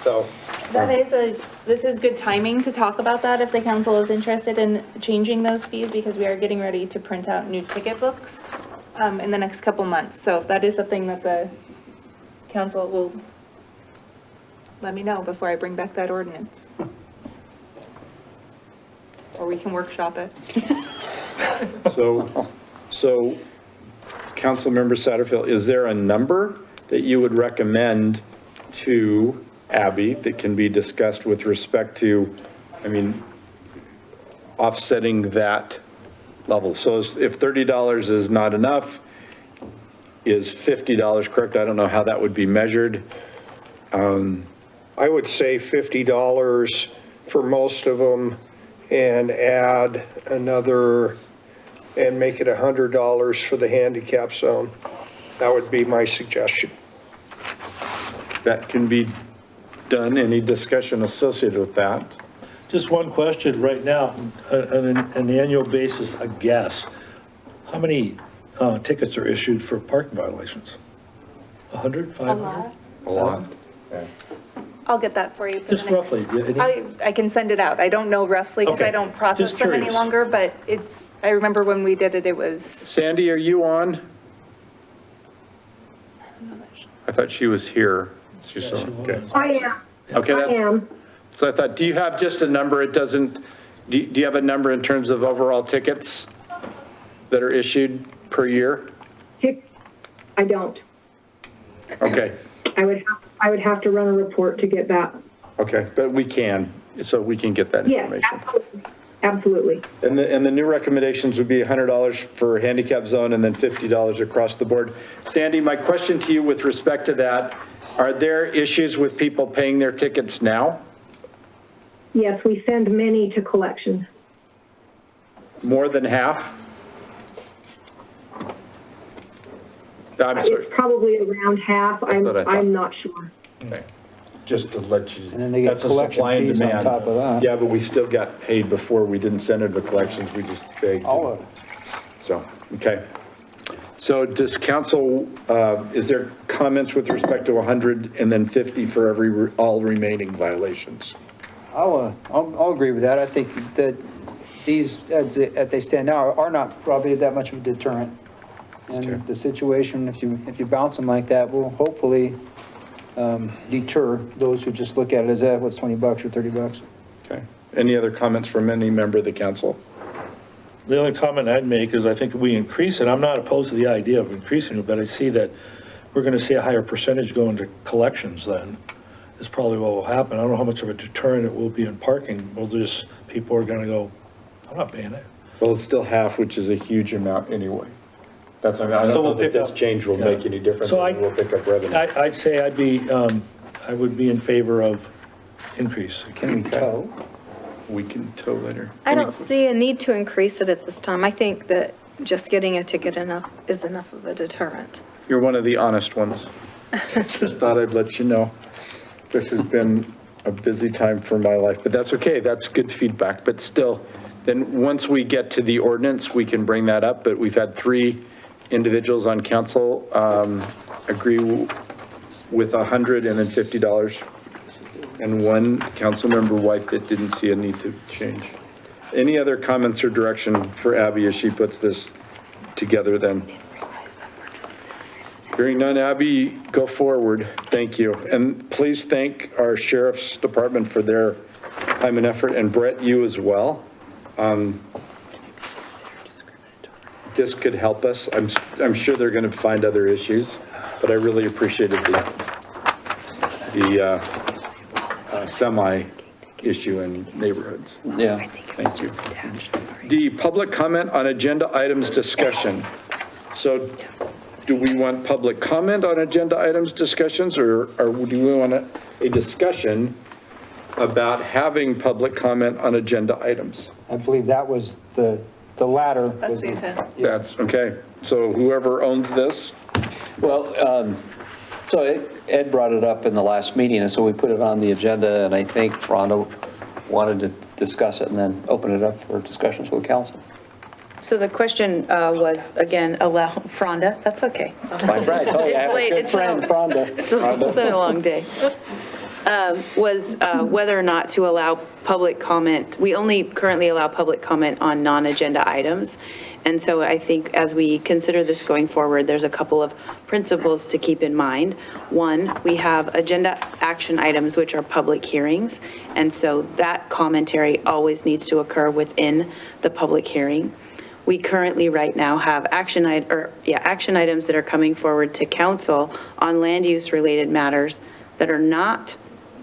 So This is good timing to talk about that if the council is interested in changing those fees, because we are getting ready to print out new ticket books in the next couple months. So that is something that the council will let me know before I bring back that ordinance. Or we can workshop it. So Councilmember Satterfield, is there a number that you would recommend to Abby that can be discussed with respect to, offsetting that level? So if $30 is not enough, is $50 correct? I don't know how that would be measured. I would say $50 for most of them and add another, and make it $100 for the handicap zone. That would be my suggestion. That can be done. Any discussion associated with that? Just one question right now, on an annual basis, a guess. How many tickets are issued for parking violations? 100, 500? A lot. I'll get that for you for the Just next. roughly. I can send it out. I don't know roughly because I Okay. don't process Just them any curious. longer, but I remember when we did it, it was. Sandy, are you on? I thought she was here. She's Yeah, she on, okay. was. I am. Okay, I am. So I thought, do you have just a number? It doesn't, do you have a number in terms of overall tickets that are issued per year? I don't. Okay, I would have to run a report to get that. okay, but we can, so we can get that Yes, information. absolutely. And the new recommendations would be $100 for handicap zone and then $50 across the board. Sandy, my question to you with respect to that, are there issues with people paying their tickets now? Yes, we send many to collections. More than half? I'm sorry. It's probably around half. That's what I thought. I'm not sure. Okay. Just to let you. And then they get that's a collection supply and fees on demand. top of that. Yeah, but we still got paid before. We didn't send it to collections. We just begged. All of it. So, okay. So does council, is there comments with respect to 100 and then 50 for all remaining violations? I'll agree with that. I think that these, as they stand now, are not probably that much of a deterrent. And the situation, if you bounce them like that, will hopefully deter those who just look at it as, what's 20 bucks or 30 bucks. Okay. Any other comments from any member of the council? The only comment I'd make is I think we increase it. I'm not opposed to the idea of increasing it, but I see that we're going to see a higher percentage go into collections then. Is probably what will happen. I don't know how much of a deterrent it will be in parking. Well, people are going to go, I'm not paying it. Well, it's still half, which is a huge amount anyway. That's, I mean, I So don't we'll know that pick this up- change will make any difference, So and we'll pick up revenue. I'd say I would be in favor of increase. Can we tow? We can tow later. I don't see a need to increase it at this time. I think that just getting a ticket is enough of a deterrent. You're one of the honest ones. Just thought I'd let you know. This has been a busy time for my life, but that's okay. That's good feedback. But still, then once we get to the ordinance, we can bring that up. But we've had 3 individuals on council agree with $150, and 1 council member White that didn't see a need to change. Any other comments or direction for Abby as she puts this together then? Hearing none, Abby, go forward. Thank you. And please thank our sheriff's department for their time and effort, and Brett, you as well. This could help us. I'm sure they're going to find other issues, but I really appreciated the semi issue in neighborhoods. Yeah. Thank you. The public comment on agenda items discussion. So do we want public comment on agenda items discussions, or do we want a discussion about having public comment on agenda items? I believe that was the latter. That's the intent. That's, okay. So whoever owns this? Well, so Ed brought it up in the last meeting, and so we put it on the agenda, and I think Rhonda wanted to discuss it and then open it up for discussions with council. So the question was, again, allow, Rhonda, that's okay. My friend, oh, I have a good friend, Rhonda. It's been a long day. Was whether or not to allow public comment. We only currently allow public comment on non-agenda items. And so I think as we consider this going forward, there's a couple of principles to keep in mind. One, we have agenda action items, which are public hearings. And so that commentary always needs to occur within the public hearing. We currently right now have action items that are coming forward to council on land use related matters that are not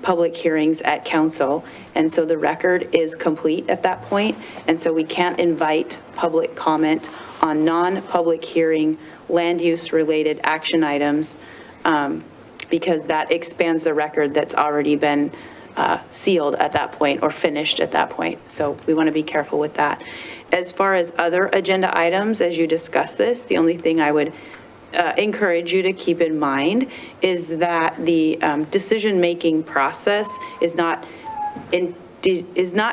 public hearings at council. And so the record is complete at that point. And so we can't invite public comment on non-public hearing land use related action items because that expands the record that's already been sealed at that point or finished at that point. So we want to be careful with that. As far as other agenda items, as you discuss this, the only thing I would encourage you to keep in mind is that the decision-making process is not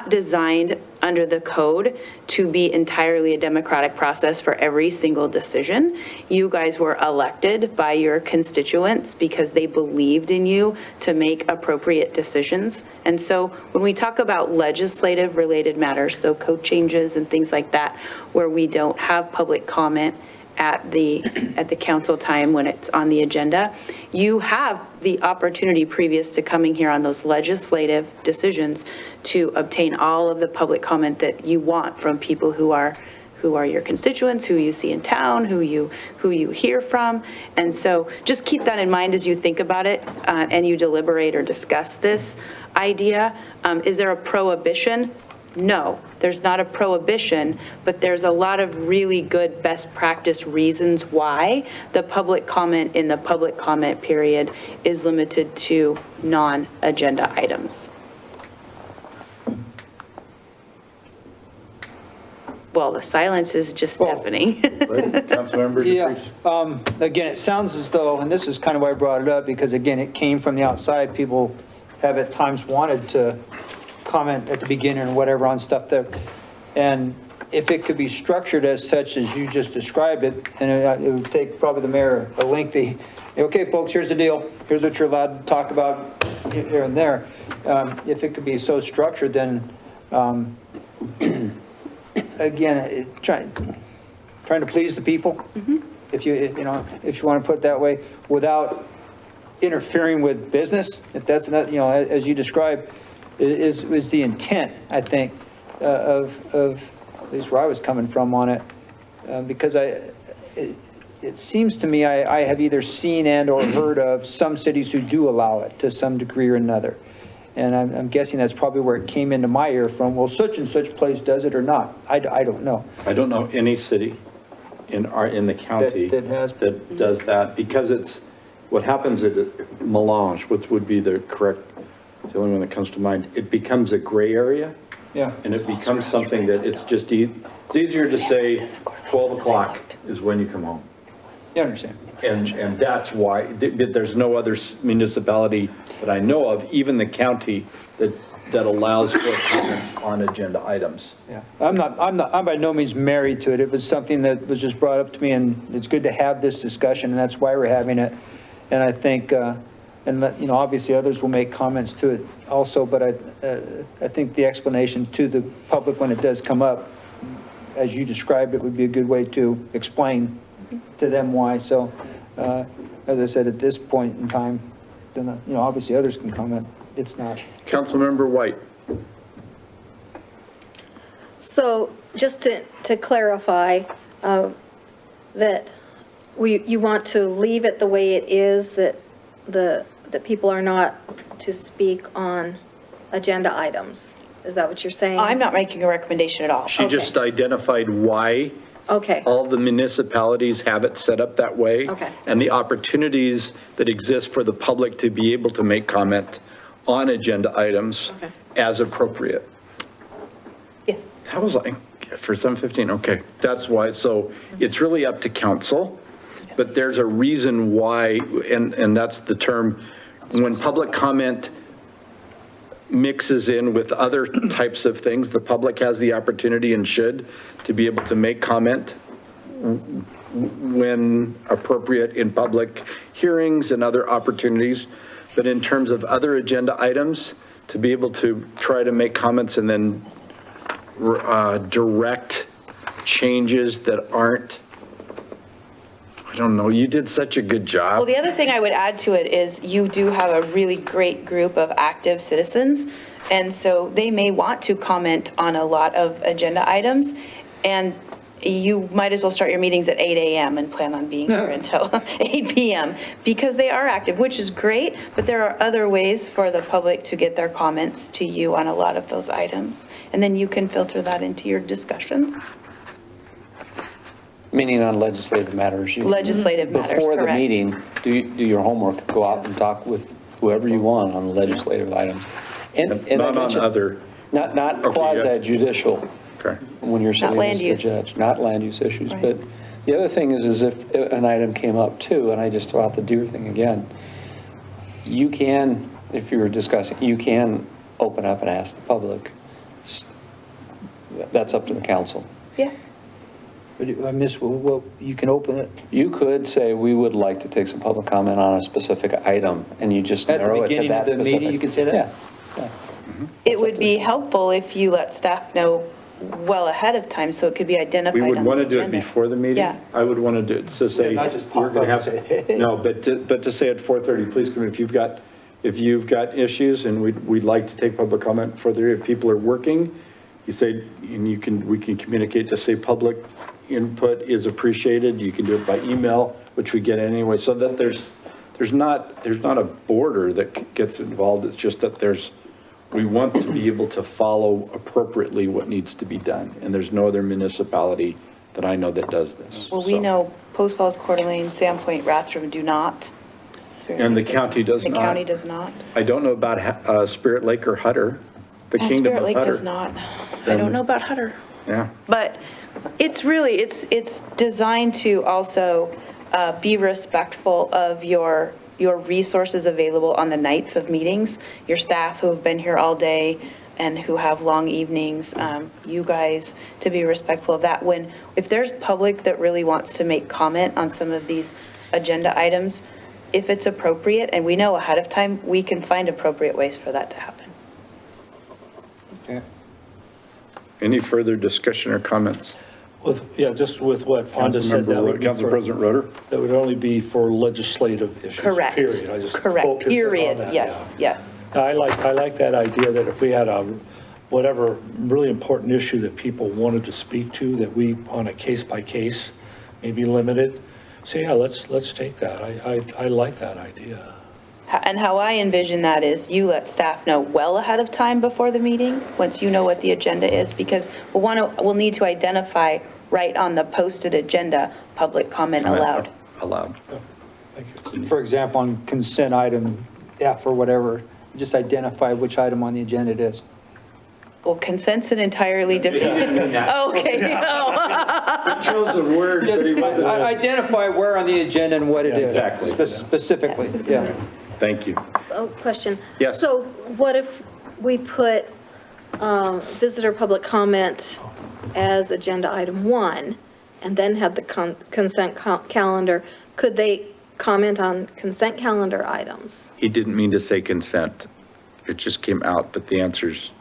designed under the code to be entirely a democratic process for every single decision. You guys were elected by your constituents because they believed in you to make appropriate decisions. And so when we talk about legislative related matters, so code changes and things like that, where we don't have public comment at the council time when it's on the agenda, you have the opportunity previous to coming here on those legislative decisions to obtain all of the public comment that you want from people who are your constituents, who you see in town, who you hear from. And so just keep that in mind as you think about it and you deliberate or discuss this idea. Is there a prohibition? No, there's not a prohibition, but there's a lot of really good best practice reasons why the public comment in the public comment period is limited to non-agenda items. Well, the silence is just deafening. Councilmember Yeah, again, it sounds as though, and this is kind of why I brought it up, because again, it came from the outside. People have at times wanted to comment at the beginning or whatever on stuff there. And if it could be structured as such as you just described it, and it would take probably the mayor a lengthy, okay, folks, here's the deal. Here's what you're allowed to talk about here and there. If it could be so structured, then again, trying to please the people, if you want to put it that way, without interfering with business, if that's not, as you described, is the intent, I think, of at least where I was coming from on it, because it seems to me I have either seen and or heard of some cities who do allow it to some degree or another. And I'm guessing that's probably where it came into my ear from, well, such and such place does it or not. I don't know. I don't know any city in the county that does that, because it's, what happens at melange, which would be the correct, the only one that comes to mind, it becomes a gray area. Yeah. And it becomes something that it's just, it's easier to say 12 o'clock is when you come home. You understand? And that's why, there's no other municipality that I know of, even the county, that allows for comments on agenda items. Yeah, I'm by no means married to it. It was something that was just brought up to me, and it's good to have this discussion, and that's why we're having it. And I think, obviously others will make comments to it also, but I think the explanation to the public when it does come up, as you described it, would be a good way to explain to them why. So, as I said, at this point in time, then, obviously others can comment. It's not. Councilmember White. So just to clarify, that you want to leave it the way it is, that that people are not to speak on agenda items. Is that what you're saying? I'm not making a recommendation at all. She just identified why all the municipalities have it set up that way. And the opportunities that exist for the public to be able to make comment on agenda items as appropriate. Yes. That was like, for 7:15, okay. That's why, so it's really up to council, but there's a reason why, and that's the term, when public comment mixes in with other types of things, the public has the opportunity and should to be able to make comment when appropriate in public hearings and other opportunities. But in terms of other agenda items, to be able to try to make comments and then direct changes that aren't, I don't know, you did such a good job. Well, the other thing I would add to it is you do have a really great group of active citizens, and so they may want to comment on a lot of agenda items, and you might as well start your meetings at 8 a.m. and plan on being here until 8 p.m. because they are active, which is great, but there are other ways for the public to get their comments to you on a lot of those items, and then you can filter that into your discussions. Meaning on legislative matters. Legislative matters, Before the correct. meeting, do your homework, go out and talk with whoever you want on the legislative items. And Not on other. Not quasi-judicial. Okay. When you're sitting land as the use. judge, not land use issues. Right. But the other thing is if an item came up too, and I just throw out the deer thing again, you can, if you were discussing, you can open up and ask the public. That's up to the council. Yeah. But I missed, well, you can open it. You could say, we would like to take some public comment on a specific item, and you just At the narrow it to beginning that of the specific. meeting, you could say that? Yeah. It would be helpful if you let staff know well ahead of time, so it could be identified We on would the want to do it agenda. before the meeting. Yeah. I would want to do it to say, not just we're pop going to up have, and say, no, but to say at 4:30, please come in. If you've got issues and we'd like to take public comment for the, if people are working, you say, and we can communicate to say public input is appreciated. You can do it by email, which we get anyway, so that there's not a border that gets involved. It's just that we want to be able to follow appropriately what needs to be done. And there's no other municipality that I know that does this. Well, we know Post Falls, Coeur d'Alene, Sandpoint, Rathdrum do not. Spirit And the Lake county does not. The county does not. I don't know about Spirit Lake or Hutter, the And Kingdom Spirit of Lake Hutter. does not. I don't know about Hutter. Yeah. But it's really, it's designed to also be respectful of your resources available on the nights of meetings, your staff who have been here all day and who have long evenings, you guys, to be respectful of that. If there's public that really wants to make comment on some of these agenda items, if it's appropriate, and we know ahead of time, we can find appropriate ways for that to happen. Okay. Any further discussion or comments? Just with what Fonda said, that would be Council President Roeder? That would only be for legislative issues. Correct. Period. I just Correct. focus in on Period. that, Yes, yeah. yes. I like that idea that if we had whatever really important issue that people wanted to speak to, that we, on a case by case, maybe limited, say, yeah, let's take that. I like that idea. And how I envision that is you let staff know well ahead of time before the meeting, once you know what the agenda is, because we'll need to identify right on the posted agenda, public comment allowed. Allowed. For example, on consent item F or whatever, just identify which item on the agenda it is. Well, consent's an entirely different. Okay. He chose a word, but he wasn't. Identify where on the agenda and what it is. Exactly. Specifically, yeah. Thank you. Oh, question. Yes. So what if we put visitor public comment as agenda item 1 and then have the consent calendar? Could they comment on consent calendar items? He didn't mean to say consent. It just came out, but the answer's,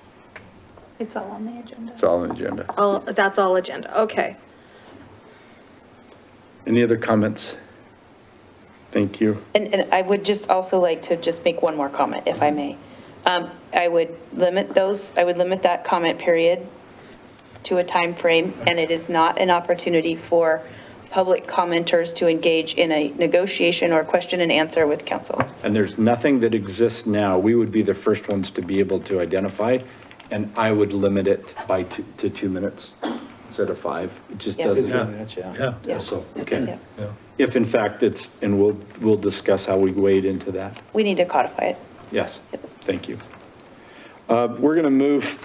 It's all on the agenda. it's all on the agenda. Oh, that's all agenda, okay. Any other comments? Thank you. And I would just also like to just make one more comment, if I may. I would limit that comment period to a time frame, and it is not an opportunity for public commenters to engage in a negotiation or question and answer with council. And there's nothing that exists now. We would be the first ones to be able to identify, and I would limit it by to 2 minutes instead of 5. It just Yeah. doesn't. Yeah. So, okay. Yeah. If in fact it's, and we'll discuss how we wade into that. We need to codify it. Yes, thank you. We're going to move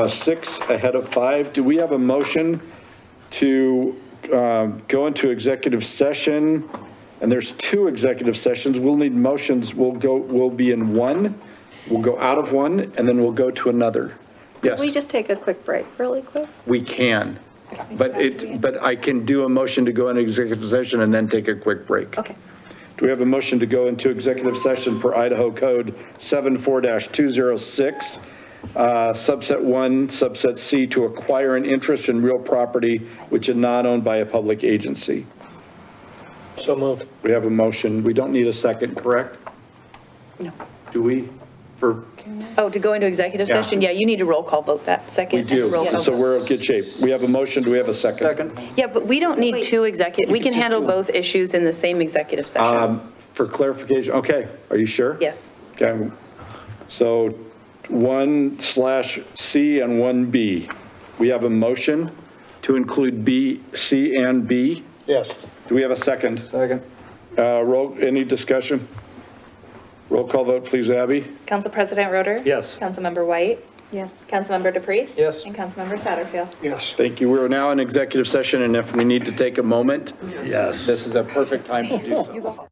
6 ahead of 5. Do we have a motion to go into executive session? And there's 2 executive sessions. We'll need motions. We'll be in one. We'll go out of one, and then we'll go to another. Yes, Can we just take a quick break, really quick? we can. But I can do a motion to go into executive session and then take a quick break. Okay. Do we have a motion to go into executive session per Idaho Code 74-206, subset 1, subset C, to acquire an interest in real property which is not owned by a public agency? So moved. We have a motion. We don't need a second, correct? No. Do we? For, Oh, to go into executive Yeah. session? Yeah, you need to roll call vote that we second. do. Roll call So vote. we're in good shape. We have a motion. Do we have a second? Second. Yeah, but we don't need Wait. 2 executive, we can can just handle do both issues in the same executive session. For clarification, okay, are you sure? Yes. Okay, so 1/C and 1B. We have a motion to include B, C, and B. Yes. Do we have a second? Second. Any discussion? Roll call vote, please, Abby. Council President Roder? Yes. Councilmember White? Yes. Councilmember DePriest? Yes. And Councilmember Satterfield? Yes. Thank you. We're now in executive session, and if we need to take a moment, Yes. this is a perfect time to do so.